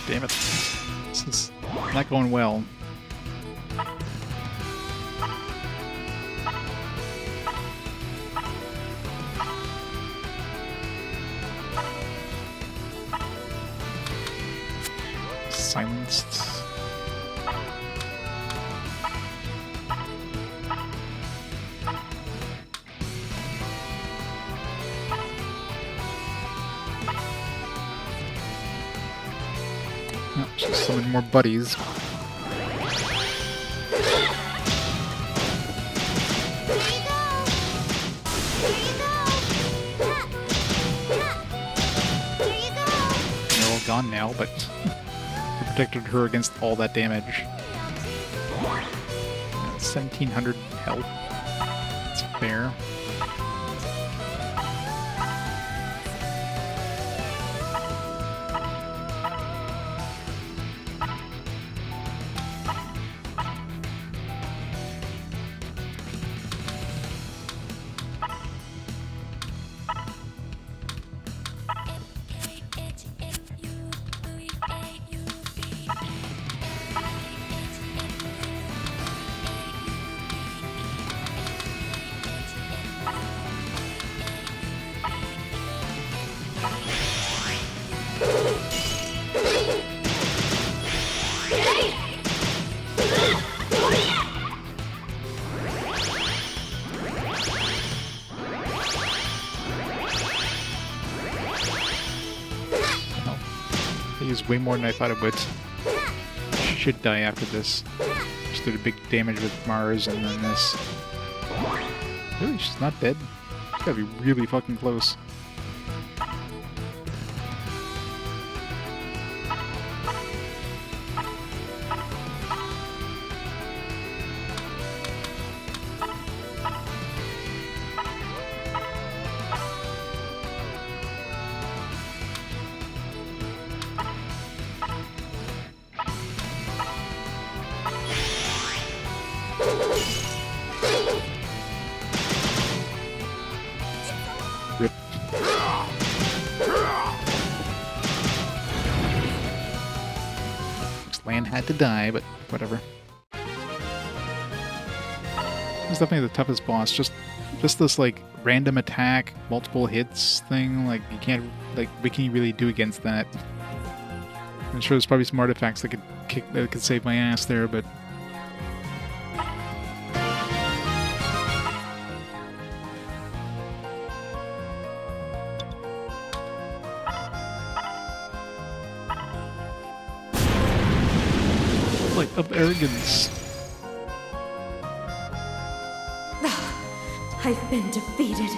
Damn it. This is not going well. Silenced. Oh, just summon more buddies. They're all gone now, but I protected her against all that damage. 1700 health. That's fair. I used way more than I thought it would. Should die after this. Just did a big damage with Mars and then this. Really? She's not dead? She's gotta be really fucking close. Rip. Land had to die, but whatever. He's definitely the toughest boss. Just just this like random attack, multiple hits thing. Like you can't like what can you really do against that? I'm sure there's probably some artifacts that could save my ass there, but like of arrogance. I've been defeated.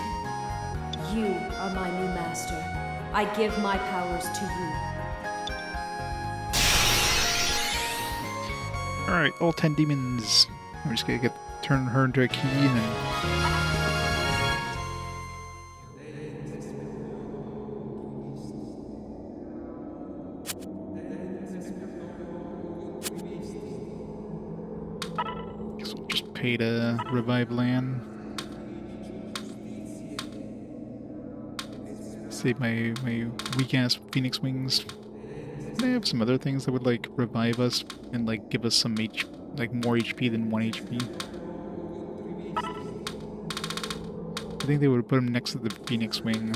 You are my new master. I give my powers to you. Alright, all 10 demons. I'm just gonna turn her into a key and then... Guess we'll just pay to revive Lan. Save my weak-ass Phoenix Wings. They have some other things that would like revive us and like give us some more HP than 1 HP. I think they would put them next to the Phoenix Wing.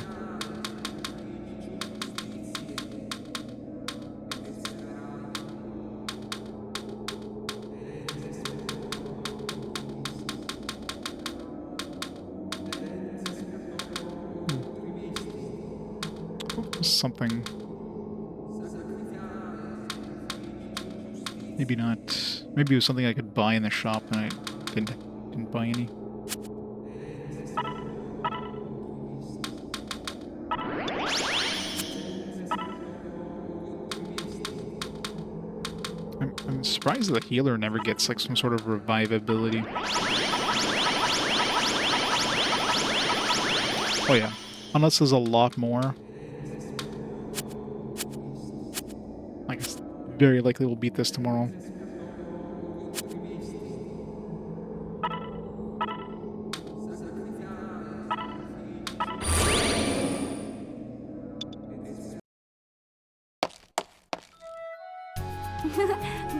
Something. Maybe not. Maybe it was something I could buy in the shop and I didn't buy any. I'm surprised the healer never gets like some sort of revive ability. Oh yeah. Unless there's a lot more. I guess very likely we'll beat this tomorrow.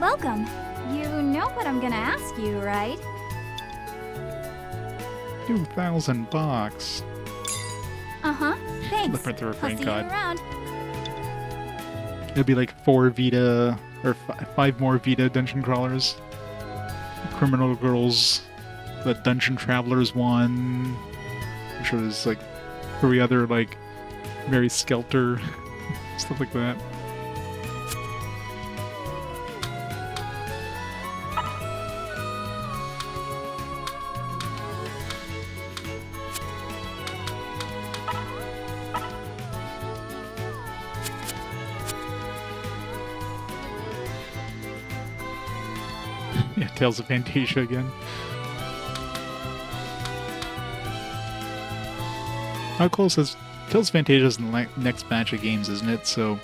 Welcome. You know what I'm gonna ask you, right? 2,000 bucks. Uh-huh. Thanks. Look at the I'll refrain see card. you around. It'll be like 4 Vita, or 5 more Vita dungeon crawlers. Criminal Girls, the Dungeon Travelers one. I'm sure there's like 3 other like Mary Skelter, stuff like that. Yeah, Tales of Fantasia again. How close is Tales of Fantasia is the next batch of games, isn't it? So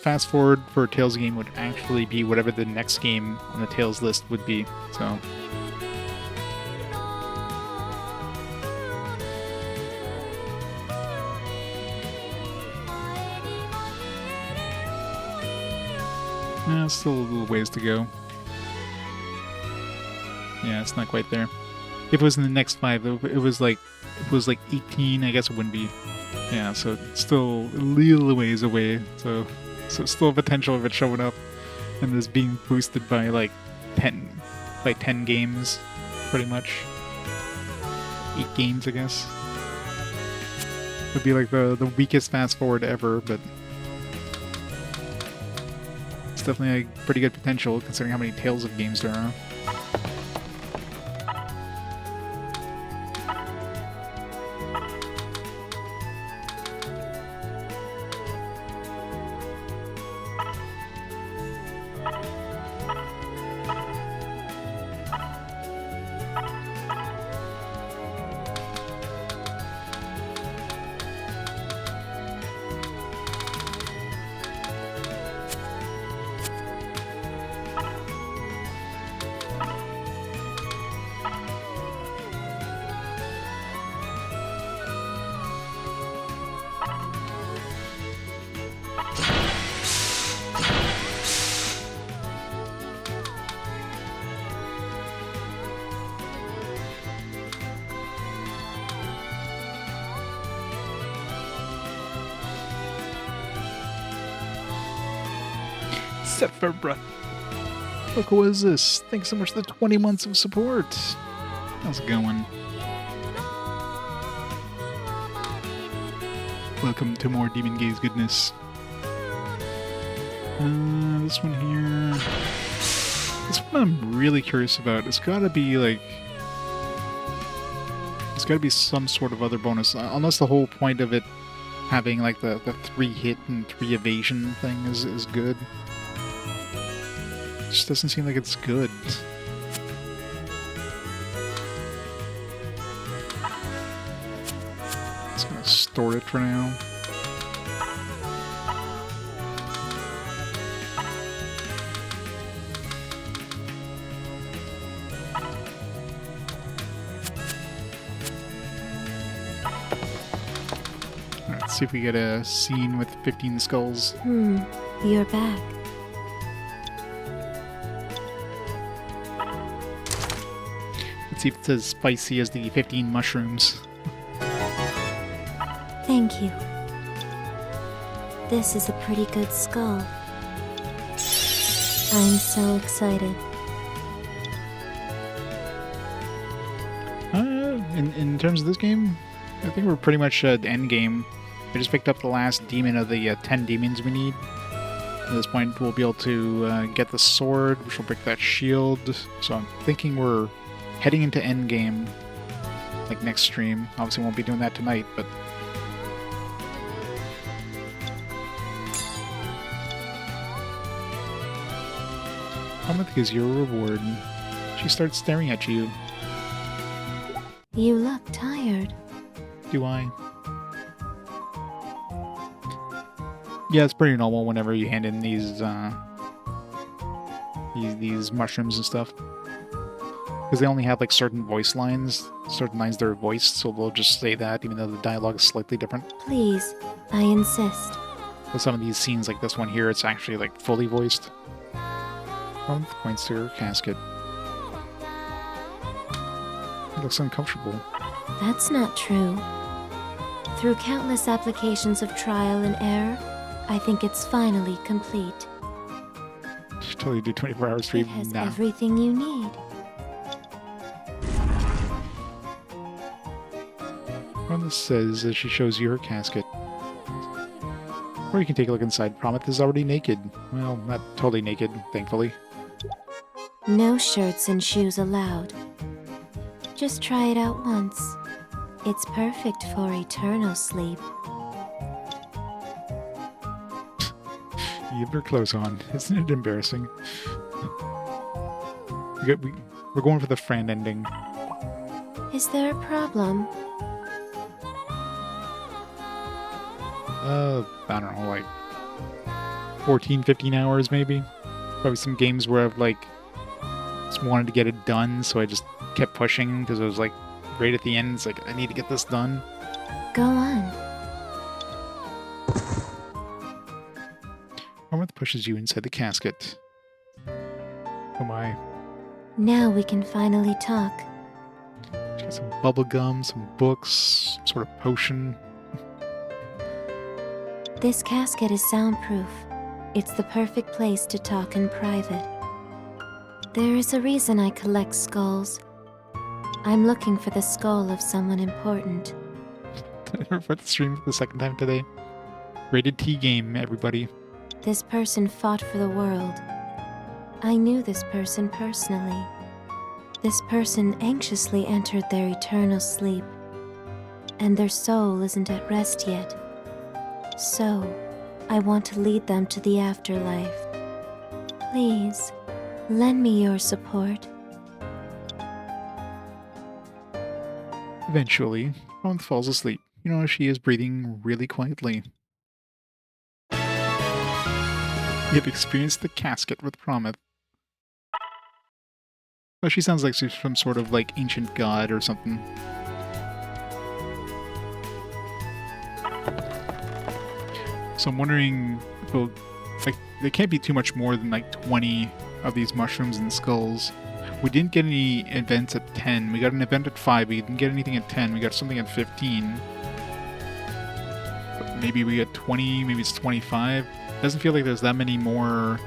fast forward for a Tales game would actually be whatever the next game on the Tales list would be. So. Yeah, still a little ways to go. Yeah, it's not quite there. If it was in the next 5, it was like 18. I guess it wouldn't be. Yeah, so it's still a little ways away. So still potential of it showing up, and this being boosted by like 10 games, pretty much. 8 games, I guess. Would be like the weakest fast forward ever, but it's definitely a pretty good potential considering how many Tales of games there are. FFWD. Look, who is this? Thanks so much for the 20 months of support. How's it going? Welcome to more Demon Gaze goodness. This one here. This one I'm really curious about. It's gotta be like... There's gotta be some sort of other bonus. Unless the whole point of it having like the 3 hit and 3 evasion thing is good. It just doesn't seem like it's good. Just gonna store it for now. Let's see if we get a scene with 15 skulls. You're back. Let's see if it's as spicy as the 15 mushrooms. Thank you. This is a pretty good skull. I'm so excited. In terms of this game, I think we're pretty much at end game. We just picked up the last demon of the 10 demons we need. At this point, we'll be able to get the sword, which will break that shield. So I'm thinking we're heading into end game, like next stream. Obviously, won't be doing that tonight, but Amith gives you a reward. She starts staring at you. You look tired. Do I? Yeah, it's pretty normal whenever you hand in these mushrooms and stuff. Because they only have like certain voice lines, certain lines that are voiced, so they'll just say that even though the dialogue is slightly different. Please, I insist. With some of these scenes like this one here, it's actually like fully voiced. One points to her casket. It looks uncomfortable. That's not true. Through countless applications of trial and error, I think it's finally complete. Should totally do 24-hour It stream has now. everything you need. One says as she shows you her casket. Or you can take a look inside. Prometh is already naked. Well, not totally naked, thankfully. No shirts and shoes allowed. Just try it out once. It's perfect for eternal sleep. You have her clothes on. Isn't it embarrassing? We're going for the friend ending. Is there a problem? I don't know, like 14, 15 hours maybe? Probably some games where I've like just wanted to get it done, so I just kept pushing because I was like right at the end. It's like, I need to get this done. Go on. Armith pushes you inside the casket. Oh my. Now we can finally talk. She got some bubble gum, some books, some sort of potion. This casket is soundproof. It's the perfect place to talk in private. There is a reason I collect skulls. I'm looking for the skull of someone important. We're about to stream for the second time today. Rated T game, everybody. This person fought for the world. I knew this person personally. This person anxiously entered their eternal sleep, and their soul isn't at rest yet. So, I want to lead them to the afterlife. Please, lend me your support. Eventually, Prometh falls asleep. You know, she is breathing really quietly. You have experienced the casket with Prometh. Well, she sounds like she's some sort of like ancient god or something. So I'm wondering, well, like, there can't be too much more than like 20 of these mushrooms and skulls. We didn't get any events at 10. We got an event at 5. We didn't get anything at 10. We got something at 15. But maybe we get 20. Maybe it's 25. Doesn't feel like there's that many more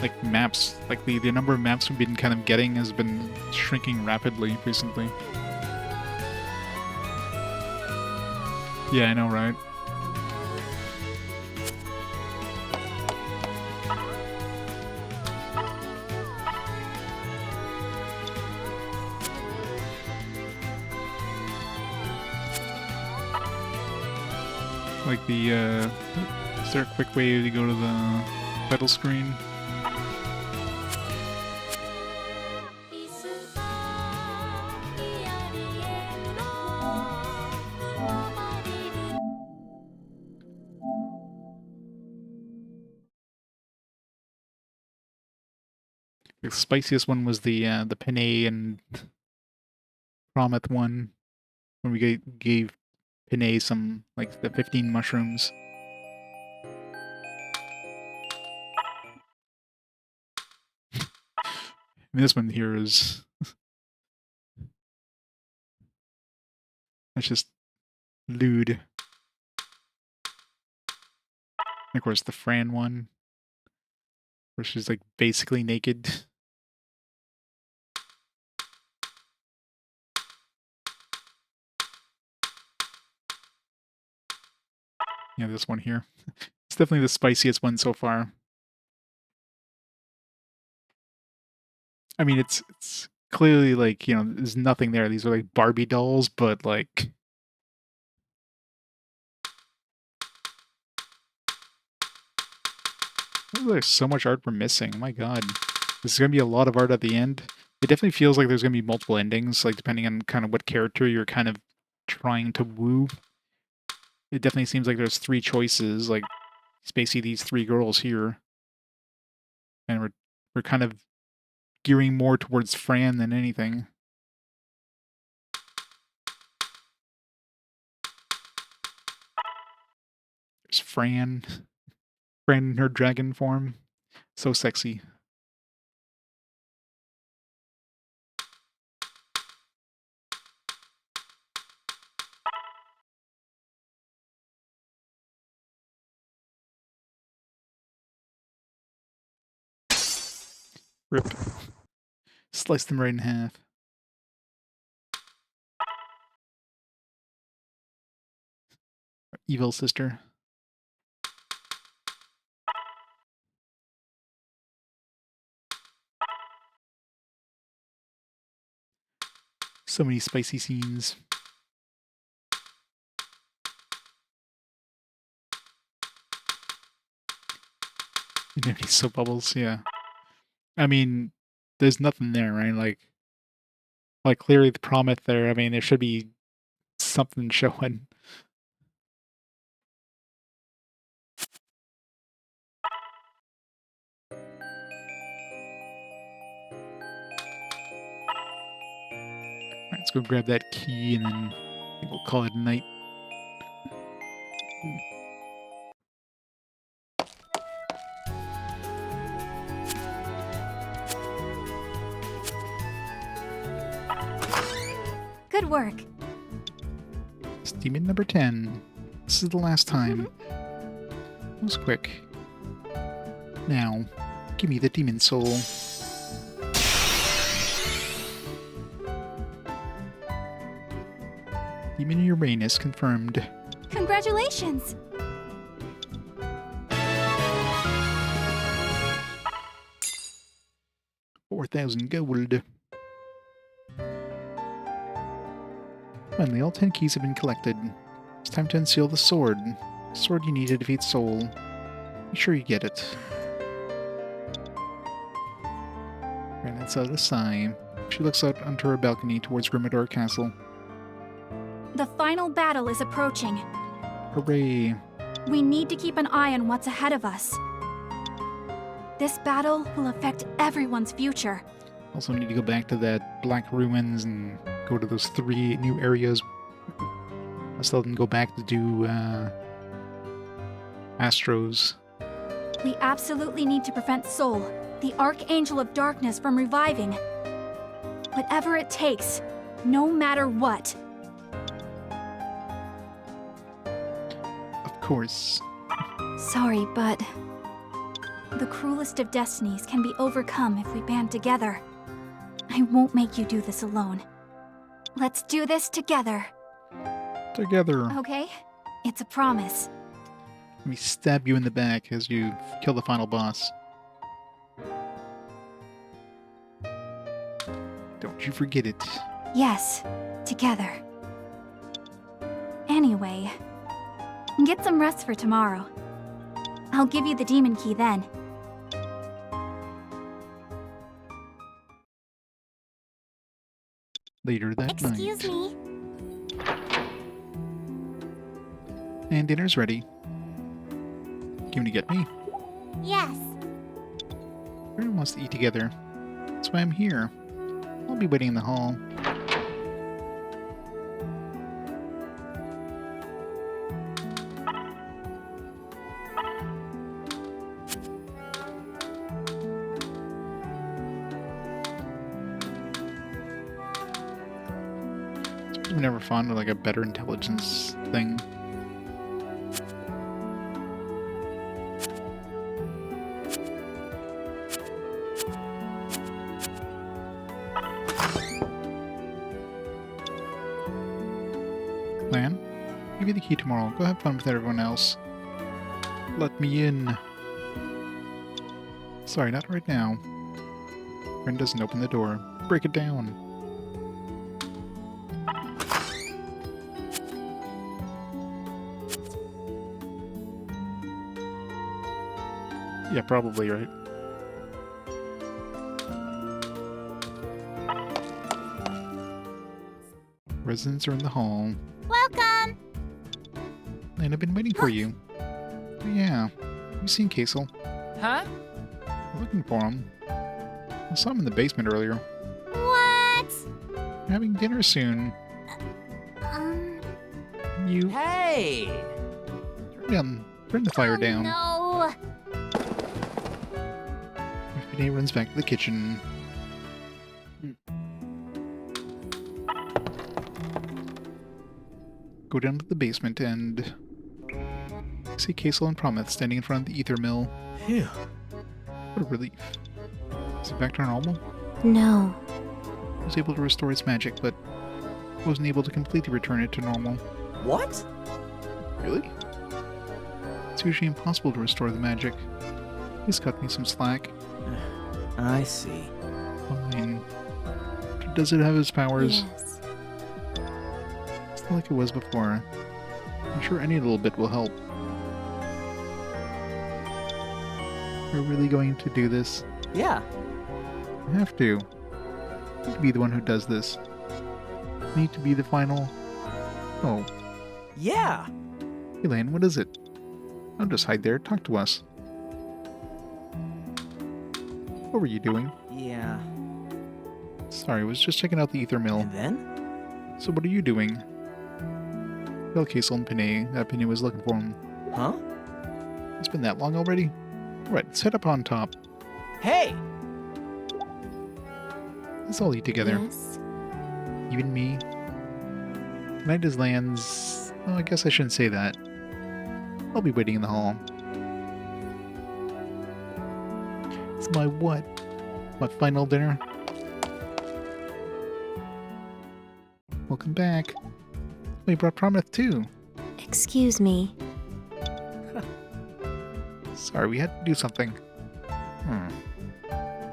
like maps, like the number of maps we've been kind of getting has been shrinking rapidly recently. Yeah, I know, right? Like the, is there a quick way to go to the title screen? The spiciest one was the Panay and Promet one, when we gave Panay some, like, the 15 mushrooms. And this one here is... that's just lewd. And of course, the Fran one, where she's, like, basically naked. Yeah, this one here. It's definitely the spiciest one so far. I mean, it's clearly, like, you know, there's nothing there. These are, like, Barbie dolls, but, like... oh, there's so much art we're missing. My god. This is going to be a lot of art at the end. It definitely feels like there's going to be multiple endings, like, depending on kind of what character you're kind of trying to woo. It definitely seems like there's 3 choices, like, it's basically these 3 girls here. And we're kind of gearing more towards Fran than anything. There's Fran. Fran in her dragon form. So sexy. Rip. Slice them right in half. Evil sister. So many spicy scenes. Infinity soap bubbles, yeah. I mean, there's nothing there, right? Like clearly the promise there. I mean, there should be something showing. Alright, let's go grab that key and then I think we'll call it a night. Good work. It's demon number 10. This is the last time. That was quick. Now, give me the demon soul. Demon Uranus confirmed. Congratulations! 4,000 gold. Finally, all 10 keys have been collected. It's time to unseal the sword. The sword you need to defeat Soul. Make sure you get it. And that's out a sigh. She looks out onto her balcony towards Grimmador Castle. The final battle is approaching. Hooray! We need to keep an eye on what's ahead of us. This battle will affect everyone's future. Also need to go back to that Black Ruins and go to those 3 new areas. I still didn't go back to do Astros. We absolutely need to prevent Soul, the Archangel of Darkness, from reviving. Whatever it takes, no matter what. Of course. Sorry, but The cruelest of destinies can be overcome if we band together. I won't make you do this alone. Let's do this together, Together. okay? It's a promise. Let me stab you in the back as you kill the final boss. Don't you forget it. Yes, together. Anyway, get some rest for tomorrow. I'll give you the demon key then. Later that Excuse night. me. And dinner's ready. Going to get me. Yes. Everyone wants to eat together. That's why I'm here. I'll be waiting in the hall. I've never found like a better intelligence thing. Lan, give you the key tomorrow. Go have fun with everyone else. Let me in. Sorry, not right now. Friend doesn't open the door. Break it down. Yeah, probably, right? Residents are in the hall. Welcome. And I've been waiting for you. Oh, yeah. You seen Kaisel? Huh? I'm looking for him. I saw him in the basement earlier. What? We're having dinner soon. You Hey! turn the fire Oh, down. no. Renee runs back to the kitchen. Go down to the basement and see Kaisel and Promise standing in front of the ether mill. Phew. What a relief. Is it back to normal? No. It was able to restore its magic, but wasn't able to completely return it to normal. What? Really? It's usually impossible to restore the magic. Please cut me some slack. I see. Fine. Does it have its powers? Yes. It's not like it was before. I'm sure any little bit will help. We're really going to do this? Yeah. I have to. I need to be the one who does this. I need to be the final... Oh, Yeah. Elaine, what is it? Don't just hide there. Talk to us. What were you doing? Yeah. Sorry, I was just checking out the ether mill. And then? So what are you doing? Tell Kaisel and Pinay that Pinay was looking for him. Huh? It's been that long already? Right, let's head up on top. Hey! Let's all eat together. Yes. Even me. Tonight is Lan's... Oh, I guess I shouldn't say that. I'll be waiting in the hall. It's my what? My final dinner? Welcome back. We brought Promise too. Excuse me. Sorry, we had to do something.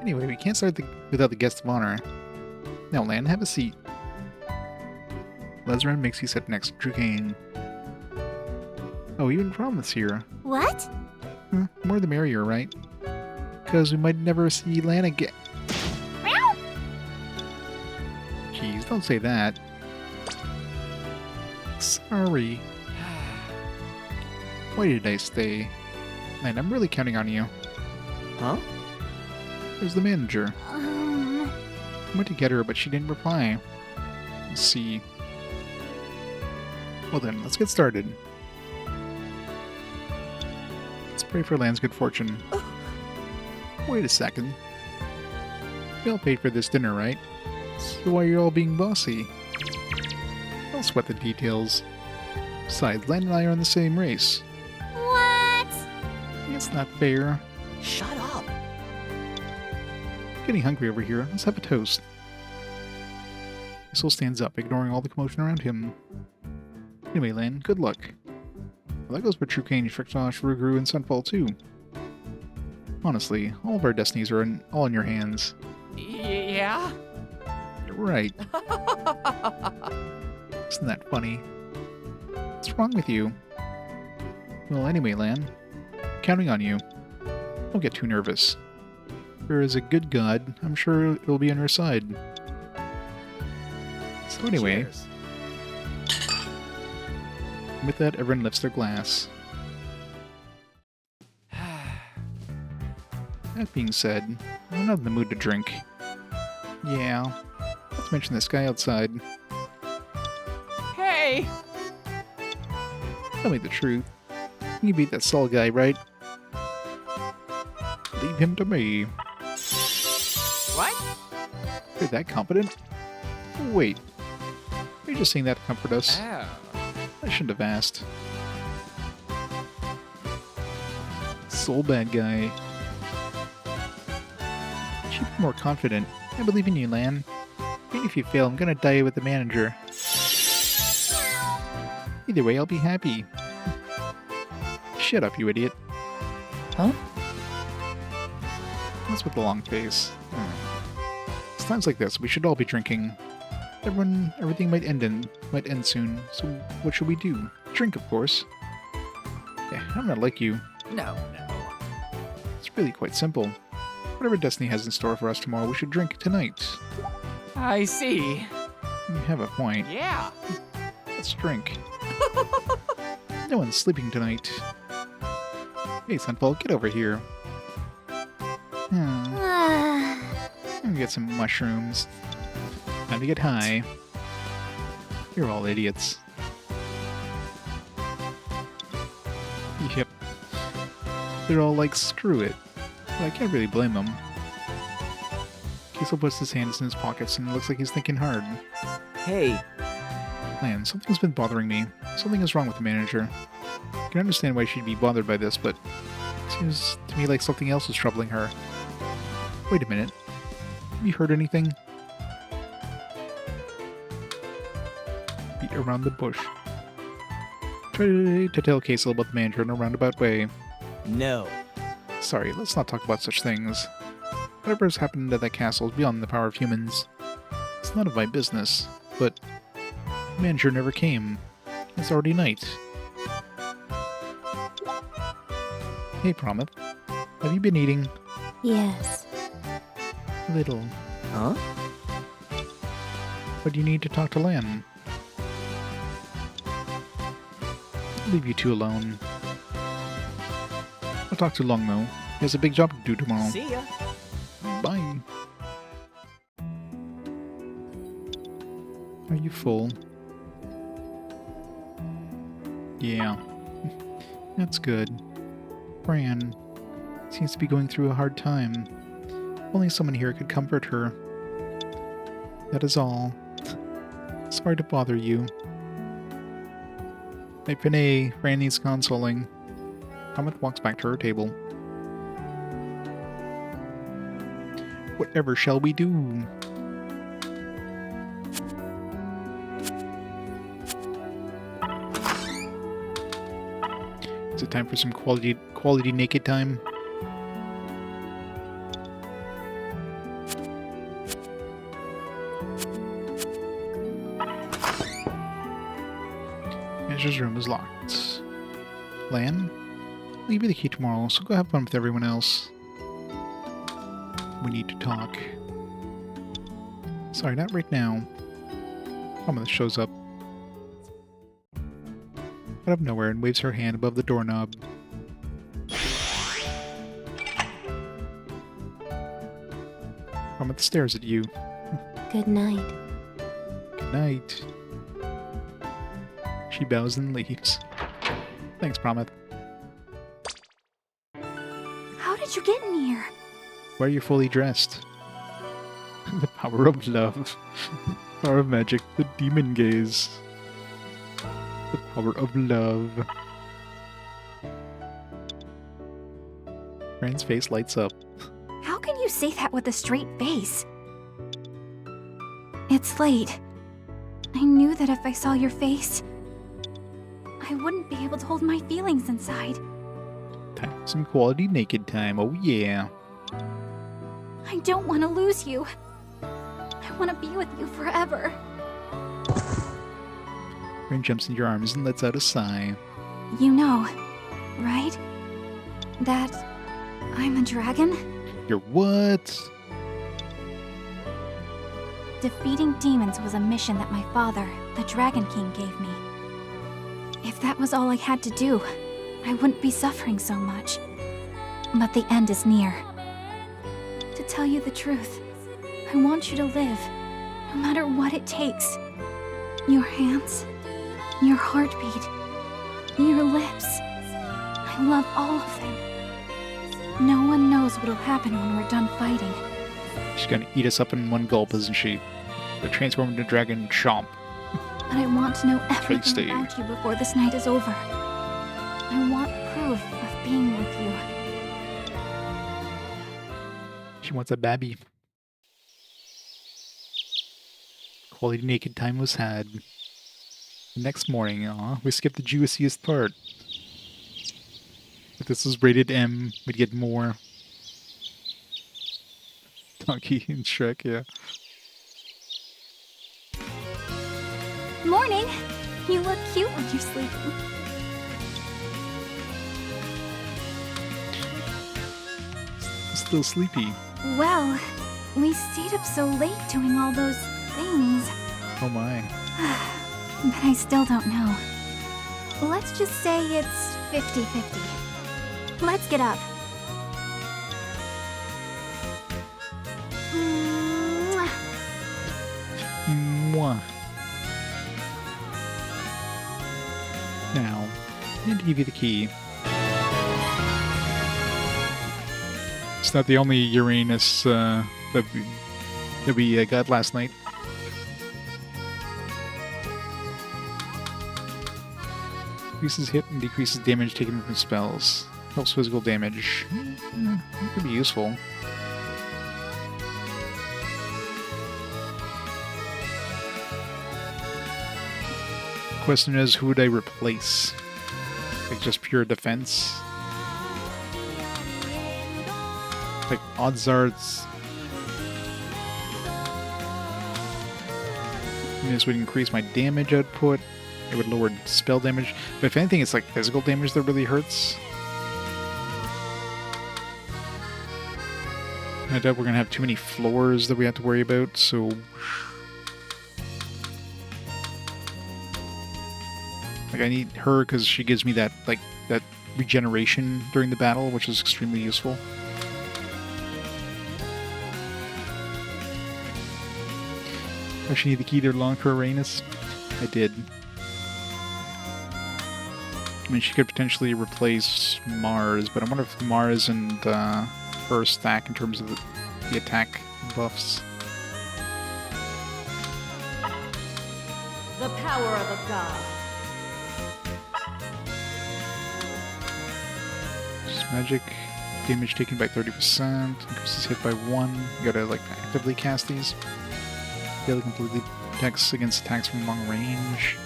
Anyway, we can't start without the guest of honor. Now, Lan, have a seat. Lesran makes you sit next to Drukane. Oh, even Promise here. What? More the merrier, right? Because we might never see Lan again. Meow. Jeez, don't say that. Sorry. Why did I stay? Lan, I'm really counting on you. Huh? There's the manager. I went to get her, but she didn't reply. Let's see. Well then, let's get started. Let's pray for Lan's good fortune. Wait a second. You all paid for this dinner, right? So why are you all being bossy? Don't sweat the details. Besides, Lan and I are in the same race. What? It's not fair. Shut up. Getting hungry over here. Let's have a toast. Cecil stands up, ignoring all the commotion around him. Anyway, Lan, good luck. Well, that goes for Trucane, Frictosh, Rugru, and Sunfall too. Honestly, all of our destinies are all in your hands. Yeah? You're right. Isn't that funny? What's wrong with you? Well, anyway, Lan, counting on you. Don't get too nervous. There is a good god. I'm sure it'll be on your side. So anyway, Cheers. with that, everyone lifts their glass. That being said, I'm not in the mood to drink. Yeah, let's mention this guy outside. Hey! Tell me the truth. You beat that Saul guy, right? Leave him to me. What? You're that confident? Wait. You're just saying that to comfort us. Oh. I shouldn't have asked. Soul bad guy. You should be more confident. I believe in you, Lan. Even if you fail, I'm gonna die with the manager. Either way, I'll be happy. Shut up, you idiot. Huh? What's with the long face? It's times like this, we should all be drinking. Everything might end soon. So what should we do? Drink, of course. Yeah, I'm not like you. No. It's really quite simple. Whatever destiny has in store for us tomorrow, we should drink tonight. I see. You have a point. Yeah. Let's drink. No one's sleeping tonight. Hey, Sunfall, get over here. I'm gonna get some mushrooms. Time to get high. You're all idiots. Yep. They're all like, screw it. But I can't really blame them. Kiesel puts his hands in his pockets and it looks like he's thinking hard. Hey, Man, something's been bothering me. Something is wrong with the manager. I can understand why she'd be bothered by this, but it seems to me like something else is troubling her. Wait a minute. Have you heard anything? Beat around the bush. Try to tell Kiesel about the manager in a roundabout way. no. Sorry, let's not talk about such things. Whatever has happened at that castle is beyond the power of humans. It's none of my business, but the manager never came. It's already night. Hey, Promet. Have you been eating? Yes. A little. Huh? But you need to talk to Lan. I'll leave you two alone. I'll talk to Longmo. He has a big job to do tomorrow. See ya. Bye. Are you full? Yeah. That's good. Fran seems to be going through a hard time. Only someone here could comfort her. That is all. Sorry to bother you. Hey, Pinay, Fran needs consoling. Thomas walks back to her table. Whatever shall we do? Is it time for some quality naked time? Manager's room is locked. Lan? I'll leave you the key tomorrow, so go have fun with everyone else. We need to talk. Sorry, not right now. Mama shows up out of nowhere and waves her hand above the doorknob. Promet stares at you. Good night. Good night. She bows and leaves. Thanks, Promet. How did you get in here? Why are you fully dressed? The power of love. Power of magic. The demon gaze. The power of love. Ren's face lights up. How can you say that with a straight face? It's late. I knew that if I saw your face, I wouldn't be able to hold my feelings inside. Time for some quality naked time. Oh yeah. I don't want to lose you. I want to be with you forever. Ren jumps in your arms and lets out a sigh. You know, right? That I'm a dragon? You're what? Defeating demons was a mission that my father, the Dragon King, gave me. If that was all I had to do, I wouldn't be suffering so much. But the end is near. To tell you the truth, I want you to live, no matter what it takes. Your hands, your heartbeat, your lips. I love all of them. No one knows what'll happen when we're done fighting. She's gonna eat us up in one gulp, isn't she? The transform into dragon chomp. But I want to know everything stay. about you before this night is over. I want proof of being with you. She wants a babby. Quality naked time was had. The next morning, we skipped the juiciest part. If this was rated M, we'd get more. Donkey and Shrek, yeah. Morning! You look cute when you're sleeping. Still sleepy. Well, we stayed up so late doing all those things. Oh my. But I still don't know. Let's just say it's 50-50. Let's get up. Mwah. Mwah. Now, I need to give you the key. It's not the only Uranus that we got last night. Increases hit and decreases damage taken from spells. Helps physical damage. That could be useful. Question is, who would I replace? Like just pure defense? Like odds are it's... This would increase my damage output. It would lower spell damage. But if anything, it's like physical damage that really hurts. I doubt we're going to have too many floors that we have to worry about, so... Like, I need her because she gives me that, like, that regeneration during the battle, which is extremely useful. I actually need the key to unlock her Uranus. I did. I mean, she could potentially replace Mars, but I wonder if Mars and her stack in terms of the attack buffs. The power of a god. Just magic. Damage taken by 30%. Increases hit by 1. You gotta, like, actively cast these. The other completely protects against attacks from long range.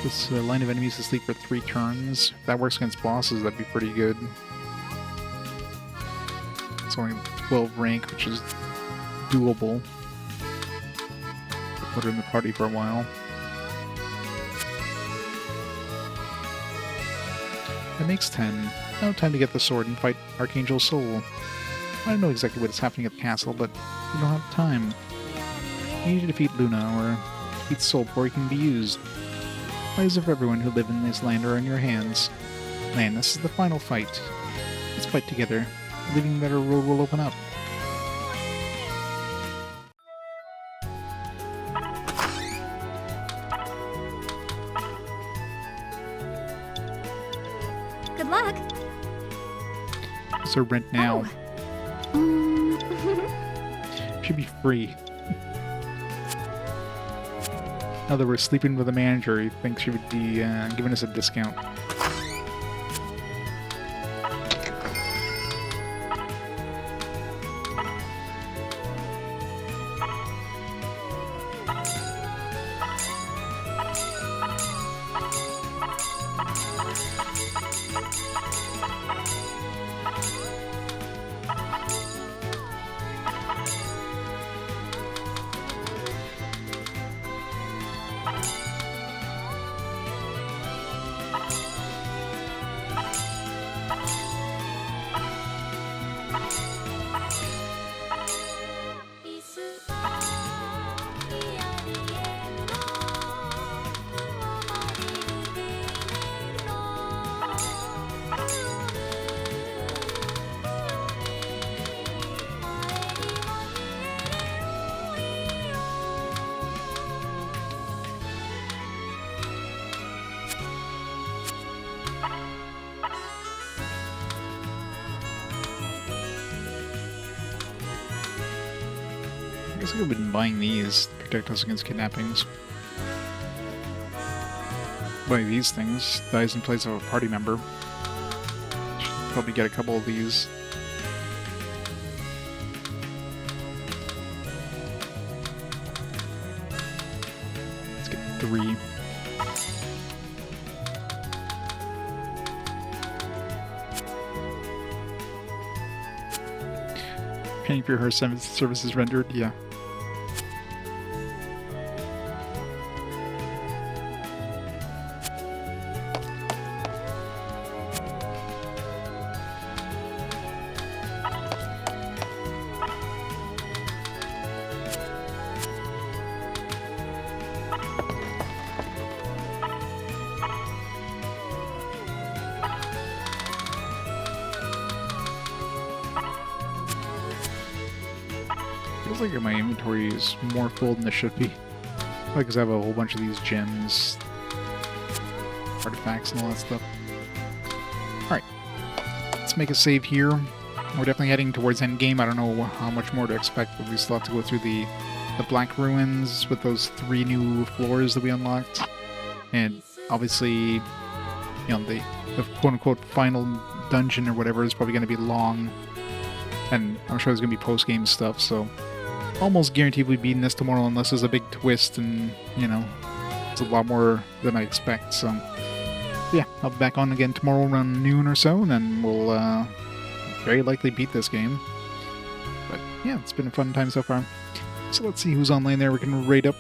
This line of enemies to sleep for 3 turns. If that works against bosses, that'd be pretty good. It's only 12 rank, which is doable. Put her in the party for a while. That makes 10. Now time to get the sword and fight Archangel Soul. I don't know exactly what is happening at the castle, but we don't have time. We need to defeat Luna, or defeat Soul before he can be used. Lives of everyone who live in this land are in your hands. Man, this is the final fight. Let's fight together, believing that our road will open up. Good luck. What's our rent now? Should be free. Now that we're sleeping with a manager, he thinks she would be giving us a discount. guess I could have been buying these to protect us against kidnappings. Buy these things. Dies in place of a party member. Should probably get a couple of these. Let's get 3. Paying for her services rendered, yeah. Feels like my inventory is more full than it should be. Because I have a whole bunch of these gems, artifacts, and all that stuff. Alright, let's make a save here. We're definitely heading towards endgame. I don't know how much more to expect, but we still have to go through the Black Ruins with those 3 new floors that we unlocked. And obviously, you know, the quote-unquote final dungeon or whatever is probably going to be long. And I'm sure there's going to be post-game stuff, so almost guaranteed we'll be beating this tomorrow unless there's a big twist and, you know, it's a lot more than I expect. So, yeah, I'll be back on again tomorrow around noon or so, and then we'll very likely beat this game. But, yeah, it's been a fun time so far. So let's see who's online there we can rate up.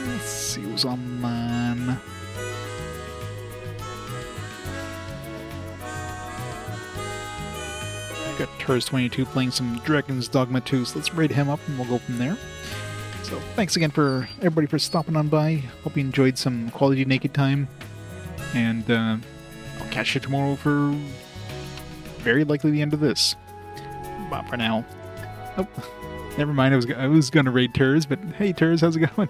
Let's see who's online. Got Turs22 playing some Dragon's Dogma 2, so let's raid him up and we'll go from there. So thanks again for everybody for stopping on by. Hope you enjoyed some quality naked time. And I'll catch you tomorrow for very likely the end of this. Bye for now. Oh, never mind, I was gonna raid Turs, but hey Turs, how's it going?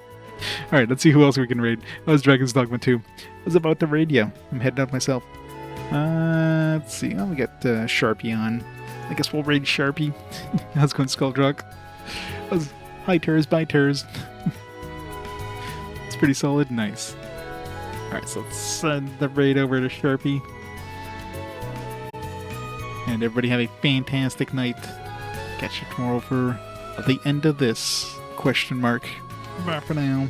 Alright, let's see who else we can raid. That was Dragon's Dogma 2. I was about to raid you. I'm heading out myself. Let's see, we got Sharpie on. I guess we'll raid Sharpie. How's it going, Skulldrug? Hi, Turs, bye, Turs. It's pretty solid, nice. Alright, so let's send the raid over to Sharpie. And everybody have a fantastic night. Catch you tomorrow for the end of this, question mark. Bye for now.